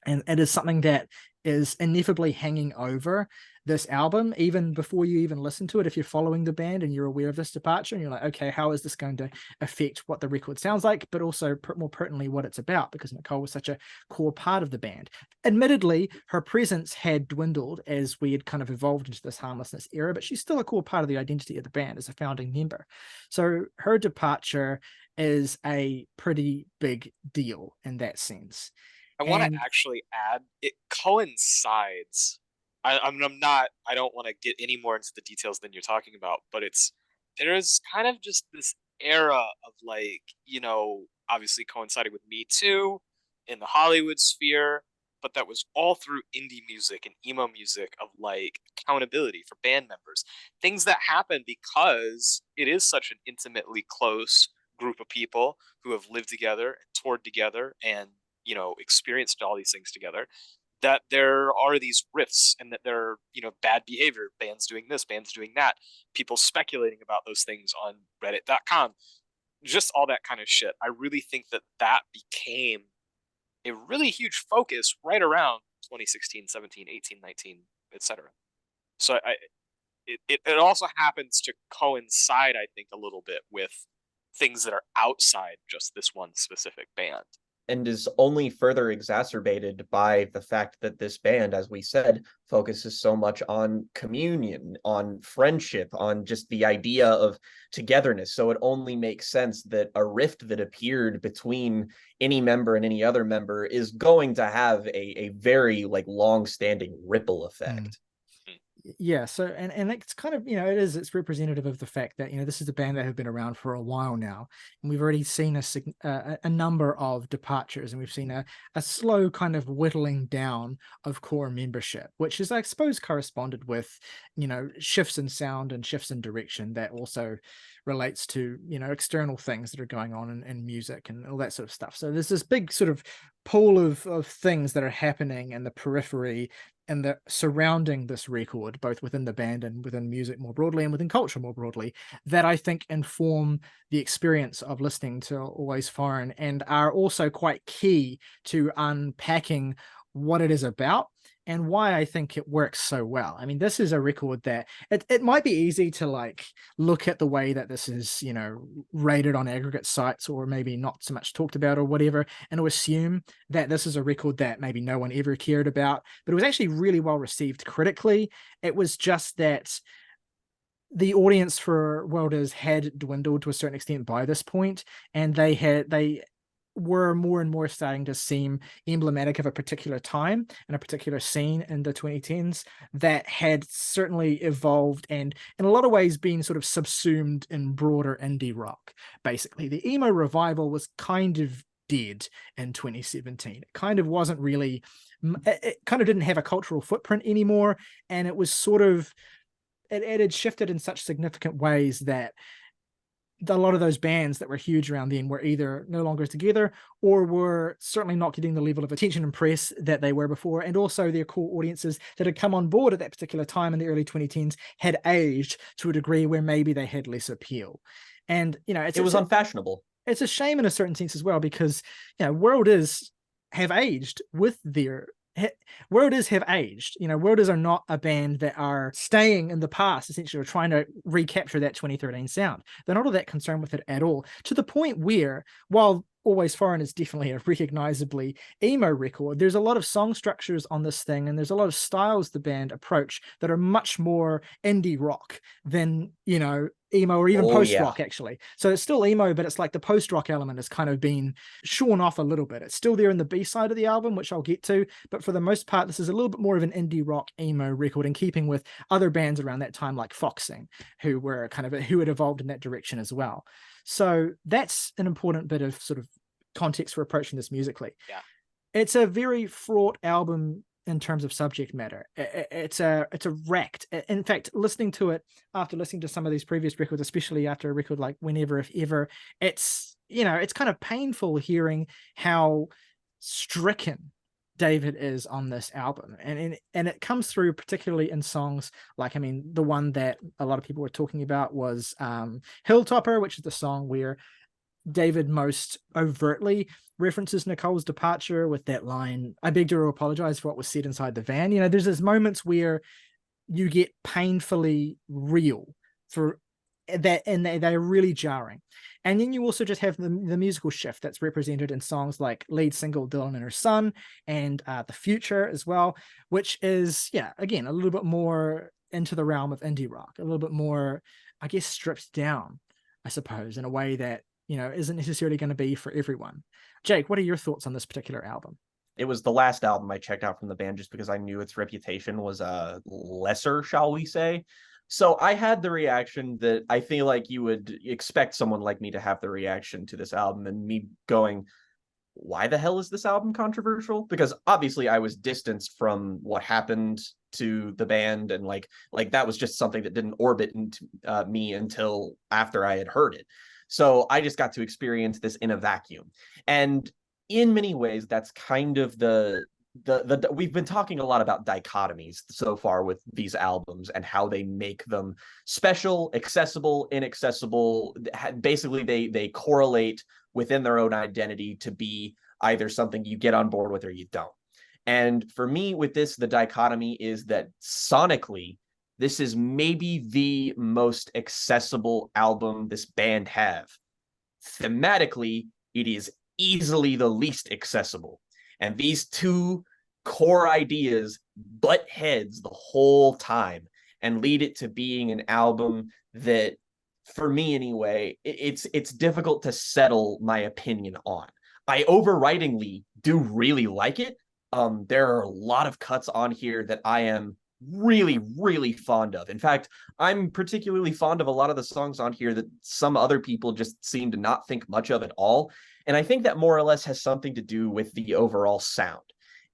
And it is something that is ineffably hanging over this album, even before you even listen to it. If you're following the band and you're aware of this departure and you're like, okay, how is this going to affect what the record sounds like, but also more pertinently what it's about, because Nicole was such a core part of the band. Admittedly, her presence had dwindled as we had kind of evolved into this Harmlessness era, but she's still a core part of the identity of the band as a founding member. So her departure is a pretty big deal in that sense. I want to actually add, it coincides. I don't want to get any more into the details than you're talking about, but there's kind of just this era of obviously coinciding with Me Too in the Hollywood sphere, but that was all through indie music and emo music of accountability for band members. Things that happen because it is such an intimately close group of people who have lived together and toured together and experienced all these things together, that there are these rifts and that there are, bad behavior, bands doing this, bands doing that, people speculating about those things on reddit.com, just all that kind of shit. I really think that became a really huge focus right around 2016, 17, 18, 19, etc. So it also happens to coincide, I think, a little bit with things that are outside just this one specific band. And is only further exacerbated by the fact that this band, as we said, focuses so much on communion, on friendship, on just the idea of togetherness. So it only makes sense that a rift that appeared between any member and any other member is going to have a very long-standing ripple effect. Yeah, so and it's kind of it's representative of the fact that this is a band that have been around for a while now, and we've already seen a number of departures, and we've seen a slow kind of whittling down of core membership, which is, I suppose, corresponded with shifts in sound and shifts in direction that also relates to external things that are going on in music and all that sort of stuff. So there's this big sort of pool of things that are happening in the periphery and the surrounding this record, both within the band and within music more broadly and within culture more broadly, that I think inform the experience of listening to Always Foreign and are also quite key to unpacking what it is about and why I think it works so well. I mean, this is a record that it might be easy to look at the way that this is, rated on aggregate sites or maybe not so much talked about or whatever, and to assume that this is a record that maybe no one ever cared about, but it was actually really well received critically. It was just that the audience for World Is had dwindled to a certain extent by this point, and they were more and more starting to seem emblematic of a particular time and a particular scene in the 2010s that had certainly evolved and in a lot of ways been sort of subsumed in broader indie rock. Basically, the Emo Revival was kind of dead in 2017. It kind of wasn't really, it kind of didn't have a cultural footprint anymore, and it was sort of, it had shifted in such significant ways that a lot of those bands that were huge around then were either no longer together or were certainly not getting the level of attention and press that they were before. And also their core audiences that had come on board at that particular time in the early 2010s had aged to a degree where maybe they had less appeal. And, it was unfashionable. It's a shame in a certain sense as well, because, World Is have aged with their World Is have aged. World Is are not a band that are staying in the past, essentially, or trying to recapture that 2013 sound. They're not all that concerned with it at all, to the point where, while Always Foreign is definitely a recognizably emo record, there's a lot of song structures on this thing, and there's a lot of styles the band approach that are much more indie rock than, emo or even Oh, post yeah. rock actually. So it's still emo, but it's like the post rock element has kind of been shorn off a little bit. It's still there in the B side of the album, which I'll get to, but for the most part, this is a little bit more of an indie rock emo record, in keeping with other bands around that time like Foxing, who had evolved in that direction as well. So that's an important bit of sort of context for approaching this musically. Yeah. It's a very fraught album in terms of subject matter. It's a racked. In fact, listening to it after listening to some of these previous records, especially after a record like Whenever If Ever, it's kind of painful hearing how stricken David is on this album, and it comes through particularly in songs like, the one that a lot of people were talking about was Hilltopper, which is the song where David most overtly references Nicole's departure with that line, "I beg to apologize for what was said inside the van." There's these moments where you get painfully real for that, and they're really jarring. And then you also just have the musical shift that's represented in songs like lead single Dylan and Her Son and The Future as well, which is, again, a little bit more into the realm of indie rock, a little bit more, I guess, stripped down, I suppose, in a way that isn't necessarily going to be for everyone. Jake, what are your thoughts on this particular album? It was the last album I checked out from the band just because I knew its reputation was lesser, shall we say. So I had the reaction that I feel like you would expect someone like me to have the reaction to this album, and me going, why the hell is this album controversial? Because obviously I was distanced from what happened to the band, and like that was just something that didn't orbit into me until after I had heard it. So I just got to experience this in a vacuum. And in many ways, that's kind of the we've been talking a lot about dichotomies so far with these albums and how they make them special, accessible, inaccessible. Basically, they correlate within their own identity to be either something you get on board with or you don't. And for me, with this, the dichotomy is that sonically, this is maybe the most accessible album this band have. Thematically, it is easily the least accessible. And these two core ideas butt heads the whole time and lead it to being an album that, for me anyway, it's difficult to settle my opinion on. I overridingly do really like it. There are a lot of cuts on here that I am really, really fond of. In fact, I'm particularly fond of a lot of the songs on here that some other people just seem to not think much of at all. And I think that more or less has something to do with the overall sound,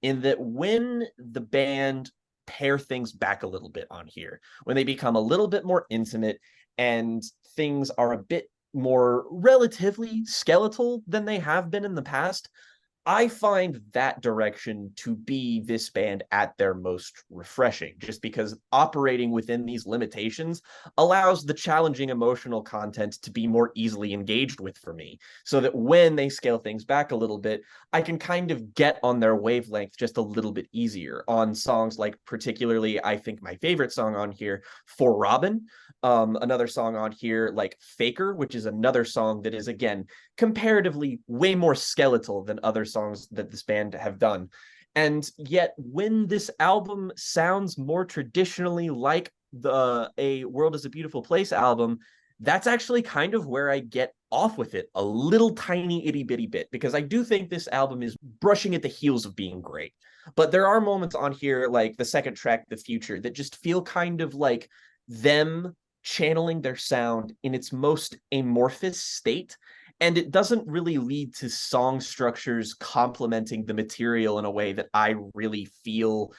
in that when the band pare things back a little bit on here, when they become a little bit more intimate and things are a bit more relatively skeletal than they have been in the past, I find that direction to be this band at their most refreshing, just because operating within these limitations allows the challenging emotional content to be more easily engaged with for me, so that when they scale things back a little bit, I can kind of get on their wavelength just a little bit easier on songs like, particularly, I think my favorite song on here, For Robin, another song on here like Faker, which is another song that is, again, comparatively way more skeletal than other songs that this band have done. And yet when this album sounds more traditionally like the A World is a Beautiful Place album, that's actually kind of where I get off with it a little tiny itty bitty bit, because I do think this album is brushing at the heels of being great. But there are moments on here, like the second track, The Future, that just feel kind of like them channeling their sound in its most amorphous state. And it doesn't really lead to song structures complementing the material in a way that I really feel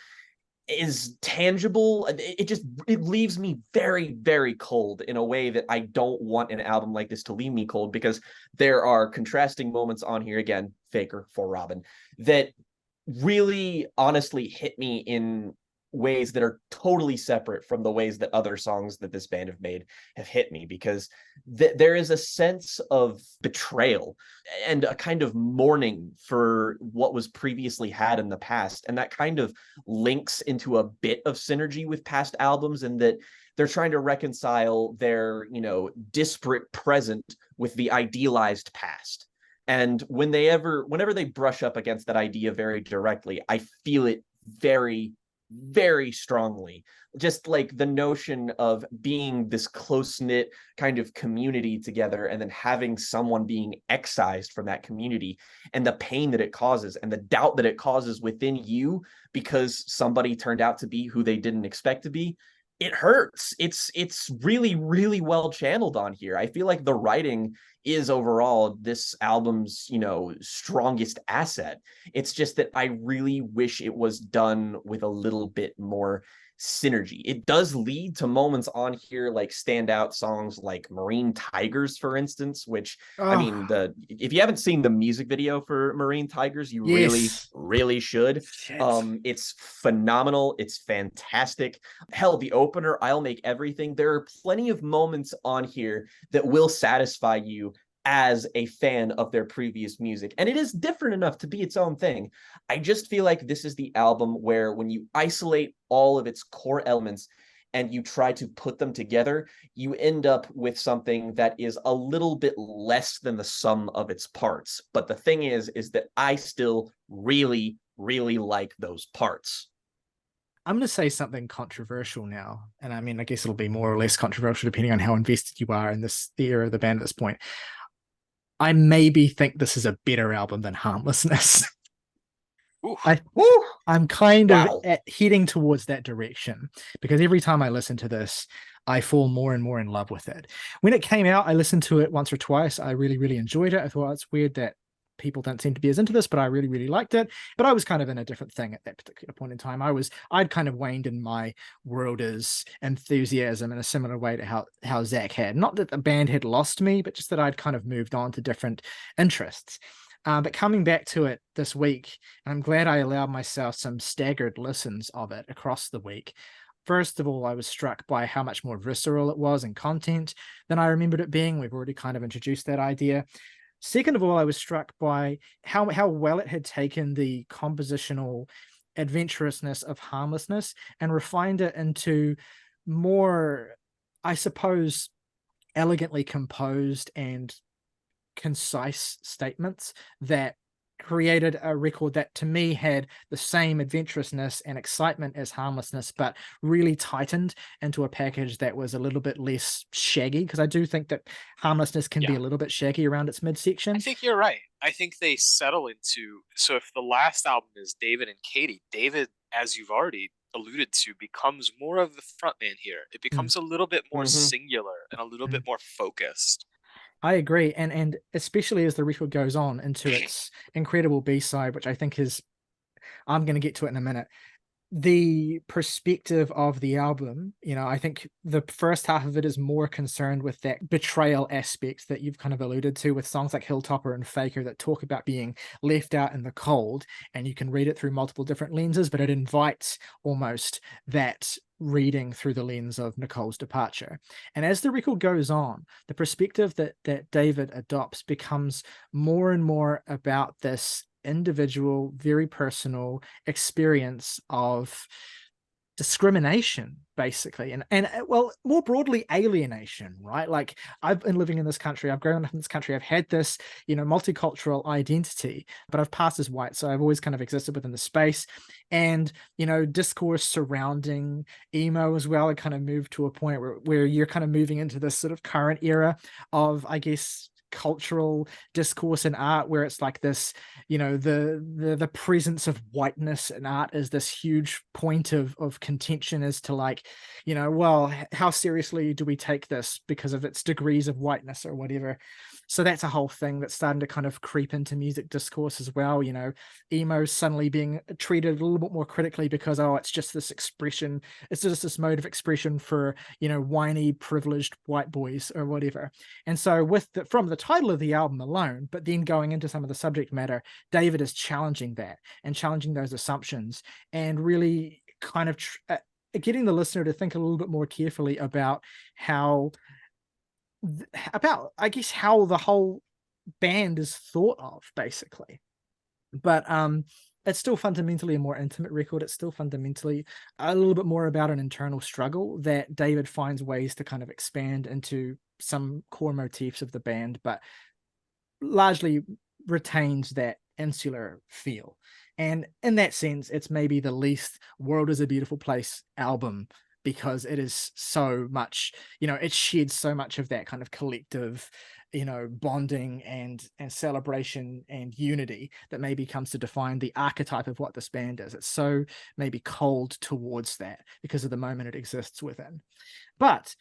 is tangible. It leaves me very, very cold in a way that I don't want an album like this to leave me cold, because there are contrasting moments on here, again, Faker, For Robin, that really honestly hit me in ways that are totally separate from the ways that other songs that this band have made have hit me, because there is a sense of betrayal and a kind of mourning for what was previously had in the past, and that kind of links into a bit of synergy with past albums, and that they're trying to reconcile their disparate present with the idealized past. And whenever they brush up against that idea very directly, I feel it very, very strongly. Just like the notion of being this close-knit kind of community together and then having someone being excised from that community, and the pain that it causes and the doubt that it causes within you because somebody turned out to be who they didn't expect to be. It hurts. It's really, really well channeled on here. I feel like the writing is overall this album's, strongest asset. It's just that I really wish it was done with a little bit more synergy. It does lead to moments on here like standout songs like Marine Tigers, for instance, which I mean, if you haven't seen the music video for Marine Tigers, you really, Yes. really should. Shit. It's phenomenal. It's fantastic. Hell, the opener, I'll Make Everything. There are plenty of moments on here that will satisfy you as a fan of their previous music. And it is different enough to be its own thing. I just feel like this is the album where when you isolate all of its core elements and you try to put them together, you end up with something that is a little bit less than the sum of its parts. But the thing is that I still really, really like those parts. I'm going to say something controversial now. And I mean, I guess it'll be more or less controversial depending on how invested you are in the era of the band at this point. I maybe think this is a better album than Harmlessness. I'm kind of heading towards that direction because every time I listen to this, I fall more and more in love with it. When it came out, I listened to it once or twice. I really, really enjoyed it. I thought it's weird that people don't seem to be as into this, but I really, really liked it. But I was kind of in a different thing at that particular point in time. I'd kind of waned in my worlders enthusiasm in a similar way to how Zach had. Not that the band had lost me, but just that I'd kind of moved on to different interests. But coming back to it this week, and I'm glad I allowed myself some staggered listens of it across the week. First of all, I was struck by how much more visceral it was in content than I remembered it being. We've already kind of introduced that idea. Second of all, I was struck by how well it had taken the compositional adventurousness of Harmlessness and refined it into more, I suppose, elegantly composed and concise statements that created a record that to me had the same adventurousness and excitement as Harmlessness, but really tightened into a package that was a little bit less shaggy, because I do think that Harmlessness can be a little bit shaggy around its midsection. I think you're right. I think they settle into, so if the last album is David and Katie, David, as you've already alluded to, becomes more of the frontman here. It becomes a little bit more singular and a little bit more focused. I agree, and especially as the record goes on into its incredible B-side, which I think is, I'm going to get to it in a minute, the perspective of the album, I think the first half of it is more concerned with that betrayal aspect that you've kind of alluded to with songs like Hilltopper and Faker that talk about being left out in the cold, and you can read it through multiple different lenses, but it invites almost that reading through the lens of Nicole's departure. And as the record goes on, the perspective that David adopts becomes more and more about this individual, very personal experience of discrimination, basically, and well, more broadly, alienation, right? Like, I've been living in this country, I've grown up in this country, I've had this, multicultural identity, but I've passed as white, so I've always kind of existed within the space. And discourse surrounding emo as well, it kind of moved to a point where you're kind of moving into this sort of current era of, I guess, cultural discourse in art, where it's like this, the presence of whiteness in art is this huge point of contention as to, like, well, how seriously do we take this because of its degrees of whiteness or whatever. So that's a whole thing that's starting to kind of creep into music discourse as well. Emo suddenly being treated a little bit more critically because, it's just this expression, it's just this mode of expression for, whiny, privileged white boys or whatever. And so from the title of the album alone, but then going into some of the subject matter, David is challenging that and challenging those assumptions and really kind of getting the listener to think a little bit more carefully about I guess how the whole band is thought of, basically. But it's still fundamentally a more intimate record. It's still fundamentally a little bit more about an internal struggle that David finds ways to kind of expand into some core motifs of the band, but largely retains that insular feel. And in that sense, it's maybe the least World is a Beautiful Place album, because it is so much, it sheds so much of that kind of collective, bonding and celebration and unity that maybe comes to define the archetype of what this band is. It's so maybe cold towards that because of the moment it exists within. But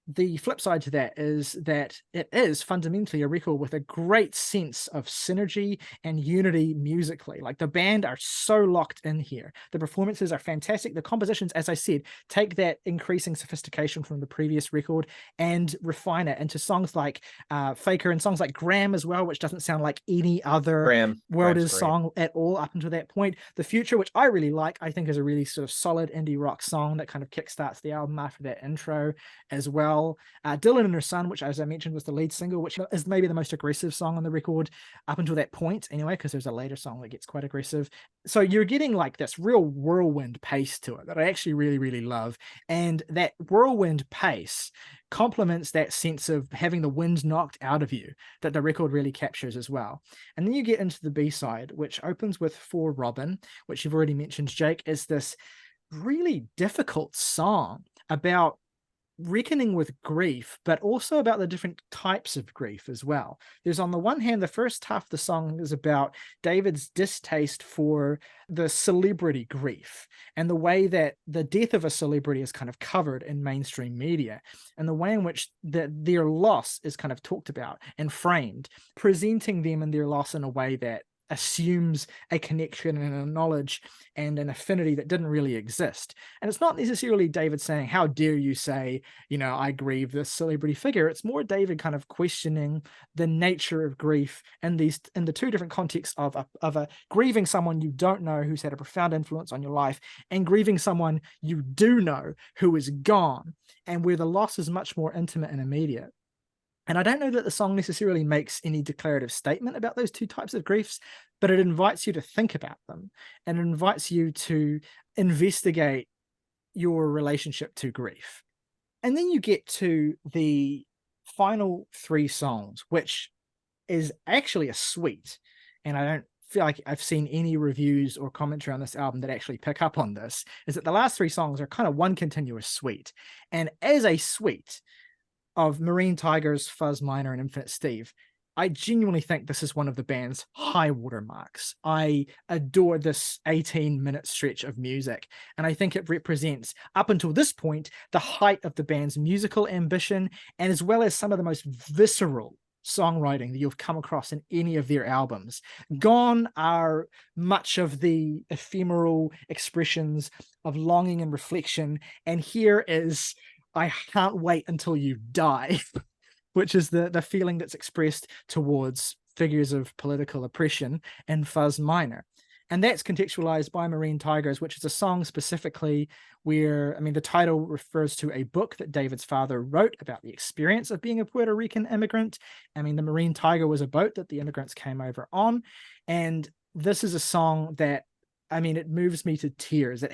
the flip side to that is that it is fundamentally a record with a great sense of synergy and unity musically. Like, the band are so locked in here. The performances are fantastic. The compositions, as I said, take that increasing sophistication from the previous record and refine it into songs like Faker and songs like Graham as well, which doesn't sound like any other World Is song at all up until that point. The Future, which I really like, I think is a really sort of solid indie rock song that kind of kickstarts the album after that intro as well. Dylan and Her Son, which, as I mentioned, was the lead single, which is maybe the most aggressive song on the record up until that point anyway, because there's a later song that gets quite aggressive. So you're getting like this real whirlwind pace to it that I actually really, really love. And that whirlwind pace complements that sense of having the wind knocked out of you that the record really captures as well. And then you get into the B-side, which opens with For Robin, which you've already mentioned, Jake, is this really difficult song about reckoning with grief, but also about the different types of grief as well. There's, on the one hand, the first half of the song is about David's distaste for the celebrity grief and the way that the death of a celebrity is kind of covered in mainstream media, and the way in which their loss is kind of talked about and framed, presenting them and their loss in a way that assumes a connection and a knowledge and an affinity that didn't really exist. And it's not necessarily David saying, how dare you say, I grieve this celebrity figure. It's more David kind of questioning the nature of grief in the two different contexts of a grieving someone you don't know who's had a profound influence on your life, and grieving someone you do know who is gone, and where the loss is much more intimate and immediate. And I don't know that the song necessarily makes any declarative statement about those two types of griefs, but it invites you to think about them, and it invites you to investigate your relationship to grief. And then you get to the final three songs, which is actually a suite. And I don't feel like I've seen any reviews or commentary on this album that actually pick up on this, is that the last three songs are kind of one continuous suite. And as a suite of Marine Tigers, Fuzz Minor, and Infinite Steve, I genuinely think this is one of the band's high water marks. I adore this 18-minute stretch of music, and I think it represents, up until this point, the height of the band's musical ambition, and as well as some of the most visceral songwriting that you've come across in any of their albums. Gone are much of the ephemeral expressions of longing and reflection, and here is I can't wait until you die, which is the feeling that's expressed towards figures of political oppression in Fuzz Minor. And that's contextualized by Marine Tigers, which is a song specifically where, the title refers to a book that David's father wrote about the experience of being a Puerto Rican immigrant. The Marine Tiger was a boat that the immigrants came over on. And this is a song that, it moves me to tears.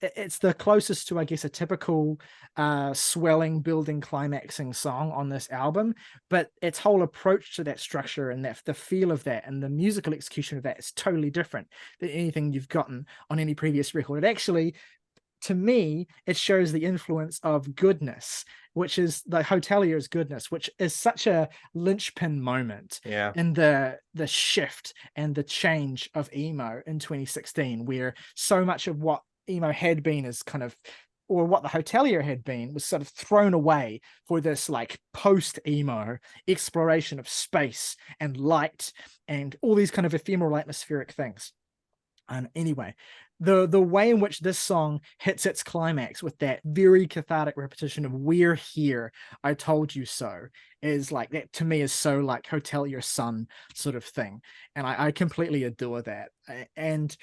It's the closest to, I guess, a typical swelling, building, climaxing song on this album, but its whole approach to that structure and the feel of that and the musical execution of that is totally different than anything you've gotten on any previous record. It actually, to me, it shows the influence of Goodness, which is the Hotelier's Goodness, which is such a linchpin moment in the shift and the change of emo in 2016, where so much of what emo had been is kind of, or what the Hotelier had been, was sort of thrown away for this like post-emo exploration of space and light and all these kind of ephemeral atmospheric things. And anyway, the way in which this song hits its climax with that very cathartic repetition of "We're here, I told you so," is like, that to me is so like Hotelier Son sort of thing. And I completely adore that. And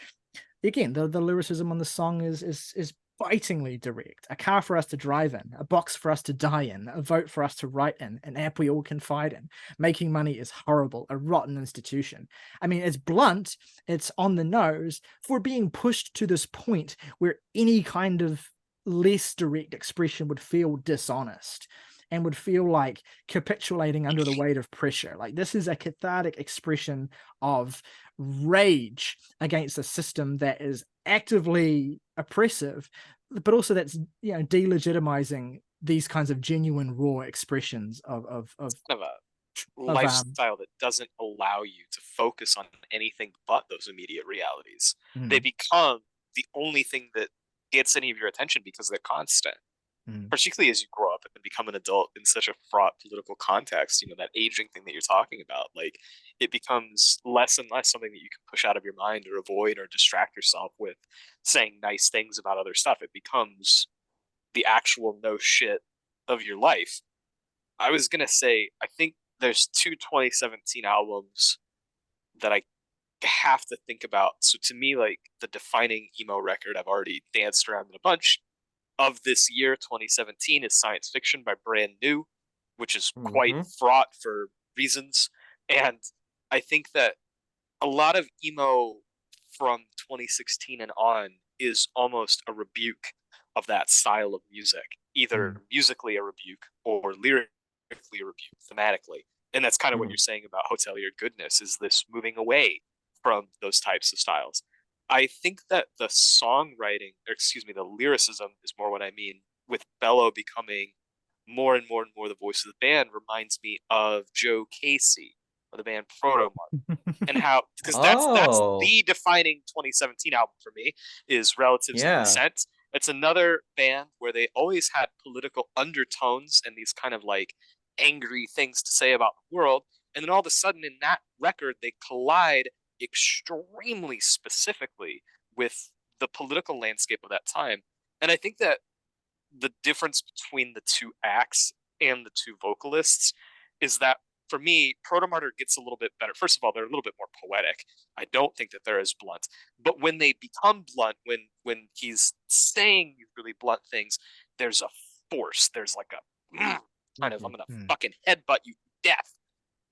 again, the lyricism on the song is bitingly direct. A car for us to drive in, a box for us to die in, a vote for us to write in, an app we all confide in. Making money is horrible, a rotten institution. It's blunt, it's on the nose for being pushed to this point where any kind of less direct expression would feel dishonest. and would feel like capitulating under the weight of pressure. Like this is a cathartic expression of rage against a system that is actively oppressive, but also that's, you know, delegitimizing these kinds of genuine raw expressions of kind of a lifestyle that doesn't allow you to focus on anything but those immediate realities. They become the only thing that gets any of your attention because they're constant. Particularly as you grow up and become an adult in such a fraught political context, you know, that aging thing that you're talking about, like it becomes less and less something that you can push out of your mind or avoid or distract yourself with saying nice things about other stuff. It becomes the actual no shit of your life. I was going to say, I think there's two 2017 albums that I have to think about. So to me, like the defining emo record, I've already danced around in a bunch of this year, 2017, is Science Fiction by Brand New, which is quite fraught for reasons. And I think that a lot of emo from 2016 and on is almost a rebuke of that style of music, either musically a rebuke or lyrically a rebuke, thematically. And that's kind of what you're saying about Hotelier Goodness, is this moving away from those types of styles. I think that the songwriting, or excuse me, the lyricism is more what I mean, with Bello becoming more and more and more the voice of the band, reminds me of Joe Casey of the band Protomart. And how, because that's the defining 2017 album for me, is Relatives of Descent. It's another band where they always had political undertones and these kind of like angry things to say about the world. And then all of a sudden in that record, they collide extremely specifically with the political landscape of that time. And I think that the difference between the two acts and the two vocalists is that, for me, Protomartyr gets a little bit better. First of all, they're a little bit more poetic. I don't think that they're as blunt. But when they become blunt, when he's saying these really blunt things, there's a force. There's like a kind of, I'm going to fucking headbutt you to death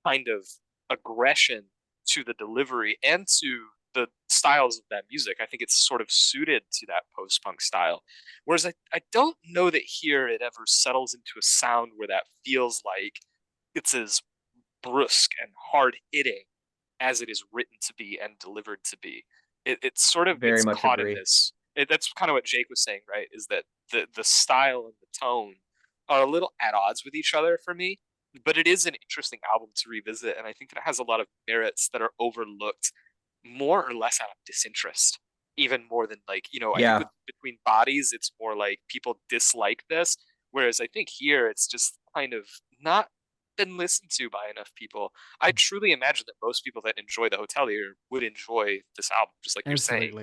kind of aggression to the delivery and to the styles of that music. I think it's sort of suited to that post-punk style. Whereas I don't know that here it ever settles into a sound where that feels like it's as brusque and hard-hitting as it is written to be and delivered to be. It sort of very gets much caught agree. in this. That's kind of what Jake was saying, right? Is that the style and the tone are a little at odds with each other for me. But it is an interesting album to revisit, and I think that it has a lot of merits that are overlooked more or less out of disinterest, even more than like, you know, I think between Bodies, it's more like people dislike this, whereas I think here it's just kind of not been listened to by enough people. I truly imagine that most people that enjoy The Hotelier would enjoy this album, just like you're saying.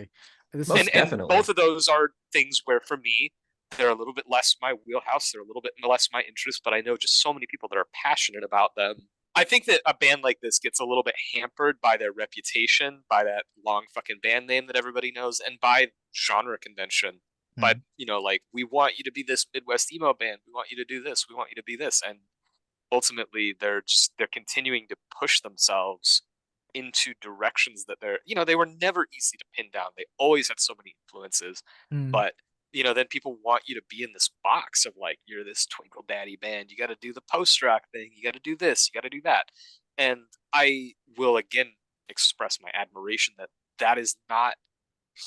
Most definitely. And both of those are things where, for me, they're a little bit less my wheelhouse. They're a little bit less my interest, but I know just so many people that are passionate about them. I think that a band like this gets a little bit hampered by their reputation, by that long fucking band name that everybody knows, and by genre convention. But, you know, like, we want you to be this Midwest emo band. We want you to do this. We want you to be this. And ultimately, they're continuing to push themselves into directions that they were never easy to pin down. They always had so many influences, but you know, then people want you to be in this box of like, you're this Twinkle Daddy band. You got to do the post-rock thing. You got to do this. You got to do that. And I will again express my admiration that that is not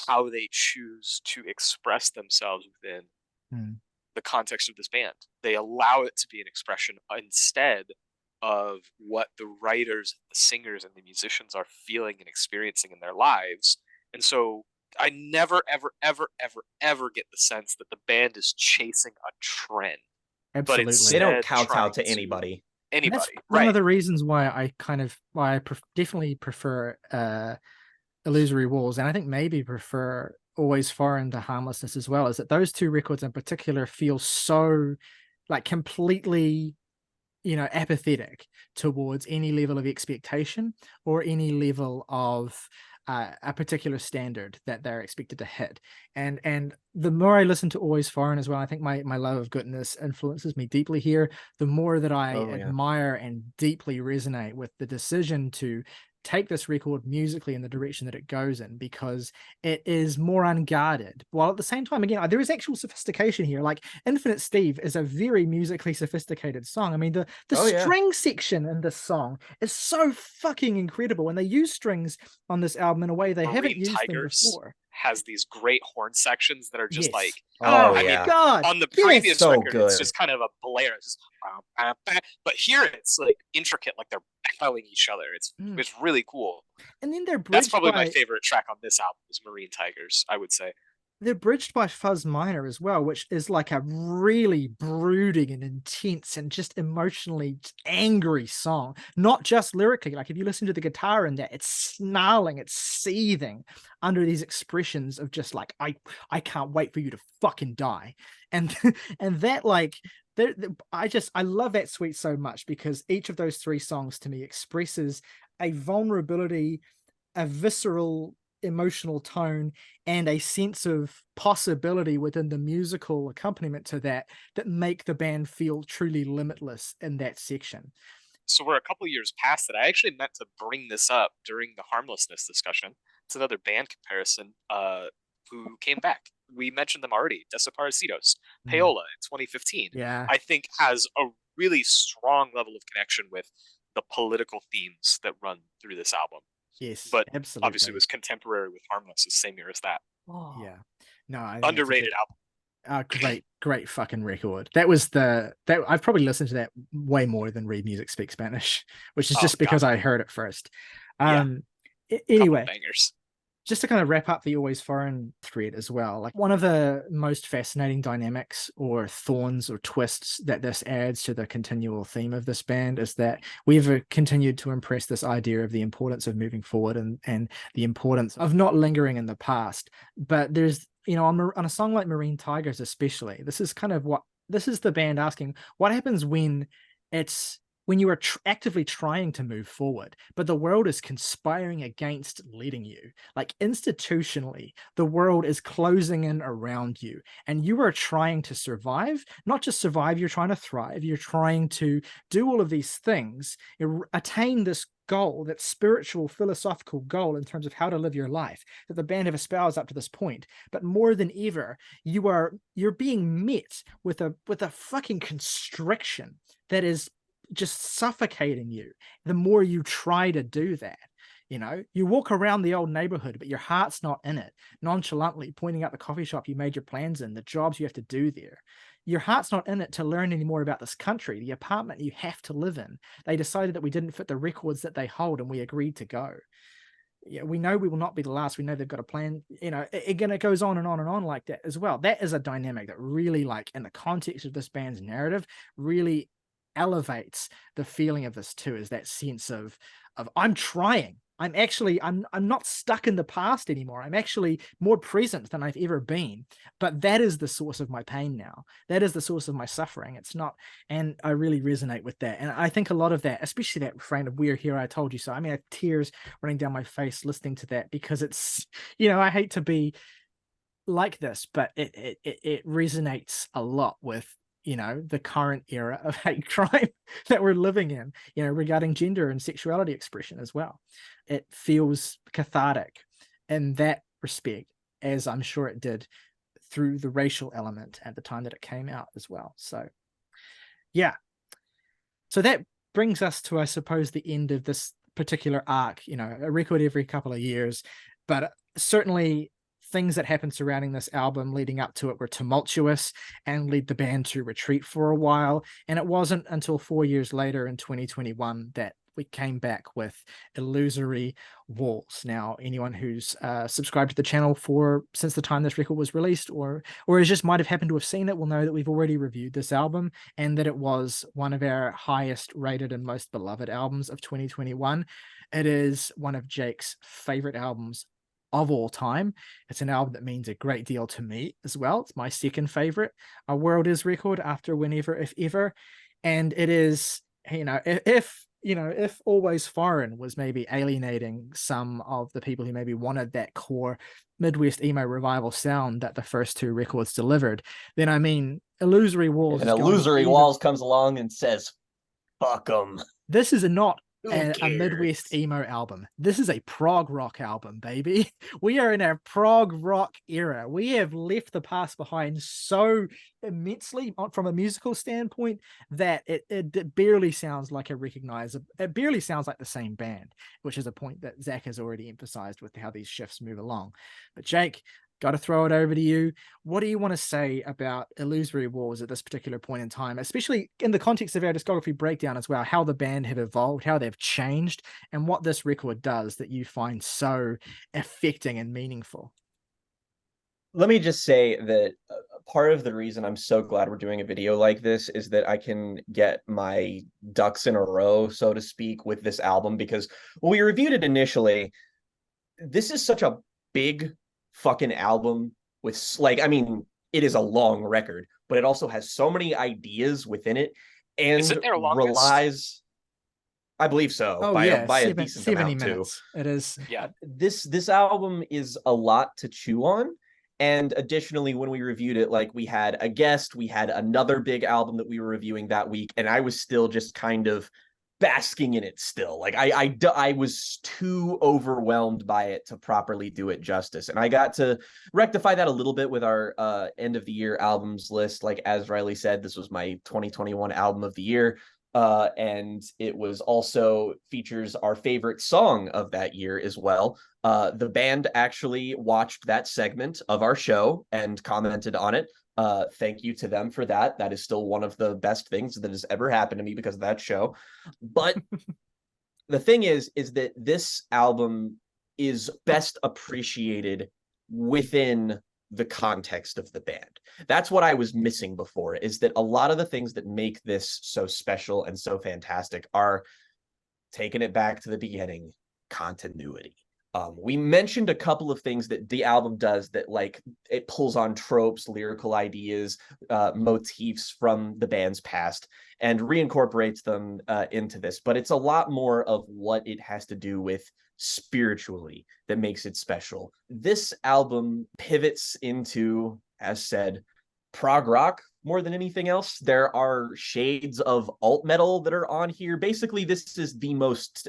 how they choose to express themselves within the context of this band. They allow it to be an expression instead of what the writers, the singers, and the musicians are feeling and experiencing in their lives. And so I never, ever, ever, ever, ever get the sense that the band is chasing a trend. Absolutely. They don't kowtow to anybody. That's one of the reasons why I definitely prefer Illusory Walls, and I think maybe prefer Always Foreign to Harmlessness as well, is that those two records in particular feel so like completely, you know, apathetic towards any level of expectation or any level of a particular standard that they're expected to hit. And the more I listen to Always Foreign as well, I think my love of goodness influences me deeply here, the more that I admire and deeply resonate with the decision to take this record musically in the direction that it goes in, because it is more unguarded, while at the same time, again, there is actual sophistication here. Like Infinite Steve is a very musically sophisticated song. I mean, the string section in this song is so fucking incredible, and they use strings on this album in a way they haven't used them before. Has these great horn sections that are just like, I mean, God, on the previous so record, good. it's just kind of a blare. It's just, but here it's like intricate, like they're battling each other. It's really cool. And then that's probably my favorite track on this album is Marine Tigers, I would say. They're bridged by Fuzz Minor as well, which is like a really brooding and intense and just emotionally angry song. Not just lyrically. Like if you listen to the guitar in that, it's snarling, it's seething under these expressions of just like, I can't wait for you to fucking die. And and that like, I love that suite so much, because each of those three songs to me expresses a vulnerability, a visceral emotional tone, and a sense of possibility within the musical accompaniment to that make the band feel truly limitless in that section. So we're a couple years past that. I actually meant to bring this up during the Harmlessness discussion. It's another band comparison who came back. We mentioned them already. Desaparecidos, Paola in 2015. Yeah, I think has a really strong level of connection with the political themes that run through this album. Yes, but absolutely. Obviously was contemporary with Harmless, the same year as that. Yeah, no, underrated album. Great fucking record. I've probably listened to that way more than Read Music Speak Spanish, which is just because I heard it first. Anyway, just to kind of wrap up the Always Foreign thread as well, like one of the most fascinating dynamics or thorns or twists that this adds to the continual theme of this band is that we've continued to impress this idea of the importance of moving forward and the importance of not lingering in the past. But there's, on a song like Marine Tigers especially, this is the band asking, what happens when you are actively trying to move forward, but the world is conspiring against letting you? Like institutionally, the world is closing in around you, and you are trying to survive. Not just survive, you're trying to thrive. You're trying to do all of these things, attain this goal, that spiritual, philosophical goal in terms of how to live your life that the band have espoused up to this point. But more than ever, you're being met with a fucking constriction that is just suffocating you the more you try to do that. You walk around the old neighborhood, but your heart's not in it, nonchalantly pointing out the coffee shop you made your plans in, the jobs you have to do there. Your heart's not in it to learn any more about this country, the apartment you have to live in. They decided that we didn't fit the records that they hold, and we agreed to go. Yeah, we know we will not be the last. We know they've got a plan. Again, it goes on and on and on like that as well. That is a dynamic that really, like, in the context of this band's narrative, really elevates the feeling of this too, is that sense of I'm trying. I'm not stuck in the past anymore. I'm actually more present than I've ever been. But that is the source of my pain now. That is the source of my suffering. It's not, and I really resonate with that. And I think a lot of that, especially that refrain of "We're here, I told you so." I mean, I have tears running down my face listening to that, because it's, I hate to be like this, but it resonates a lot with the current era of hate crime that we're living in, regarding gender and sexuality expression as well. It feels cathartic in that respect, as I'm sure it did through the racial element at the time that it came out as well. So yeah, so that brings us to, I suppose, the end of this particular arc. A record every couple of years, but certainly things that happened surrounding this album leading up to it were tumultuous and led the band to retreat for a while. And it wasn't until 4 years later in 2021 that we came back with Illusory Walls. Now, anyone who's subscribed to the channel since the time this record was released, or just might have happened to have seen it, will know that we've already reviewed this album, and that it was one of our highest rated and most beloved albums of 2021. It is one of Jake's favorite albums of all time. It's an album that means a great deal to me as well. It's my second favorite A World Is record after Whenever If Ever. And it is, if Always Foreign was maybe alienating some of the people who maybe wanted that core Midwest emo revival sound that the first two records delivered, then I mean, Illusory Walls. And Illusory Walls comes along and says, fuck them. This is not a Midwest emo album. This is a prog rock album, baby. We are in a prog rock era. We have left the past behind so immensely from a musical standpoint that it barely sounds like it barely sounds like the same band, which is a point that Zach has already emphasized with how these shifts move along. But Jake, got to throw it over to you. What do you want to say about Illusory Walls at this particular point in time, especially in the context of our discography breakdown as well, how the band have evolved, how they've changed, and what this record does that you find so affecting and meaningful? Let me just say that part of the reason I'm so glad we're doing a video like this is that I can get my ducks in a row, so to speak, with this album, because when we reviewed it initially, this is such a big fucking album with, like, I mean, it is a long record, but it also has so many ideas within it, and Is it their longest? relies, I believe so, by a decent 70 amount minutes. too. It is. Yeah. This album is a lot to chew on. And additionally, when we reviewed it, like, we had a guest, we had another big album that we were reviewing that week, and I was still just kind of basking in it still. Like, I was too overwhelmed by it to properly do it justice. And I got to rectify that a little bit with our end of the year albums list. Like, as Ryley said, this was my 2021 album of the year. And it was also features our favorite song of that year as well. The band actually watched that segment of our show and commented on it. Thank you to them for that. That is still one of the best things that has ever happened to me because of that show. But the thing is that this album is best appreciated within the context of the band. That's what I was missing before, is that a lot of the things that make this so special and so fantastic are taking it back to the beginning, continuity. We mentioned a couple of things that the album does that, like, it pulls on tropes, lyrical ideas, motifs from the band's past and reincorporates them into this. But it's a lot more of what it has to do with spiritually that makes it special. This album pivots into, as said, prog rock more than anything else. There are shades of alt metal that are on here. Basically, this is the most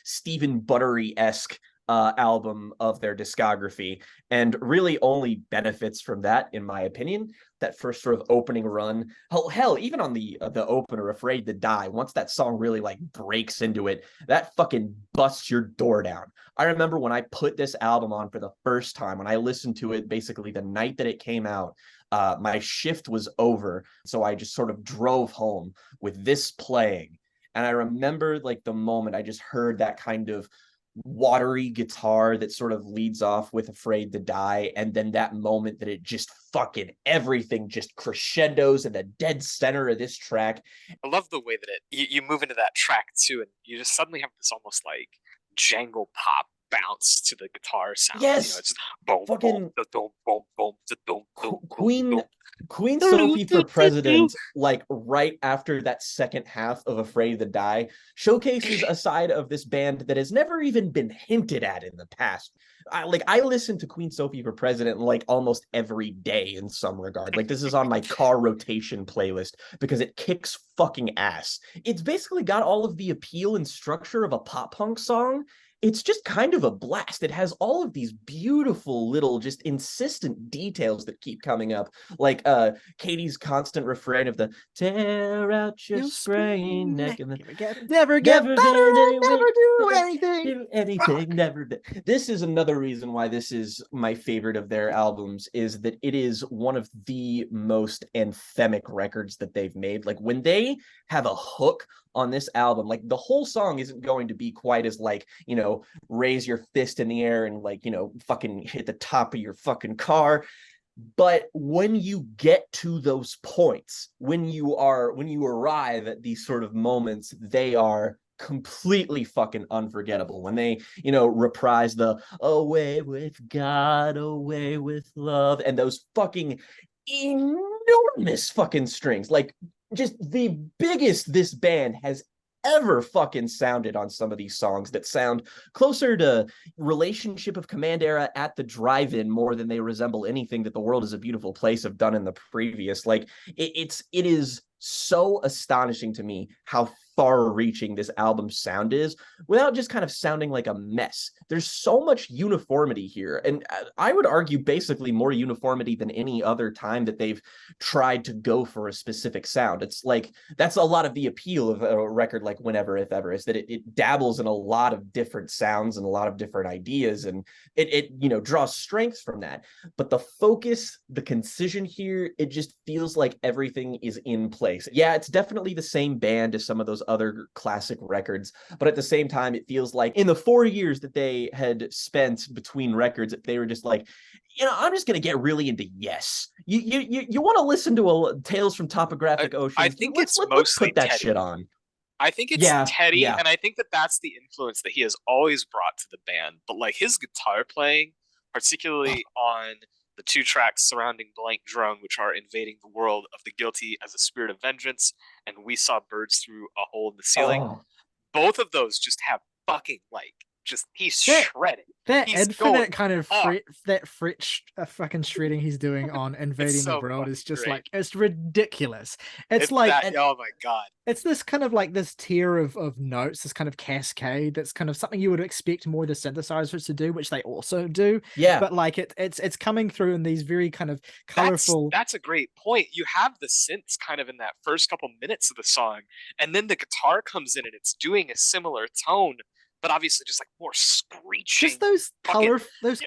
Stephen Buttery-esque album of their discography, and really only benefits from that, in my opinion. That first sort of opening run, hell, even on the opener, Afraid to Die, once that song really, like, breaks into it, that fucking busts your door down. I remember when I put this album on for the first time, when I listened to it basically the night that it came out, my shift was over, so I just sort of drove home with this playing, and I remember, like, the moment I just heard that kind of watery guitar that sort of leads off with Afraid to Die, and then that moment that it just fucking everything just crescendos in the dead center of this track. I love the way that you move into that track too, and you just suddenly have this almost like jangle pop bounce to the guitar sound. Yes, you know, it's boom, fucking boom, boom, boom, boom, Queen Sophie for President, like, right after that second half of Afraid to Die, showcases a side of this band that has never even been hinted at in the past. I listen to Queen Sophie for President like almost every day in some regard. Like, this is on my car rotation playlist because it kicks fucking ass. It's basically got all of the appeal and structure of a pop punk song. It's just kind of a blast. It has all of these beautiful little, just insistent details that keep coming up, like Katie's constant refrain of the "tear out your sprained neck" and never get better, never do anything. Never. This is another reason why this is my favorite of their albums, is that it is one of the most anthemic records that they've made. Like, when they have a hook on this album, like, the whole song isn't going to be quite as, like, you know, raise your fist in the air and, like, you know, fucking hit the top of your fucking car. But when you get to those points, when you arrive at these sort of moments, they are completely fucking unforgettable. When they, you know, reprise the "away with God, away with love," and those fucking enormous fucking strings, like, just the biggest this band has ever fucking sounded on some of these songs, that sound closer to Relationship of Command era at the Drive-In more than they resemble anything that The World Is a Beautiful Place have done in the previous. Like, it is so astonishing to me how far-reaching this album's sound is without just kind of sounding like a mess. There's so much uniformity here, and I would argue basically more uniformity than any other time that they've tried to go for a specific sound. It's like that's a lot of the appeal of a record like Whenever If Ever, is that it dabbles in a lot of different sounds and a lot of different ideas, and it draws strength from that. But the focus, the concision here, it just feels like everything is in place. Yeah, it's definitely the same band as some of those other classic records, but at the same time, it feels like in the 4 years that they had spent between records, they were just like, I'm just gonna get really into Yes. You want to listen to a Tales from Topographic Ocean? I think let's mostly put that Teddy. shit on. I think it's Teddy, and I think that's the influence that he has always brought to the band. But like his guitar playing, particularly on the 2 tracks surrounding Blank Drone, which are Invading the World of the Guilty as a Spirit of Vengeance, and We Saw Birds Through a Hole in the Ceiling. Both of those just have fucking he's shredded. That he's infinite kind of fucking shredding he's doing on Invading the World is just great. Like, it's ridiculous. It's like oh my god. It's this kind of like this tier of notes, this kind of cascade that's kind of something you would expect more the synthesizers to do, which they also do. Yeah. But like it's coming through in these very kind of colorful. That's a great point. You have the synths kind of in that first couple minutes of the song, and then the guitar comes in and it's doing a similar tone, but obviously just like more screeching. Just those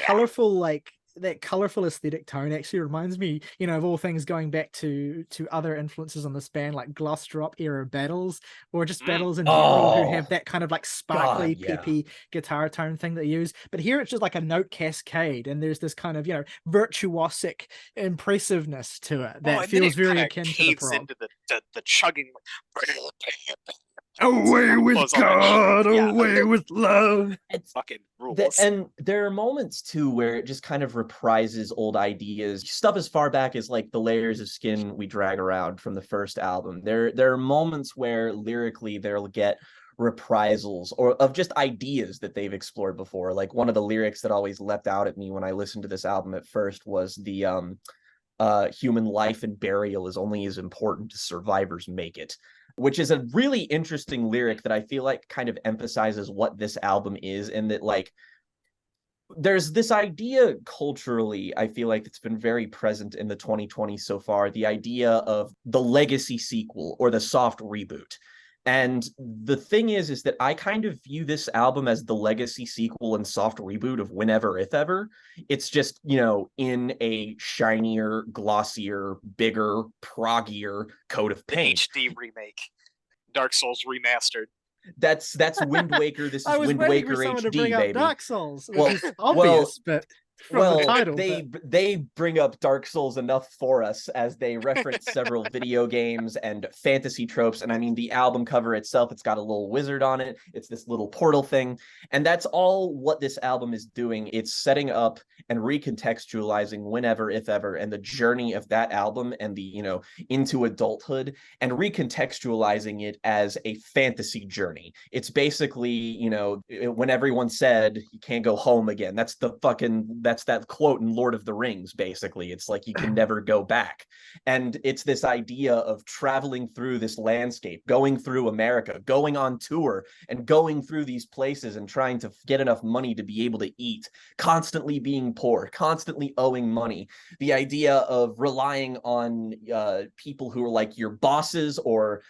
colorful, like that colorful aesthetic tone actually reminds me, of all things going back to other influences on this band, like gloss drop era battles, or just battles in general who have that kind of like sparkly, peppy guitar tone thing they use. But here it's just like a note cascade, and there's this kind of, virtuosic impressiveness to it that feels very akin to the prog. Into the chugging. Away with God, away with love. It's fucking rules. And there are moments too where it just kind of reprises old ideas, stuff as far back as like the layers of skin we drag around from the first album. There are moments where lyrically they'll get reprisals or of just ideas that they've explored before. Like one of the lyrics that always leapt out at me when I listened to this album at first was the human life and burial is only as important as survivors make it, which is a really interesting lyric that I feel like kind of emphasizes what this album is, and that like there's this idea culturally, I feel like it's been very present in the 2020s so far, the idea of the legacy sequel or the soft reboot. And the thing is that I kind of view this album as the legacy sequel and soft reboot of Whenever If Ever. It's just, in a shinier, glossier, bigger, proggier coat of paint. HD remake. Dark Souls remastered. That's Wind Waker. This is Wind Waker HD, baby. Dark Souls, which is obvious, but from the title, they bring up Dark Souls enough for us as they reference several video games and fantasy tropes. And I mean, the album cover itself, it's got a little wizard on it. It's this little portal thing. And that's all what this album is doing. It's setting up and recontextualizing Whenever If Ever and the journey of that album and the, into adulthood, and recontextualizing it as a fantasy journey. It's basically, when everyone said you can't go home again, that's that quote in Lord of the Rings, basically. It's like you can never go back. And it's this idea of traveling through this landscape, going through America, going on tour, and going through these places and trying to get enough money to be able to eat, constantly being poor, constantly owing money. The idea of relying on people who are like your bosses or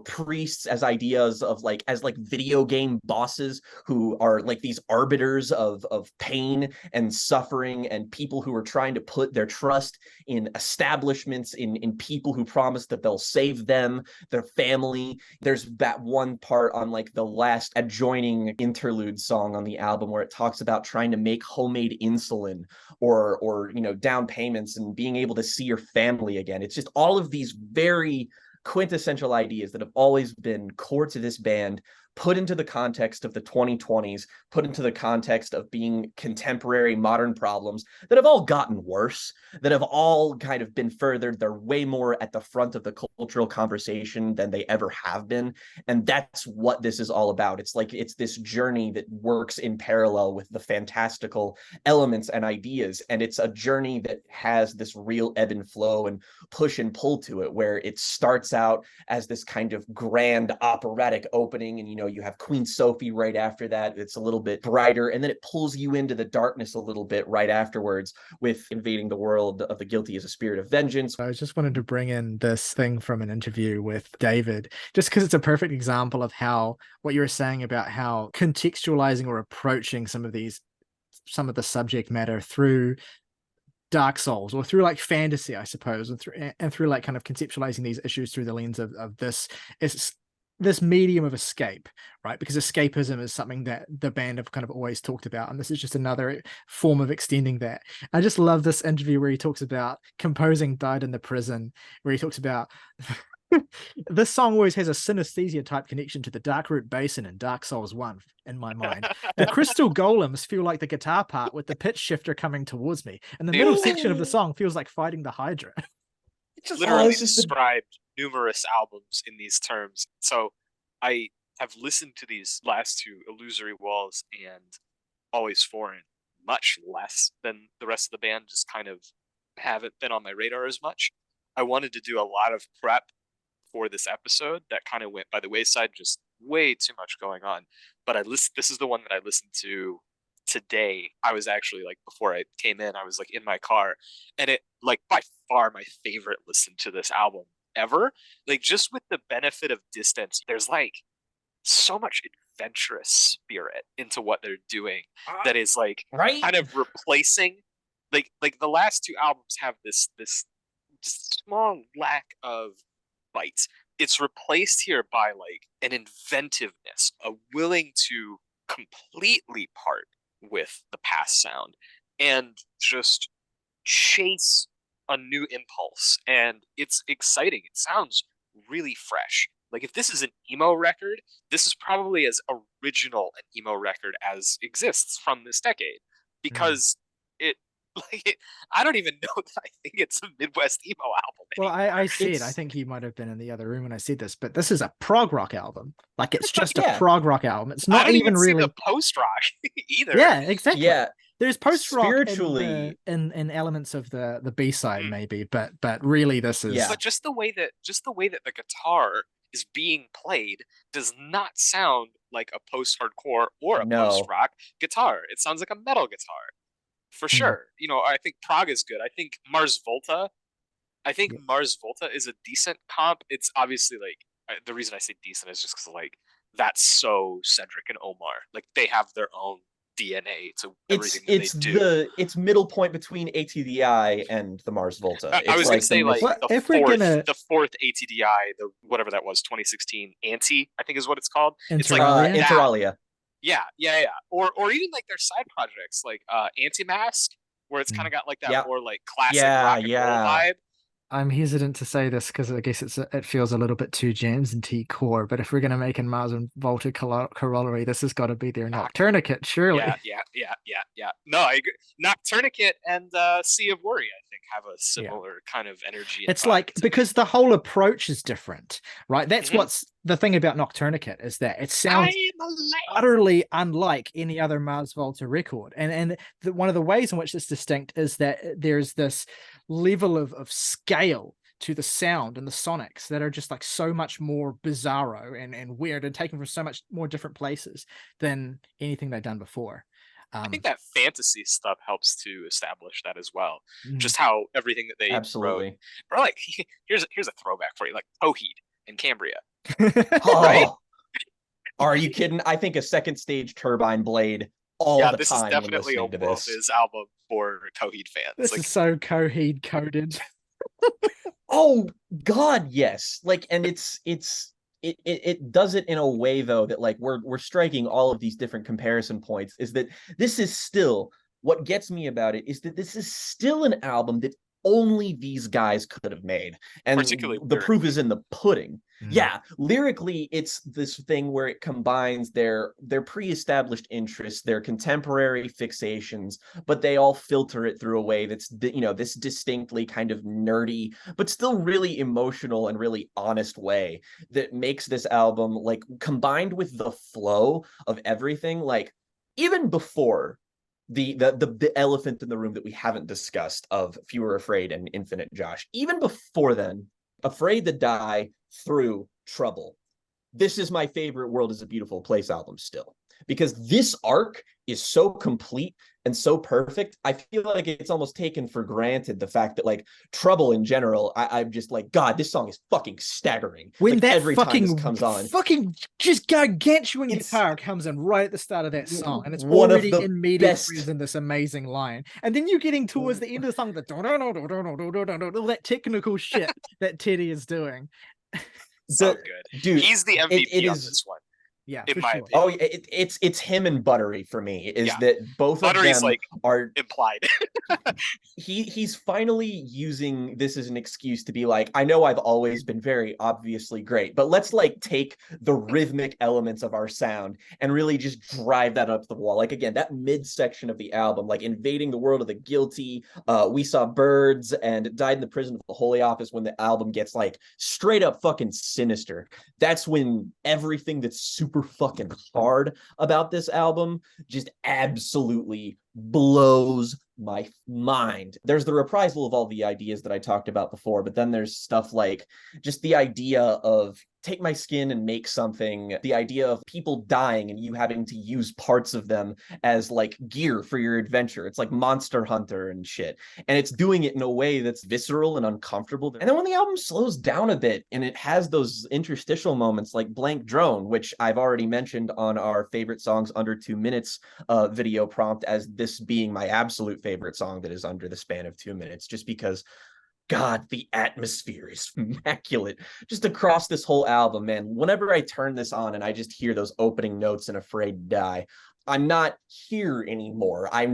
priests as ideas of as video game bosses who are like these arbiters of pain and suffering, and people who are trying to put their trust in establishments, in people who promise that they'll save them, their family. There's that one part on like the last adjoining interlude song on the album where it talks about trying to make homemade insulin or down payments and being able to see your family again. It's just all of these very quintessential ideas that have always been core to this band, put into the context of the 2020s, put into the context of being contemporary modern problems that have all gotten worse, that have all kind of been furthered. They're way more at the front of the cultural conversation than they ever have been. And that's what this is all about. It's like it's this journey that works in parallel with the fantastical elements and ideas. And it's a journey that has this real ebb and flow and push and pull to it, where it starts out as this kind of grand operatic opening, and you have Queen Sophie right after that. It's a little bit brighter, and then it pulls you into the darkness a little bit right afterwards with invading the world of the guilty as a spirit of vengeance. I just wanted to bring in this thing from an interview with David, just because it's a perfect example of how what you were saying about how contextualizing or approaching some of the subject matter through Dark Souls or through like fantasy, I suppose, and through like kind of conceptualizing these issues through the lens of this medium of escape, right? Because escapism is something that the band have kind of always talked about, and this is just another form of extending that. I just love this interview where he talks about composing Died in the Prison, where he talks about this song always has a synesthesia type connection to the Darkroot Basin in Dark Souls 1 in my mind. The crystal golems feel like the guitar part with the pitch shifter coming towards me, and the middle section of the song feels like fighting the Hydra. Just literally described numerous albums in these terms. So I have listened to these last two, Illusory Walls and Always Foreign, much less than the rest of the band, just kind of haven't been on my radar as much. I wanted to do a lot of prep for this episode that kind of went by the wayside, just way too much going on. But this is the one that I listened to today. I was actually like, before I came in, I was like in my car, and it like by far my favorite listen to this album ever. Like, just with the benefit of distance, there's like so much adventurous spirit into what they're doing that is like kind of replacing like the last two albums have this small lack of bites. It's replaced here by like an inventiveness, a willing to completely part with the past sound and just chase a new impulse. And it's exciting. It sounds really fresh. Like, if this is an emo record, this is probably as original an emo record as exists from this decade, because I don't even know that I think it's a Midwest emo album anymore. Well, I said, I think you might have been in the other room when I said this, but this is a prog rock album. Like, it's just a prog rock album. It's not even really post rock either. Yeah, exactly. Yeah. There's post rock spiritually in elements of the B-side maybe, but really this is But just the way that the guitar is being played does not sound like a post-hardcore or a post-rock guitar. It sounds like a metal guitar. For sure. I think Prague is good. I think Mars Volta is a decent comp. It's obviously like, the reason I say decent is just because like that's so Cedric and Omar. Like, they have their own DNA to everything they do. It's middle point between ATDI and the Mars Volta. I was like gonna say the fourth ATDI, the whatever that was, 2016 Anti, I think is what it's called. It's like Inter Alia. Yeah. Or even like their side projects, like Anti-Mask, where it's kind of got like that more like classic rock and roll vibe. I'm hesitant to say this because I guess it feels a little bit too Jams and T core, but if we're going to make a Mars and Volta corollary, this has got to be their Nocturnicate, surely. Yeah. No, I agree. Nocturnicate and Sea of Worry, I think, have a similar kind of energy. It's like, because the whole approach is different, right? That's what's the thing about Nocturnicate, is that it sounds utterly unlike any other Mars Volta record. And one of the ways in which it's distinct is that there's this level of scale to the sound and the sonics that are just like so much more bizarro and weird and taken from so much more different places than anything they've done before. I think that fantasy stuff helps to establish that as well. Just how everything that they wrote. Or like, here's a throwback for you, like Towheed and Cambria. Right? Are you kidding? I think a second stage Turbine Blade all the time. This is definitely a Wolf's album for Towheed fans. This is so Coheed coded. Oh God, yes. Like, and it does it in a way though that like we're striking all of these different comparison points. Is that this is still what gets me about it is that this is still an album that only these guys could have made. And Particularly the proof lyrically. is in the pudding. Mm. Yeah, lyrically, it's this thing where it combines their pre-established interests, their contemporary fixations, but they all filter it through a way that's, you know, this distinctly kind of nerdy, but still really emotional and really honest way that makes this album, like, combined with the flow of everything, like, even before the elephant in the room that we haven't discussed of Fewer Afraid and Infinite Josh, even before then, Afraid to Die through Trouble. This is my favorite World is a Beautiful Place album still, because this arc is so complete and so perfect. I feel like it's almost taken for granted, the fact that, like, Trouble in general, I'm just like, God, this song is fucking staggering. When like, that every time this comes on, fucking just gargantuan It's- guitar comes in right at the start of that song, and it's one of already the in medium best- freeze in this amazing line. And then you're getting towards the end of the song, all that technical shit that Teddy is doing. So good. Dude, he's the MVP it on is- this one. Yeah, In for my sure. opinion. Oh, it's him and Buttery for me. Is Yeah. that both Buttery's, of them like, are Implied. he's finally using this as an excuse to be like, I know I've always been very obviously great, but let's, like, take the rhythmic elements of our sound and really just drive that up the wall. Like, again, that midsection of the album, like Invading the World of the Guilty, We Saw Birds, and Died in the Prison of the Holy Office, when the album gets, like, straight up fucking sinister. That's when everything that's super fucking hard about this album just absolutely blows my mind. There's the reprisal of all the ideas that I talked about before, but then there's stuff like just the idea of take my skin and make something, the idea of people dying and you having to use parts of them as, like, gear for your adventure. It's like Monster Hunter and shit. And it's doing it in a way that's visceral and uncomfortable. And then when the album slows down a bit and it has those interstitial moments like Blank Drone, which I've already mentioned on our favorite songs under 2 minutes video prompt as this being my absolute favorite song that is under the span of 2 minutes, just because, God, the atmosphere is immaculate just across this whole album, man. Whenever I turn this on and I just hear those opening notes in Afraid to Die, I'm not here anymore. I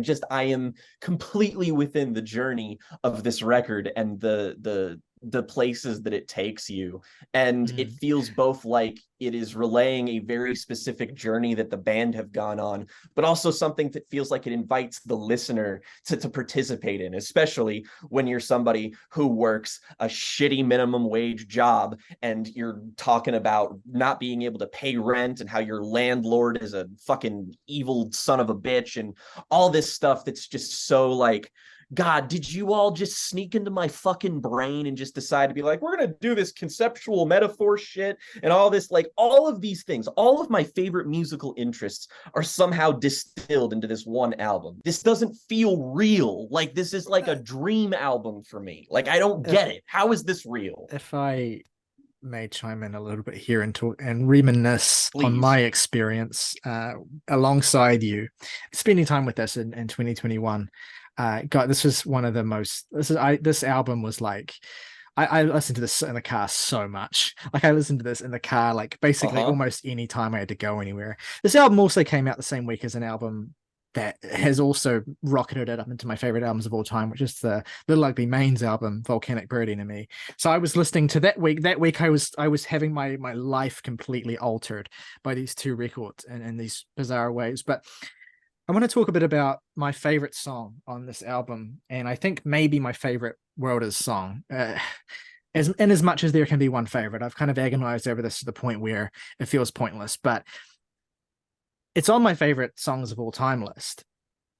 am completely within the journey of this record and the places that it takes you. And it feels both like it is relaying a very specific journey that the band have gone on, but also something that feels like it invites the listener to participate in, especially when you're somebody who works a shitty minimum wage job and you're talking about not being able to pay rent and how your landlord is a fucking evil son of a bitch and all this stuff that's just so, like, God, did you all just sneak into my fucking brain and just decide to be like, we're going to do this conceptual metaphor shit and all this, like, all of these things, all of my favorite musical interests are somehow distilled into this one album. This doesn't feel real. Like, this is like a dream album for me. Like, I don't get it. How is this real? If I may chime in a little bit here and talk and reminisce on Please. my experience alongside you, spending time with us in 2021. God, this was one of the most. This album was like, I listened to this in the car so much. Like, I listened to this in the car, like, basically almost any time I had to go anywhere. This album also came out the same week as an album that has also rocketed it up into my favorite albums of all time, which is the Little Ugly Mane's album, Volcanic Birdie to me. So I was listening to that week. That week I was having my life completely altered by these two records in these bizarre ways. But I want to talk a bit about my favorite song on this album, and I think maybe my favorite World Is song. As much as there can be one favorite, I've kind of agonized over this to the point where it feels pointless, but it's on my favorite songs of all time list,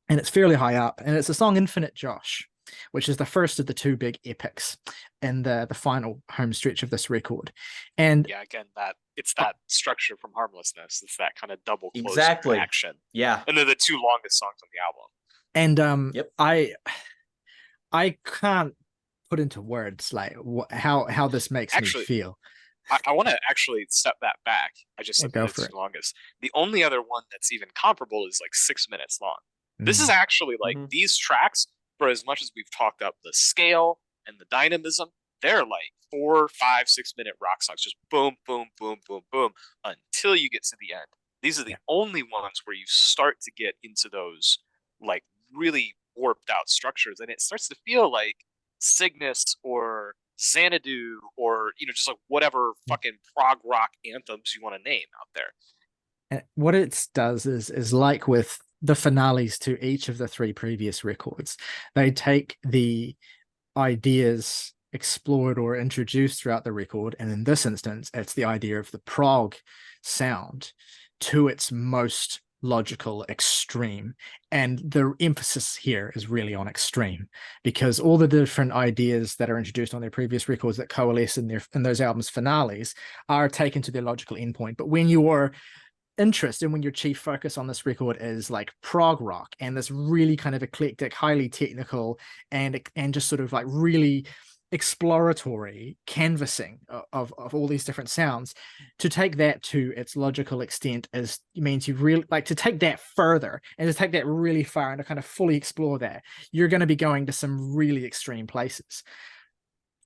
and it's fairly high up, and it's the song Infinite Josh, which is the first of the two big epics in the final home stretch of this record. And yeah, again, it's that structure from Harmlessness. It's that kind of double close Exactly. action. Yeah. And they're the two longest songs on the album. And I can't put into words like how this makes me feel. I want to actually step that back. I just said it's the longest. The only other one that's even comparable is like 6 minutes long. This is actually like these tracks, for as much as we've talked up the scale and the dynamism, they're like 4, 5, 6 minute rock songs, just boom, boom, boom, boom, boom, until you get to the end. These are the only ones where you start to get into those like really warped out structures, and it starts to feel like Cygnus or Xanadu or just like whatever fucking prog rock anthems you want to name out there. And what it does is like with the finales to each of the 3 previous records, they take the ideas explored or introduced throughout the record, and in this instance, it's the idea of the prog sound to its most logical extreme. And the emphasis here is really on extreme, because all the different ideas that are introduced on their previous records that coalesce in those albums finales are taken to their logical endpoint. But when your interest and when your chief focus on this record is like prog rock and this really kind of eclectic, highly technical and just sort of like really exploratory canvassing of all these different sounds, to take that to its logical extent means you really like to take that further and to take that really far and to kind of fully explore that. You're going to be going to some really extreme places.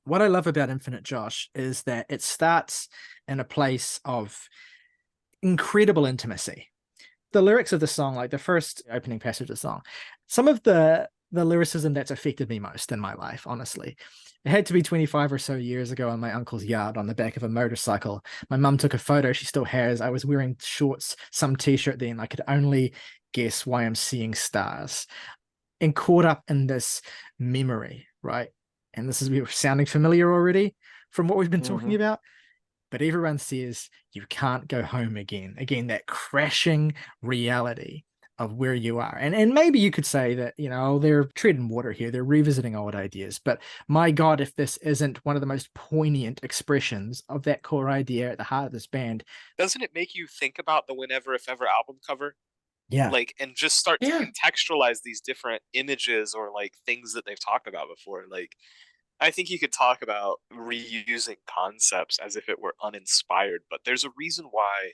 What I love about Infinite Josh is that it starts in a place of incredible intimacy. The lyrics of the song, like the first opening passage of the song, some of the lyricism that's affected me most in my life, honestly. It had to be 25 or so years ago in my uncle's yard on the back of a motorcycle. My mum took a photo, she still has. I was wearing shorts, some t-shirt then. I could only guess why I'm seeing stars. And caught up in this memory, right? And this is sounding familiar already from what we've been talking about. But everyone says you can't go home again. Again, that crashing reality of where you are. And maybe you could say that, they're treading water here. They're revisiting old ideas. But my God, if this isn't one of the most poignant expressions of that core idea at the heart of this band. Doesn't it make you think about the Whenever If Ever album cover? Yeah. Like, and just start to contextualize these different images or like things that they've talked about before. Like, I think you could talk about reusing concepts as if it were uninspired, but there's a reason why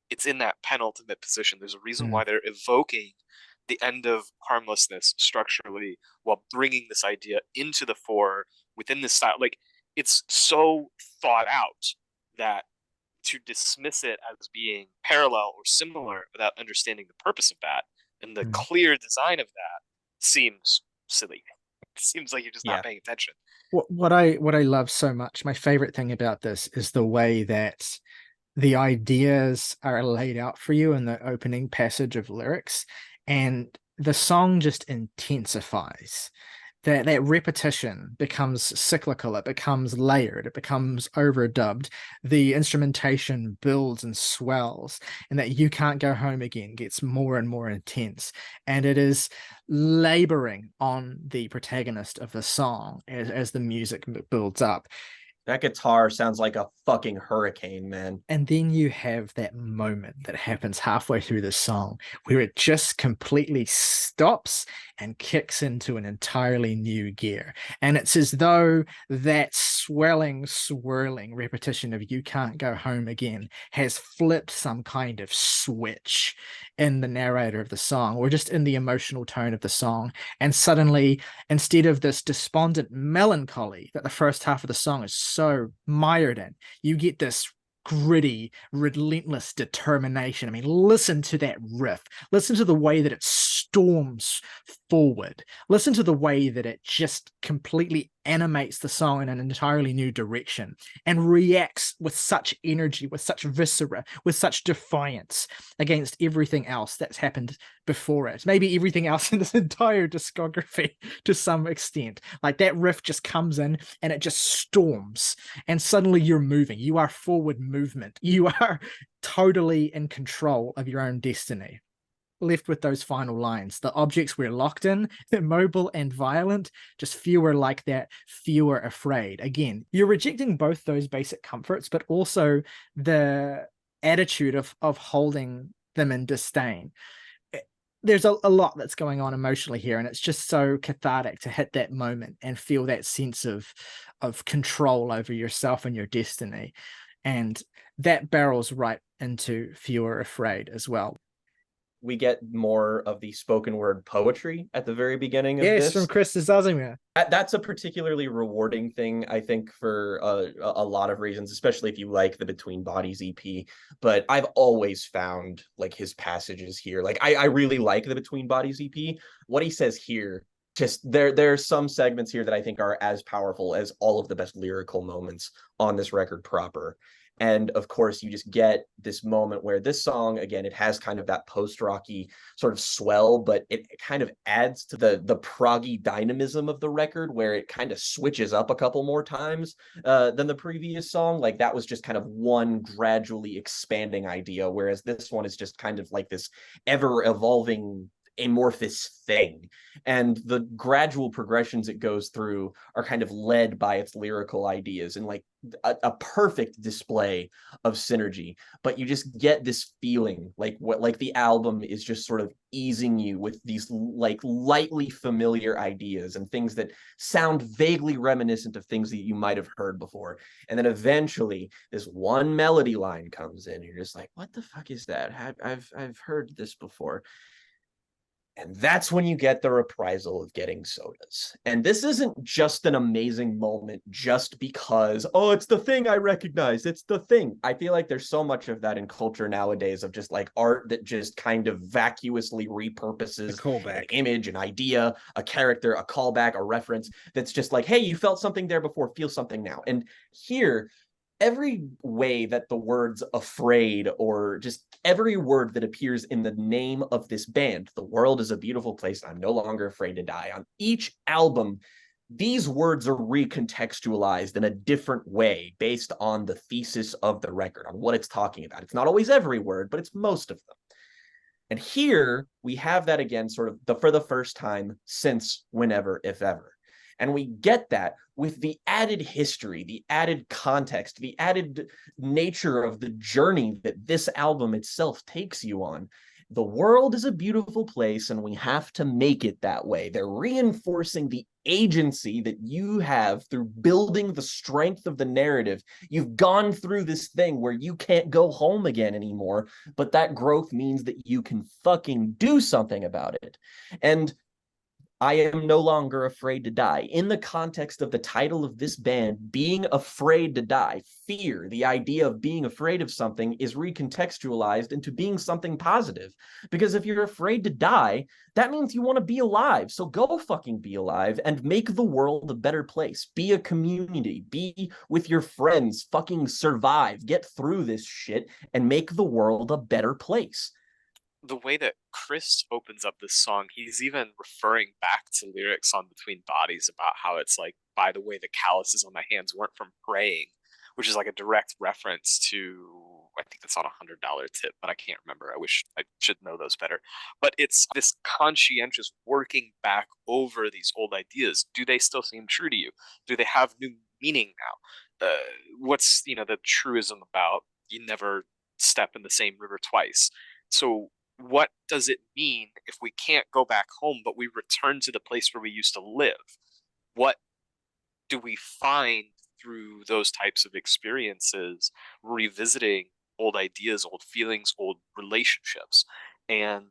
it's in that penultimate position. There's a reason why they're evoking the end of Harmlessness structurally while bringing this idea into the fore within this style. Like, it's so thought out that to dismiss it as being parallel or similar without understanding the purpose of that and the clear design of that seems silly. It seems like you're just not paying attention. What I love so much, my favorite thing about this is the way that the ideas are laid out for you in the opening passage of lyrics, and the song just intensifies. That repetition becomes cyclical, it becomes layered, it becomes overdubbed. The instrumentation builds and swells, and that you can't go home again gets more and more intense. And it is laboring on the protagonist of the song as the music builds up. That guitar sounds like a fucking hurricane, man. And then you have that moment that happens halfway through the song where it just completely stops and kicks into an entirely new gear. And it's as though that swirling repetition of "you can't go home again" has flipped some kind of switch in the narrator of the song, or just in the emotional tone of the song. And suddenly, instead of this despondent melancholy that the first half of the song is so mired in, you get this gritty, relentless determination. I mean, listen to that riff. Listen to the way that it storms forward. Listen to the way that it just completely animates the song in an entirely new direction and reacts with such energy, with such viscera, with such defiance against everything else that's happened before it. Maybe everything else in this entire discography to some extent. Like, that riff just comes in and it just storms, and suddenly you're moving. You are forward movement. You are totally in control of your own destiny. Left with those final lines: the objects we're locked in, immobile and violent, just fewer like that, fewer afraid. Again, you're rejecting both those basic comforts, but also the attitude of holding them in disdain. There's a lot that's going on emotionally here, and it's just so cathartic to hit that moment and feel that sense of control over yourself and your destiny. And that barrels right into Fewer Afraid as well. We get more of the spoken word poetry at the very beginning of this. Yes, from Chris Zazimir. That's a particularly rewarding thing, I think, for a lot of reasons, especially if you like the Between Bodies EP. But I've always found like his passages here, like I really like the Between Bodies EP. What he says here just there are some segments here that I think are as powerful as all of the best lyrical moments on this record proper. And of course, you just get this moment where this song, again, it has kind of that post-rocky sort of swell, but it kind of adds to the proggy dynamism of the record, where it kind of switches up a couple more times than the previous song. Like that was just kind of one gradually expanding idea, whereas this one is just kind of like this ever-evolving amorphous thing, and the gradual progressions it goes through are kind of led by its lyrical ideas, and like a perfect display of synergy. But you just get this feeling like the album is just sort of easing you with these like lightly familiar ideas and things that sound vaguely reminiscent of things that you might have heard before, and then eventually this one melody line comes in and you're just like, what the fuck is that? I've heard this before. And that's when you get the reprisal of getting sodas. And this isn't just an amazing moment just because, oh, it's the thing I recognize. It's the thing. I feel like there's so much of that in culture nowadays, of just like art that just kind of vacuously repurposes an image, an idea, a character, a callback, a reference that's just like, hey, you felt something there before, feel something now. And here, every way that the words afraid, or just every word that appears in the name of this band, the world is a beautiful place, I'm no longer afraid to die, on each album, these words are recontextualized in a different way based on the thesis of the record, on what it's talking about. It's not always every word, but it's most of them. And here we have that again, sort of for the first time since Whenever, If Ever. And we get that with the added history, the added context, the added nature of the journey that this album itself takes you on. The world is a beautiful place, and we have to make it that way. They're reinforcing the agency that you have through building the strength of the narrative. You've gone through this thing where you can't go home again anymore, but that growth means that you can fucking do something about it. And I am no longer afraid to die. In the context of the title of this band, being afraid to die, fear, the idea of being afraid of something, is recontextualized into being something positive. Because if you're afraid to die, that means you want to be alive. So go fucking be alive and make the world a better place. Be a community. Be with your friends. Fucking survive. Get through this shit and make the world a better place. The way that Chris opens up this song, he's even referring back to lyrics on Between Bodies about how it's like, by the way, the calluses on my hands weren't from praying, which is like a direct reference to, I think that's on $100 tip, but I can't remember. I wish I should know those better. But it's this conscientious working back over these old ideas. Do they still seem true to you? Do they have new meaning now? What's, the truism about you never step in the same river twice? So what does it mean if we can't go back home, but we return to the place where we used to live? What do we find through those types of experiences, revisiting old ideas, old feelings, old relationships, and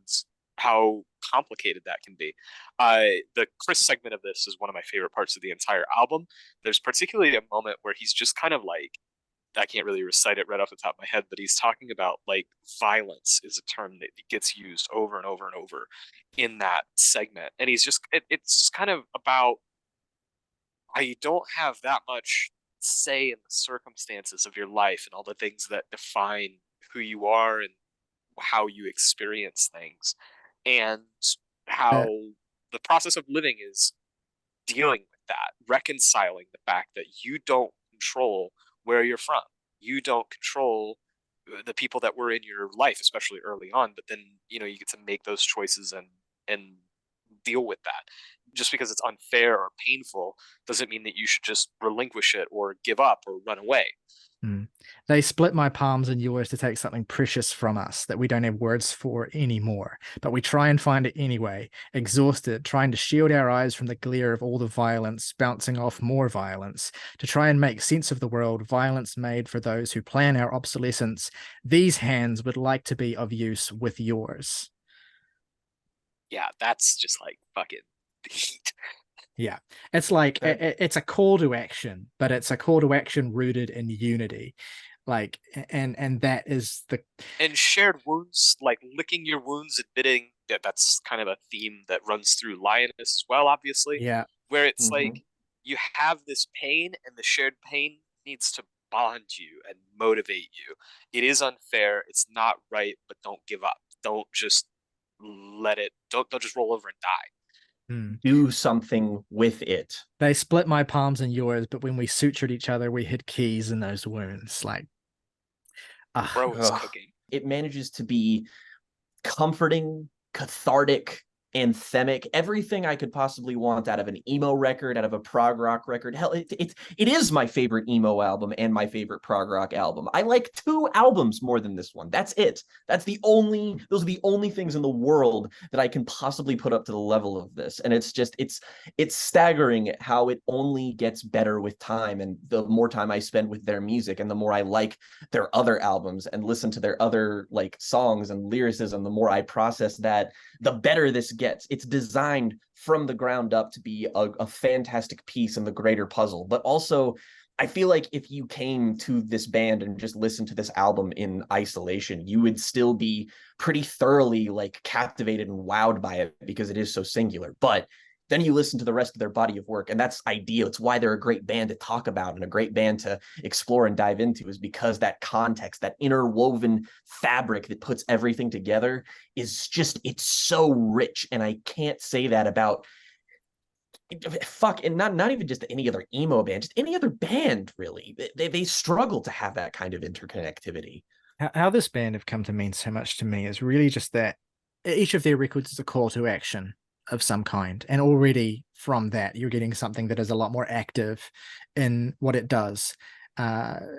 how complicated that can be? The Chris segment of this is one of my favorite parts of the entire album. There's particularly a moment where he's just kind of like, I can't really recite it right off the top of my head, but he's talking about like violence is a term that gets used over and over and over in that segment. And he's just, it's kind of about how you don't have that much say in the circumstances of your life and all the things that define who you are and how you experience things, and how the process of living is dealing with that, reconciling the fact that you don't control where you're from. You don't control the people that were in your life, especially early on, but then, you get to make those choices and deal with that. Just because it's unfair or painful doesn't mean that you should just relinquish it or give up or run away. They split my palms and yours to take something precious from us that we don't have words for anymore, but we try and find it anyway, exhausted, trying to shield our eyes from the glare of all the violence, bouncing off more violence, to try and make sense of the world, violence made for those who plan our obsolescence. These hands would like to be of use with yours. Yeah, that's just like fucking heat. Yeah, it's like it's a call to action, but it's a call to action rooted in unity, like, and that is the and shared wounds, like licking your wounds, admitting that's kind of a theme that runs through Lioness as well, obviously, Yeah. where it's Mhm. like you have this pain, and the shared pain needs to bond you and motivate you. It is unfair, it's not right, but don't give up. Don't just let it. Don't just roll over and die. Mm. Do something with it. They split my palms and yours, but when we sutured each other, we hid keys in those wounds. Like, Bro is Ugh. cooking. It manages to be comforting, cathartic, anthemic, everything I could possibly want out of an emo record, out of a prog rock record. Hell, it is my favorite emo album and my favorite prog rock album. I like 2 albums more than this one. That's it. Those are the only things in the world that I can possibly put up to the level of this. And it's staggering how it only gets better with time. And the more time I spend with their music and the more I like their other albums and listen to their other like songs and lyricism, the more I process that, the better this gets. It's designed from the ground up to be a fantastic piece in the greater puzzle. But also, I feel like if you came to this band and just listened to this album in isolation, you would still be pretty thoroughly like captivated and wowed by it because it is so singular. But then you listen to the rest of their body of work, and that's ideal. It's why they're a great band to talk about and a great band to explore and dive into, is because that context, that interwoven fabric that puts everything together is just, it's so rich. And I can't say that about and not even just any other emo band, just any other band really. They struggle to have that kind of interconnectivity. how this band have come to mean so much to me is really just that each of their records is a call to action of some kind. And already from that, you're getting something that is a lot more active in what it does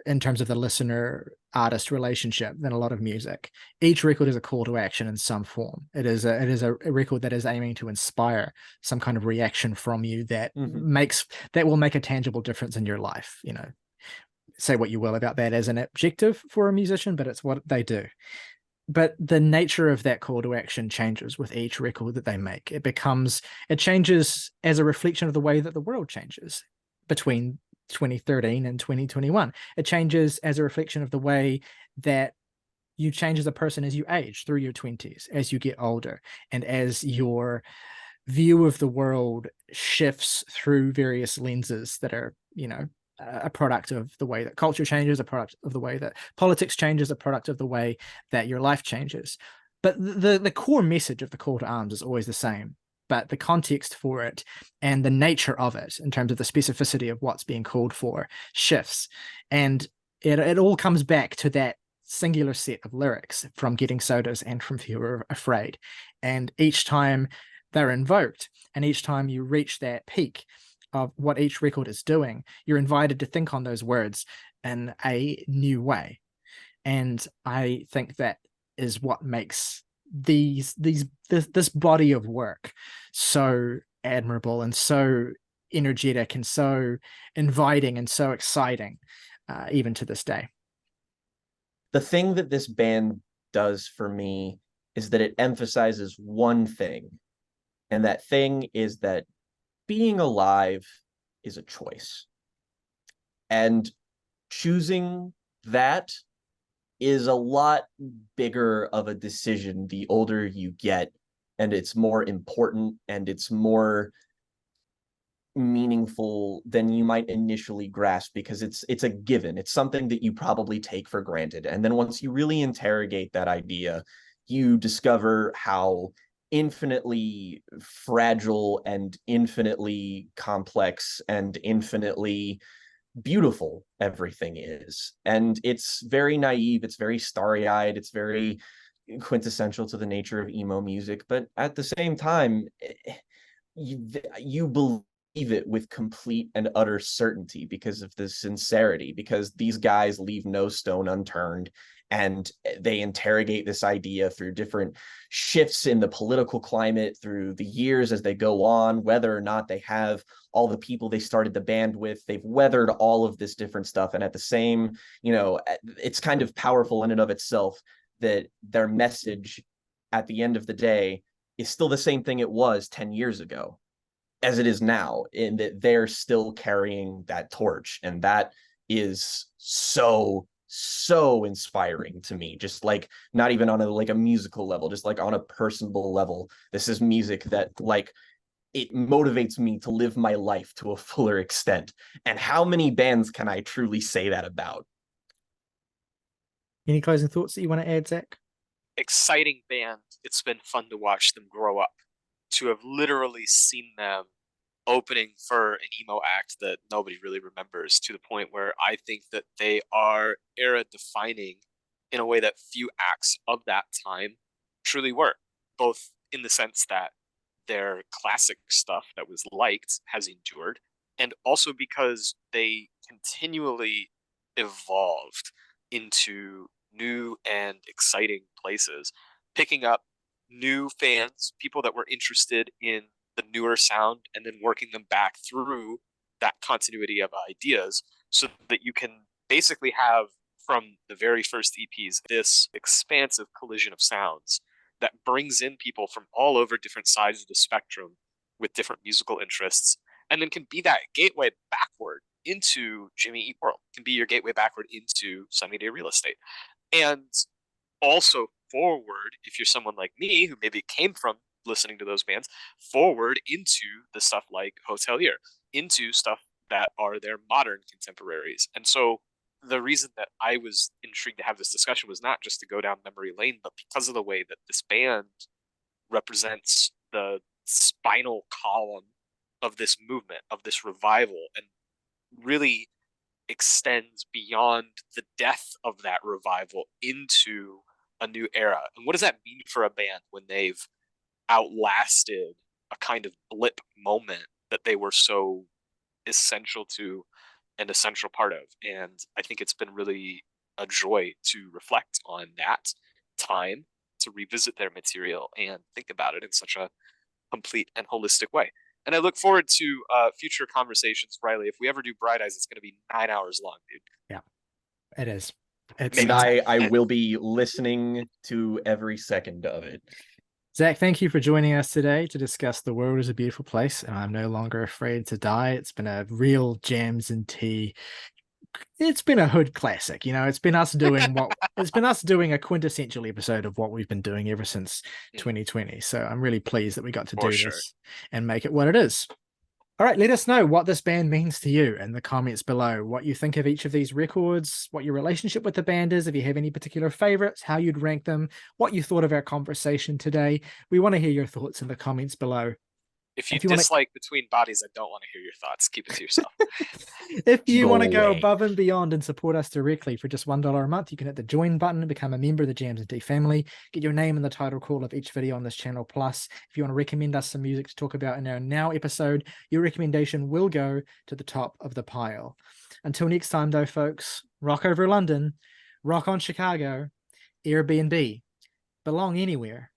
in terms of the listener artist relationship than a lot of music. Each record is a call to action in some form. It is a record that is aiming to inspire some kind of reaction from you that will make a tangible difference in your life. You know, say what you will about that as an objective for a musician, but it's what they do. But the nature of that call to action changes with each record that they make. It changes as a reflection of the way that the world changes between 2013 and 2021. It changes as a reflection of the way that you change as a person as you age through your 20s, as you get older, and as your view of the world shifts through various lenses that are, you know, a product of the way that culture changes, a product of the way that politics changes, a product of the way that your life changes. But the core message of the call to arms is always the same, but the context for it and the nature of it in terms of the specificity of what's being called for shifts. And it all comes back to that singular set of lyrics from Getting Sodas and from Fewer Afraid. And each time they're invoked, and each time you reach that peak of what each record is doing, you're invited to think on those words in a new way. And I think that is what makes this body of work so admirable and so energetic and so inviting and so exciting, even to this day. The thing that this band does for me is that it emphasizes one thing, and that thing is that being alive is a choice. And choosing that is a lot bigger of a decision the older you get, and it's more important and it's more meaningful than you might initially grasp, because it's a given. It's something that you probably take for granted. And then once you really interrogate that idea, you discover how infinitely fragile and infinitely complex and infinitely beautiful everything is. And it's very naive, it's very starry-eyed, it's very quintessential to the nature of emo music, but at the same time, you believe it with complete and utter certainty because of the sincerity, because these guys leave no stone unturned, and they interrogate this idea through different shifts in the political climate, through the years as they go on, whether or not they have all the people they started the band with. They've weathered all of this different stuff, and at the same, it's kind of powerful in and of itself that their message at the end of the day is still the same thing it was 10 years ago as it is now, in that they're still carrying that torch. And that is so, so inspiring to me. Just like not even on a musical level, just like on a personable level. This is music that like it motivates me to live my life to a fuller extent. And how many bands can I truly say that about? Any closing thoughts that you want to add, Zach? Exciting band. It's been fun to watch them grow up, to have literally seen them opening for an emo act that nobody really remembers, to the point where I think that they are era defining in a way that few acts of that time truly were, both in the sense that their classic stuff that was liked has endured, and also because they continually evolved into new and exciting places, picking up new fans, people that were interested in the newer sound, and then working them back through that continuity of ideas so that you can basically have from the very first EPs this expansive collision of sounds that brings in people from all over different sides of the spectrum with different musical interests, and then can be that gateway backward into Jimmy Eat World, can be your gateway backward into Sunny Day Real Estate. And also forward, if you're someone like me who maybe came from listening to those bands, forward into the stuff like Hotelier, into stuff that are their modern contemporaries. And so the reason that I was intrigued to have this discussion was not just to go down memory lane, but because of the way that this band represents the spinal column of this movement, of this revival, and really extends beyond the death of that revival into a new era. And what does that mean for a band when they've outlasted a kind of blip moment that they were so essential to and a central part of? And I think it's been really a joy to reflect on that time, to revisit their material and think about it in such a complete and holistic way. And I look forward to future conversations, Ryley. If we ever do Bright Eyes, it's going to be 9 hours long, dude. Yeah, it is. And I will be listening to every second of it. Zach, thank you for joining us today to discuss The World is a Beautiful Place, and I'm No Longer Afraid to Die. It's been a real jams and tea. It's been a hood classic, you know. It's been us doing a quintessential episode of what we've been doing ever since 2020. So I'm really pleased that we got to do this and make it what it is. All right, let us know what this band means to you in the comments below, what you think of each of these records, what your relationship with the band is, if you have any particular favorites, how you'd rank them, what you thought of our conversation today. We want to hear your thoughts in the comments below. If you dislike Between Bodies, I don't want to hear your thoughts. Keep it to yourself. If you want to go above and beyond and support us directly for just $1 a month, you can hit the join button and become a member of the Jams and Tea family. Get your name in the title call of each video on this channel. Plus, if you want to recommend us some music to talk about in our Now episode, your recommendation will go to the top of the pile. Until next time, though, folks, rock over London, rock on Chicago, Airbnb, belong anywhere